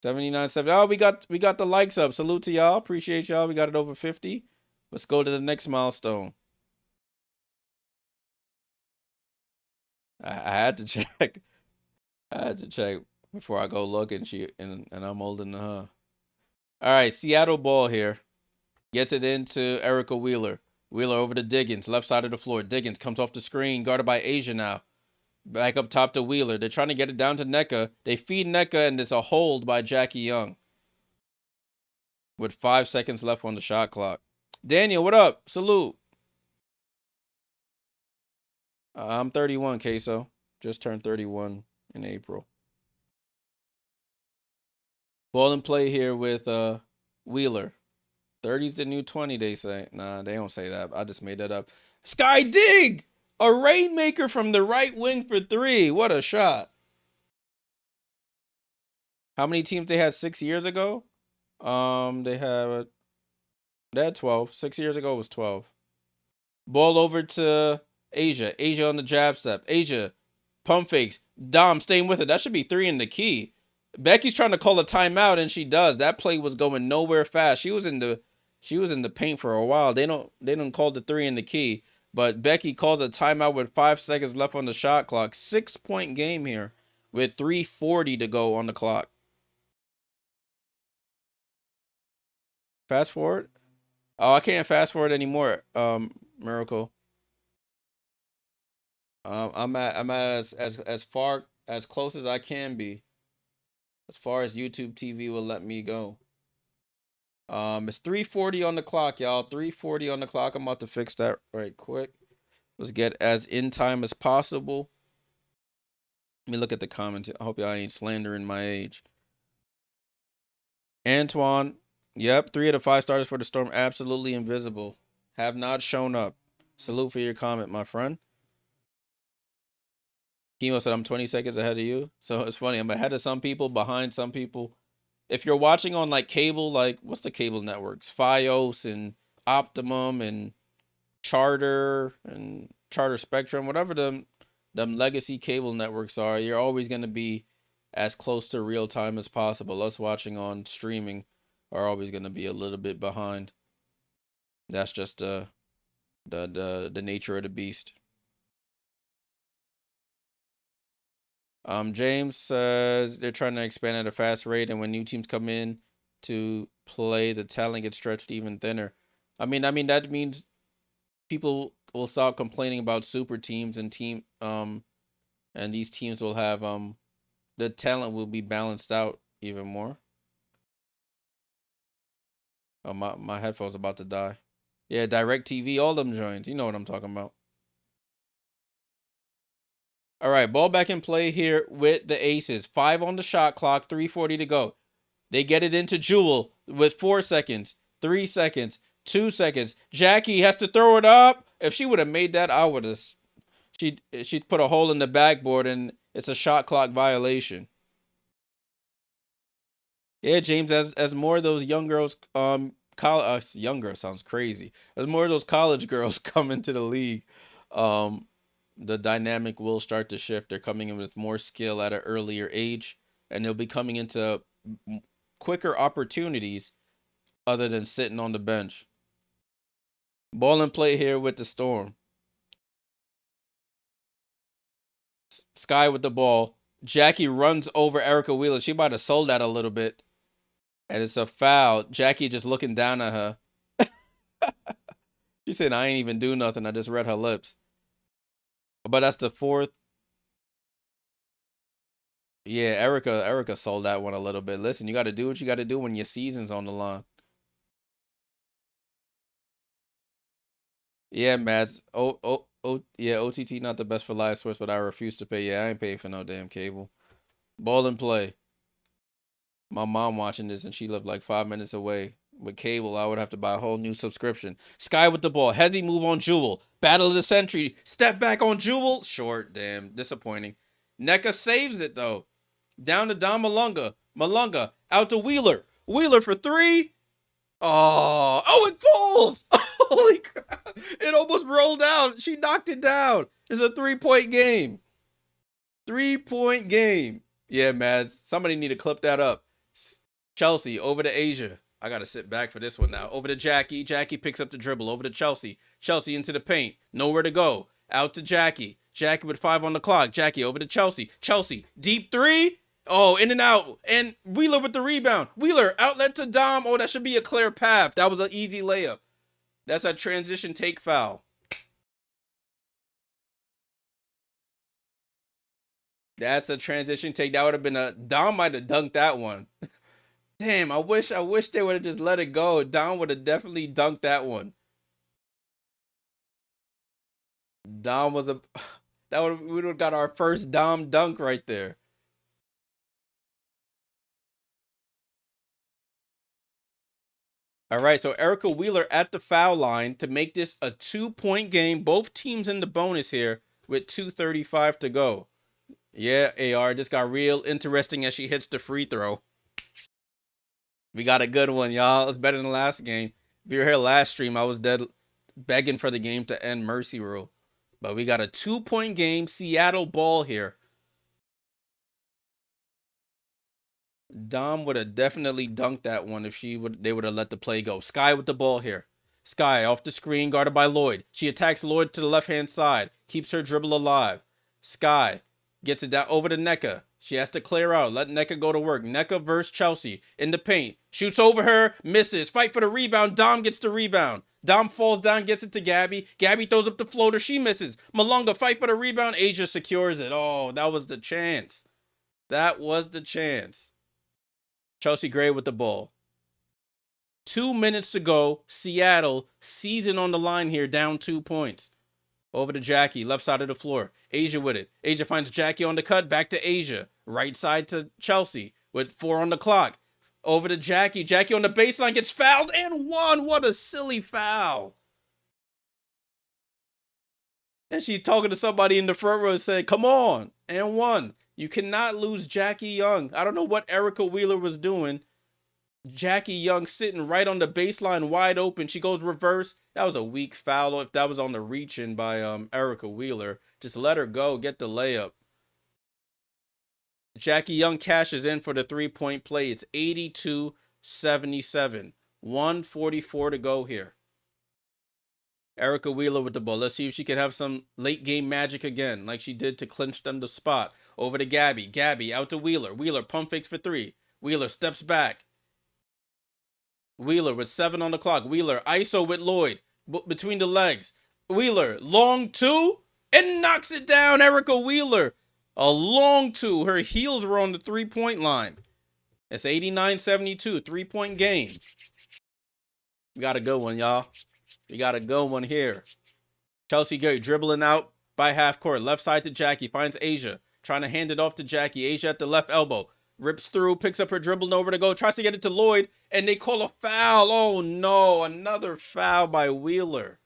79-70. Oh, we got the likes up. Salute to y'all. Appreciate y'all. We got it over 50. Let's go to the next milestone. I had to check. I had to check before I go look, and I'm older than her. All right, Seattle ball here. Gets it into Erica Wheeler. Wheeler over to Diggins, left side of the floor. Diggins comes off the screen, guarded by Asia now. Back up top to Wheeler. They're trying to get it down to Nneka. They feed Nneka, and there's a hold by Jackie Young. With 5 seconds left on the shot clock. Daniel, what up? Salute. I'm 31, Queso. Just turned 31 in April. Ball in play here with Wheeler. 30's the new 20, they say. Nah, they don't say that. I just made that up. Sky Dig! A rainmaker from the right wing for 3. What a shot. How many teams they had 6 years ago? They had 12. 6 years ago was 12. Ball over to Asia. Asia on the jab step. Asia, pump fakes. Dom staying with it. That should be 3 in the key. Becky's trying to call a timeout, and she does. That play was going nowhere fast. She was in the paint for a while. They don't call the 3 in the key. But Becky calls a timeout with 5 seconds left on the shot clock. 6-point game here with 3:40 to go on the clock. Fast forward? Oh, I can't fast forward anymore. Miracle. I'm at as far as close as I can be. As far as YouTube TV will let me go. It's 3:40 on the clock, y'all. 3:40 on the clock. I'm about to fix that right quick. Let's get as in time as possible. Let me look at the comments. I hope y'all ain't slandering my age. Antoine, yep, 3 out of 5 starters for the Storm. Absolutely invisible. Have not shown up. Salute for your comment, my friend. Kimo said I'm 20 seconds ahead of you. So it's funny. I'm ahead of some people, behind some people. if you're watching on like cable, like what's the cable networks? Fios and Optimum and Charter Spectrum, whatever them legacy cable networks are, you're always going to be as close to real time as possible. Us watching on streaming are always going to be a little bit behind. That's just the nature of the beast. James says they're trying to expand at a fast rate, and when new teams come in to play, the talent gets stretched even thinner. I mean that means people will stop complaining about super teams and these teams will have the talent will be balanced out even more. Oh, my headphones about to die. Yeah, DirecTV, all them joints. You know what I'm talking about. All right, ball back in play here with the Aces. 5 on the shot clock, 3:40 to go. They get it into Jewel with 4 seconds, 3 seconds, 2 seconds. Jackie has to throw it up. If she would have made that, I would have. She'd put a hole in the backboard, and it's a shot clock violation. Yeah, James, as more of those young girls, young girl sounds crazy. As more of those college girls come into the league, um, the dynamic will start to shift. They're coming in with more skill at an earlier age, and they'll be coming into quicker opportunities other than sitting on the bench. Ball and play here with the Storm. Sky with the ball. Jackie runs over Erica Wheeler. She might have sold that a little bit. And it's a foul. Jackie just looking down at her. She said, I ain't even do nothing. I just read her lips. But that's the fourth. Yeah, Erica sold that one a little bit. Listen, you got to do what you got to do when your season's on the line. Yeah, Mads. Yeah, OTT not the best for live sports, but I refuse to pay. Yeah, I ain't paying for no damn cable. Ball and play. My mom watching this, and she lived like 5 minutes away. With cable, I would have to buy a whole new subscription. Sky with the ball. Hezzy move on Jewel. Battle of the century. Step back on Jewel. Short. Damn. Disappointing. Nneka saves it, though. Down to Don Malunga. Malunga. Out to Wheeler. Wheeler for 3. Oh, it falls. Holy crap. It almost rolled out. She knocked it down. It's a 3-point game. 3-point game. Yeah, Mads. Somebody need to clip that up. Chelsea over to Asia. I got to sit back for this one now. Over to Jackie. Jackie picks up the dribble. Over to Chelsea. Chelsea into the paint. Nowhere to go. Out to Jackie. Jackie with 5 on the clock. Jackie over to Chelsea. Chelsea. Deep 3. Oh, in and out. And Wheeler with the rebound. Wheeler outlet to Dom. Oh, that should be a clear path. That was an easy layup. That's a transition take foul. That's a transition take. That would have been a Dom might have dunked that one. Damn, I wish they would have just let it go. Dom would have definitely dunked that one. Dom was a we would have got our first Dom dunk right there. All right, so Erica Wheeler at the foul line to make this a 2-point game. Both teams in the bonus here with 2:35 to go. Yeah, AR just got real interesting as she hits the free throw. We got a good one, y'all. It's better than the last game. If you were here last stream, I was dead begging for the game to end mercy rule. But we got a 2-point game, Seattle ball here. Dom would have definitely dunked that one if they would have let the play go. Sky with the ball here. Sky off the screen, guarded by Lloyd. She attacks Lloyd to the left-hand side. Keeps her dribble alive. Sky gets it down over to Nneka. She has to clear out. Let Nneka go to work. Nneka versus Chelsea in the paint. Shoots over her. Misses. Fight for the rebound. Dom gets the rebound. Dom falls down, gets it to Gabby. Gabby throws up the floater. She misses. Malunga fight for the rebound. Asia secures it. Oh, that was the chance. That was the chance. Chelsea Gray with the ball. 2 minutes to go. Seattle, season on the line here, down 2 points. Over to Jackie, left side of the floor. Asia with it. Asia finds Jackie on the cut. Back to Asia. Right side to Chelsea with 4 on the clock. Over to Jackie. Jackie on the baseline gets fouled and won. What a silly foul. And she talking to somebody in the front row and said, come on, and won. You cannot lose Jackie Young. I don't know what Erica Wheeler was doing. Jackie Young sitting right on the baseline, wide open. She goes reverse. That was a weak foul. If that was on the reach-in by Erica Wheeler, just let her go, get the layup. Jackie Young cashes in for the three-point play. It's 82-77. 1:44 to go here. Erica Wheeler with the ball. Let's see if she can have some late game magic again, like she did to clinch them the spot. Over to Gabby. Gabby out to Wheeler. Wheeler pump fakes for three. Wheeler steps back. Wheeler with 7 on the clock. Wheeler ISO with Lloyd between the legs. Wheeler long two and knocks it down. Erica Wheeler, a long two. Her heels were on the 3-point line. It's 89-72, 3-point game. We got a good one, y'all. We got a good one here. Chelsea Gray dribbling out by half court. Left side to Jackie. Finds Asia. Trying to hand it off to Jackie. Asia at the left elbow. Rips through. Picks up her dribble. Nowhere to go. Tries to get it to Lloyd. And they call a foul. Oh, no. Another foul by Wheeler.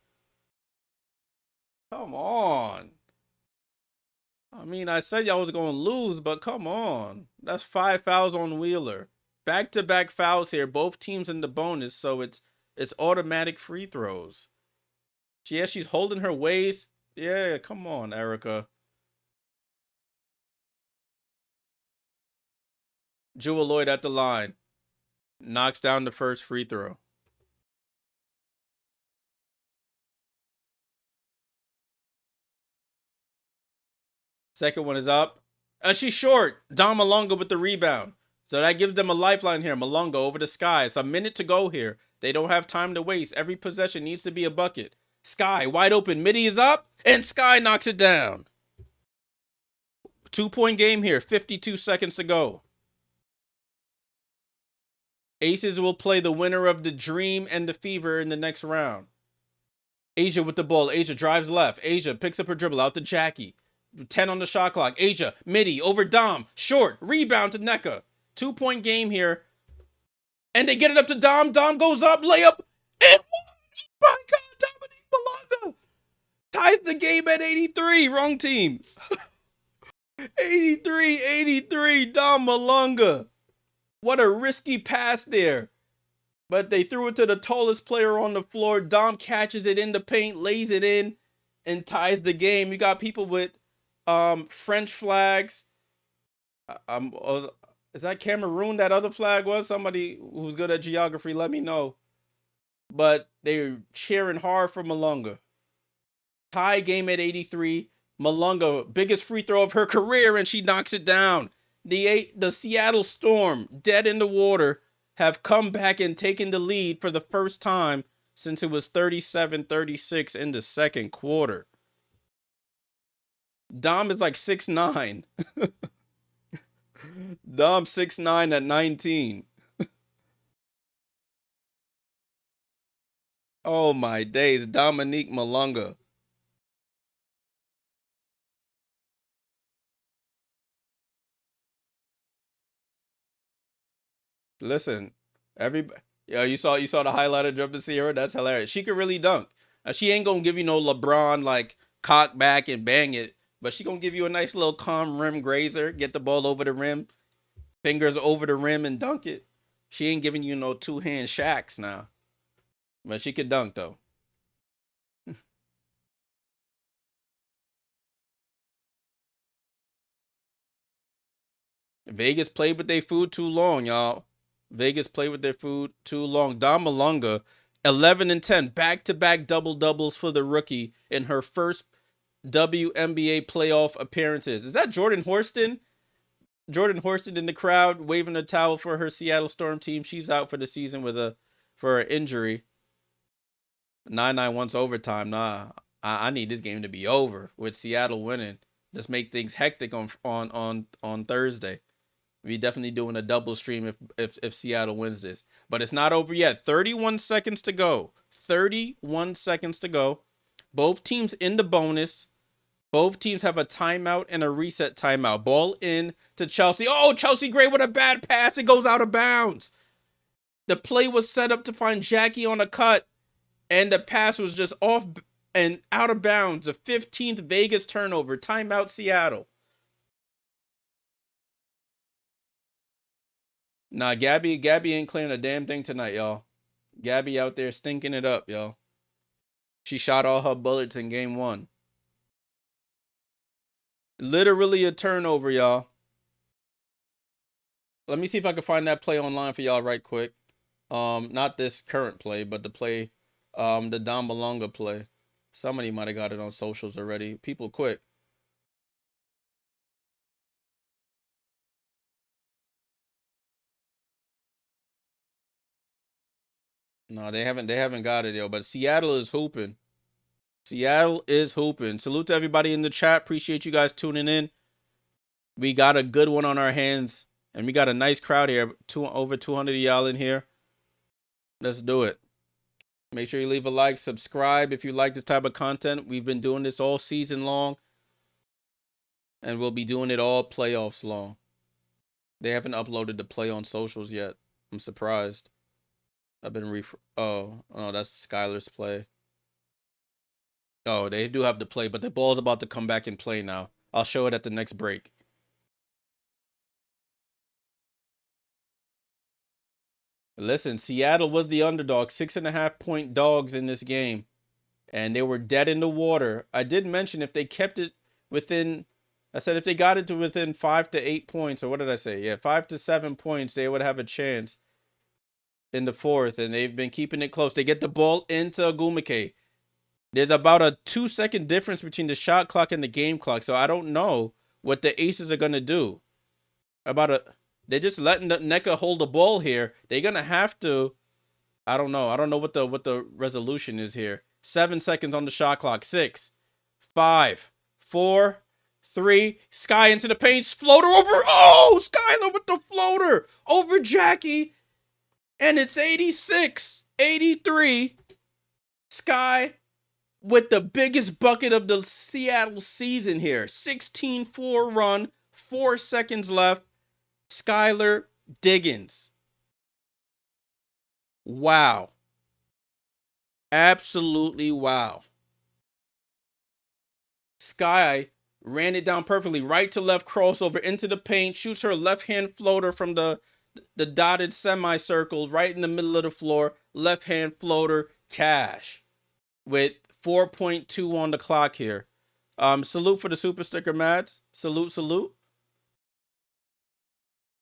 Come on. I mean, I said y'all was going to lose, but come on. That's 5 fouls on Wheeler. Back-to-back fouls here. Both teams in the bonus, so it's automatic free throws. Yeah, she's holding her waist. Yeah, come on, Erica. Jewel Lloyd at the line. Knocks down the first free throw. Second one is up. And she's short. Dom Malonga with the rebound. So that gives them a lifeline here. Malonga over to Sky. It's a minute to go here. They don't have time to waste. Every possession needs to be a bucket. Sky wide open. Midi is up. And Sky knocks it down. 2-point game here. 52 seconds to go. Aces will play the winner of the Dream and the Fever in the next round. Asia with the ball. Asia drives left. Asia picks up her dribble out to Jackie. 10 on the shot clock. Asia, midi, over Dom. Short, rebound to Nneka. 2-point game here. And they get it up to Dom. Dom goes up, layup. And my God, Dominique Malonga ties the game at 83. Wrong team. 83-83, Dom Malonga. What a risky pass there. But they threw it to the tallest player on the floor. Dom catches it in the paint, lays it in, and ties the game. You got people with French flags. Is that Cameroon that other flag was? Somebody who's good at geography, let me know. But they're cheering hard for Malonga. Tie game at 83. Malonga, biggest free throw of her career, and she knocks it down. The Seattle Storm, dead in the water, have come back and taken the lead for the first time since it was 37-36 in the second quarter. Dom is like 6'9". Dom 6'9" at 19. Oh my days, Dominique Malonga. Listen, everybody, you saw the highlight of Jumping Sierra. That's hilarious. She could really dunk. She ain't gonna give you no LeBron like cock back and bang it, but she gonna give you a nice little calm rim grazer. Get the ball over the rim, fingers over the rim and dunk it. She ain't giving you no 2-hand shacks now, but she could dunk though. Vegas played with their food too long, y'all. Vegas played with their food too long. Dom Malonga, 11 and 10, back-to-back double-doubles for the rookie in her first WNBA playoff appearances. Is that Jordan Horston? Jordan Horston in the crowd waving a towel for her Seattle Storm team. She's out for the season for an injury. 9-9 once overtime. Nah, I need this game to be over with Seattle winning. Just make things hectic on Thursday. We definitely doing a double stream if Seattle wins this. But it's not over yet. 31 seconds to go. 31 seconds to go. Both teams in the bonus. Both teams have a timeout and a reset timeout. Ball in to Chelsea. Oh, Chelsea Gray with a bad pass. It goes out of bounds. The play was set up to find Jackie on a cut, and the pass was just off and out of bounds. The 15th Vegas turnover. Timeout Seattle. Nah, Gabby ain't clearing a damn thing tonight, y'all. Gabby out there stinking it up, y'all. She shot all her bullets in game 1. Literally a turnover, y'all. Let me see if I can find that play online for y'all right quick. Not this current play, but the play, the Don Malonga play. Somebody might have got it on socials already. People quick. No, they haven't got it, yo. But Seattle is hooping. Seattle is hooping. Salute to everybody in the chat. Appreciate you guys tuning in. We got a good one on our hands, and we got a nice crowd here. Over 200 of y'all in here. Let's do it. Make sure you leave a like, subscribe if you like this type of content. We've been doing this all season long, and we'll be doing it all playoffs long. They haven't uploaded the play on socials yet. I'm surprised. I've been oh, that's Skylar's play. Oh, they do have the play, but the ball's about to come back and play now. I'll show it at the next break. Listen, Seattle was the underdog, 6.5-point dogs in this game, and they were dead in the water. I did mention if they kept it within, I said if they got it to within 5 to 8 points, or what did I say? Yeah, 5 to 7 points, they would have a chance in the fourth, and they've been keeping it close. They get the ball into Ogwumike. There's about a 2-second difference between the shot clock and the game clock, so I don't know what the Aces are gonna do. They're just letting Nneka hold the ball here. They're gonna have to. I don't know. I don't know what the resolution is here. 7 seconds on the shot clock. 6, 5, 4, 3. Sky into the paint. Floater over. Oh, Skylar with the floater over Jackie. And it's 86-83. Sky with the biggest bucket of the Seattle season here. 16-4 run. 4 seconds left. Skylar Diggins. Wow. Absolutely wow. Sky ran it down perfectly. Right to left crossover into the paint. Shoots her left-hand floater from the dotted semicircle right in the middle of the floor. Left-hand floater. Cash. With 4.2 on the clock here. Salute for the super sticker, Mads. Salute.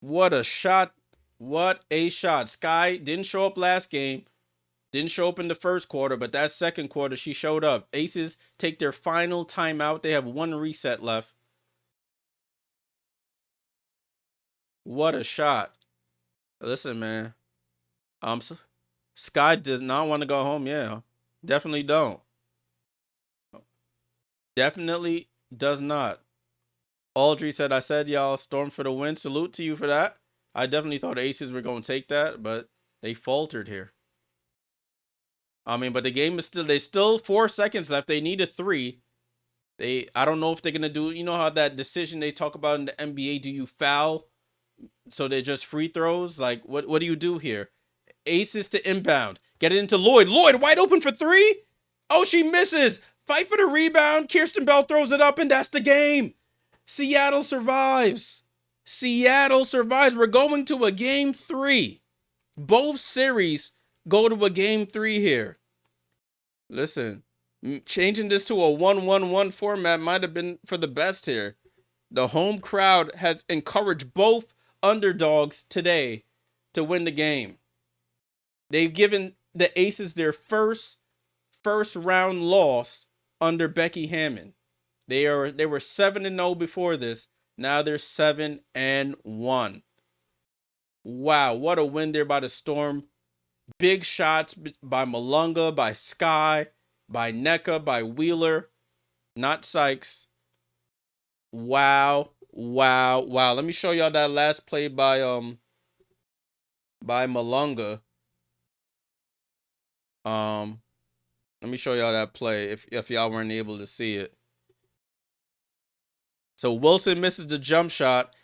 What a shot. What a shot. Sky didn't show up last game. Didn't show up in the first quarter, but that second quarter, she showed up. Aces take their final timeout. They have 1 reset left. What a shot. Listen, man. Sky does not want to go home. Yeah, definitely don't. Definitely does not. Audrey said, I said, y'all, storm for the win. Salute to you for that. I definitely thought Aces were going to take that, but they faltered here. I mean, but the game is there's still 4 seconds left. They need a 3. I don't know if they're going to do, you know how that decision they talk about in the NBA, do you foul? So they're just free throws? Like, what do you do here? Aces to inbound. Get it into Lloyd. Lloyd wide open for 3. Oh, she misses. Fight for the rebound. Kirsten Bell throws it up, and that's the game. Seattle survives. Seattle survives. We're going to a game 3. Both series go to a game 3 here. Listen, changing this to a 1-1-1 format might have been for the best here. The home crowd has encouraged both underdogs today to win the game. They've given the Aces their first round loss under Becky Hammon. They were 7-0 before this. Now they're 7-1. Wow, what a win there by the Storm. Big shots by Malonga, by Sky, by Nneka, by Wheeler, not Sykes. Wow. Let me show y'all that last play by Malonga. Let me show y'all that play if y'all weren't able to see it. So Wilson misses the jump shot.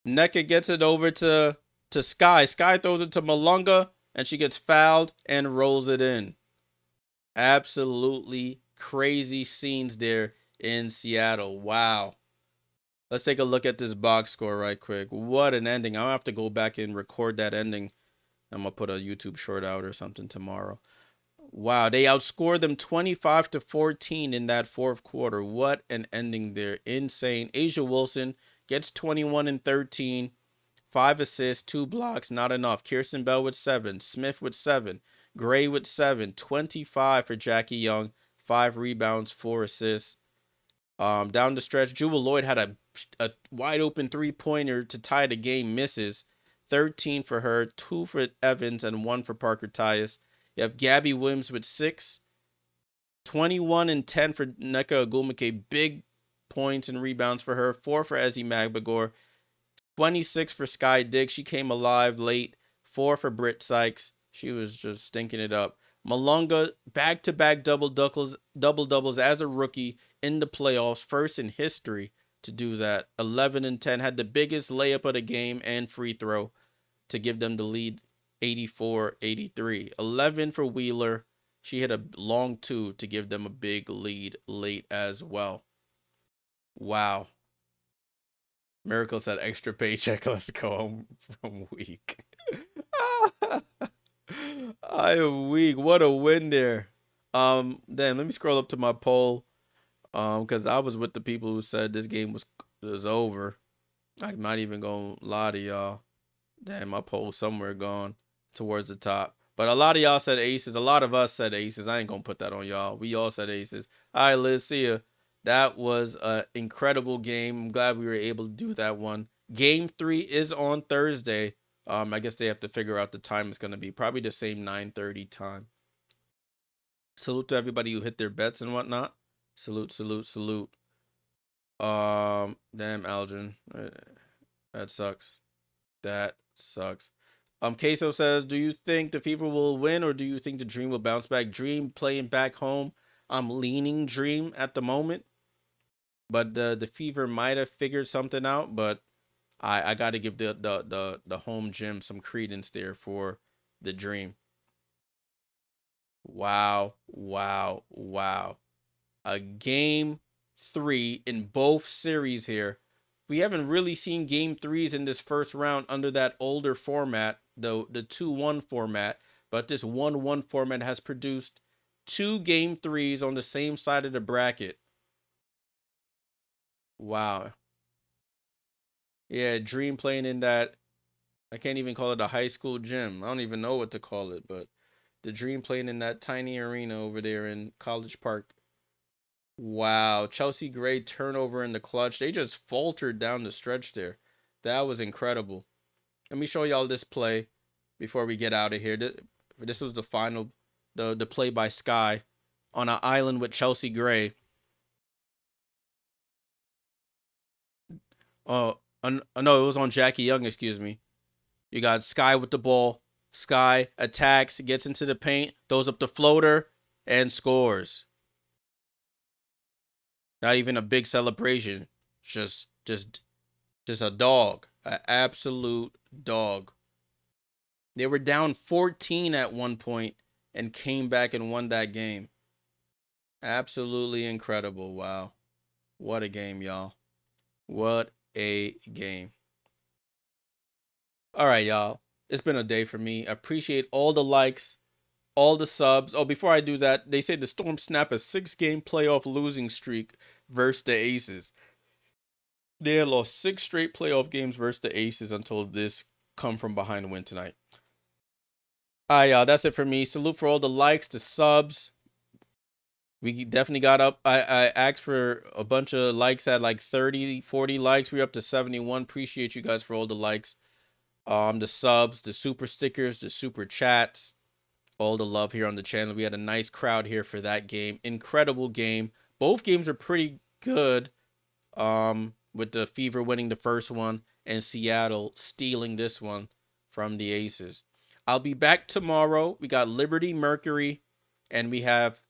Nneka gets it over to Sky. Sky throws it to Malonga, and she gets fouled and rolls it in. Absolutely crazy scenes there in Seattle. Wow. Let's take a look at this box score right quick. What an ending. I'll have to go back and record that ending. I'm going to put a YouTube short out or something tomorrow. Wow, they outscored them 25-14 in that fourth quarter. What an ending there. Insane. Asia Wilson gets 21 and 13. 5 assists, 2 blocks, not enough. Kirsten Bell with 7. Smith with 7. Gray with 7. 25 for Jackie Young. 5 rebounds, 4 assists. Down the stretch, Jewel Lloyd had a wide open 3-pointer to tie the game, misses. 13 for her, 2 for Evans, and 1 for Parker Tyus. You have Gabby Williams with 6. 21 and 10 for Nneka Ogwumike. Big points and rebounds for her. 4 for Ezzy Magbagor. 26 for Sky Diggs. She came alive late. 4 for Britt Sykes. She was just stinking it up. Malunga, back-to-back double-doubles as a rookie in the playoffs. First in history to do that. 11 and 10. Had the biggest layup of the game and free throw to give them the lead. 84-83. 11 for Wheeler. She hit a long 2 to give them a big lead late as well. Wow. Miracle said extra paycheck. Let's go home from week. I am weak. What a win there. Damn, let me scroll up to my poll. Because I was with the people who said this game was over. I'm not even gonna lie to y'all. Damn, my poll's somewhere gone towards the top. But a lot of y'all said aces. A lot of us said aces. I ain't gonna put that on y'all. We all said aces. All right, Liz, see ya. That was an incredible game. I'm glad we were able to do that one. Game 3 is on Thursday. I guess they have to figure out the time it's gonna be. Probably the same 9:30 time. Salute to everybody who hit their bets and whatnot. Salute, salute, salute. Damn, Algin. That sucks. That sucks. Queso says, do you think the Fever will win or do you think the Dream will bounce back? Dream playing back home. I'm leaning Dream at the moment. But the Fever might have figured something out, but I got to give the home gym some credence there for the Dream. Wow, wow, wow. A game 3 in both series here. We haven't really seen game 3s in this first round under that older format, the 2-1 format, but this 1-1 format has produced 2 game 3s on the same side of the bracket. Wow. Yeah, Dream playing in that, I can't even call it a high school gym. I don't even know what to call it, but the Dream playing in that tiny arena over there in College Park. Wow, Chelsea Gray turnover in the clutch. They just faltered down the stretch there. That was incredible. Let me show y'all this play before we get out of here. This was the final, the play by Sky on an island with Chelsea Gray. Oh, no, it was on Jackie Young, excuse me. You got Sky with the ball. Sky attacks, gets into the paint, throws up the floater, and scores. Not even a big celebration. Just a dog. An absolute dog. They were down 14 at one point and came back and won that game. Absolutely incredible. Wow. What a game, y'all. What a game. All right, y'all. It's been a day for me. I appreciate all the likes, all the subs. Oh, before I do that, they say the Storm snap a 6-game playoff losing streak versus the Aces. They had lost 6 straight playoff games versus the Aces until this come from behind win tonight. All right, y'all. That's it for me. Salute for all the likes, the subs. We definitely got up. I asked for a bunch of likes at like 30, 40 likes. We're up to 71. Appreciate you guys for all the likes. The subs, the super stickers, the super chats, all the love here on the channel. We had a nice crowd here for that game. Incredible game. Both games are pretty good. With the Fever winning the first one and Seattle stealing this one from the Aces. I'll be back tomorrow. We got Liberty Mercury and we have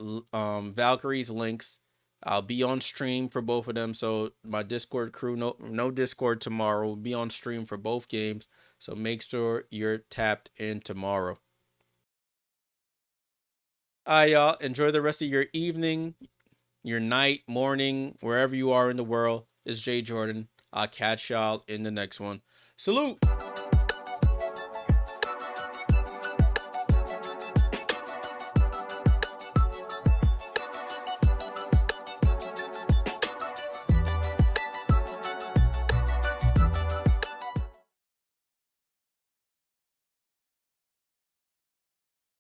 Valkyrie's links. I'll be on stream for both of them. So my Discord crew, no Discord tomorrow. We'll be on stream for both games. So make sure you're tapped in tomorrow. All right, y'all. Enjoy the rest of your evening, your night, morning, wherever you are in the world. It's Jay Jordan. I'll catch y'all in the next one. Salute.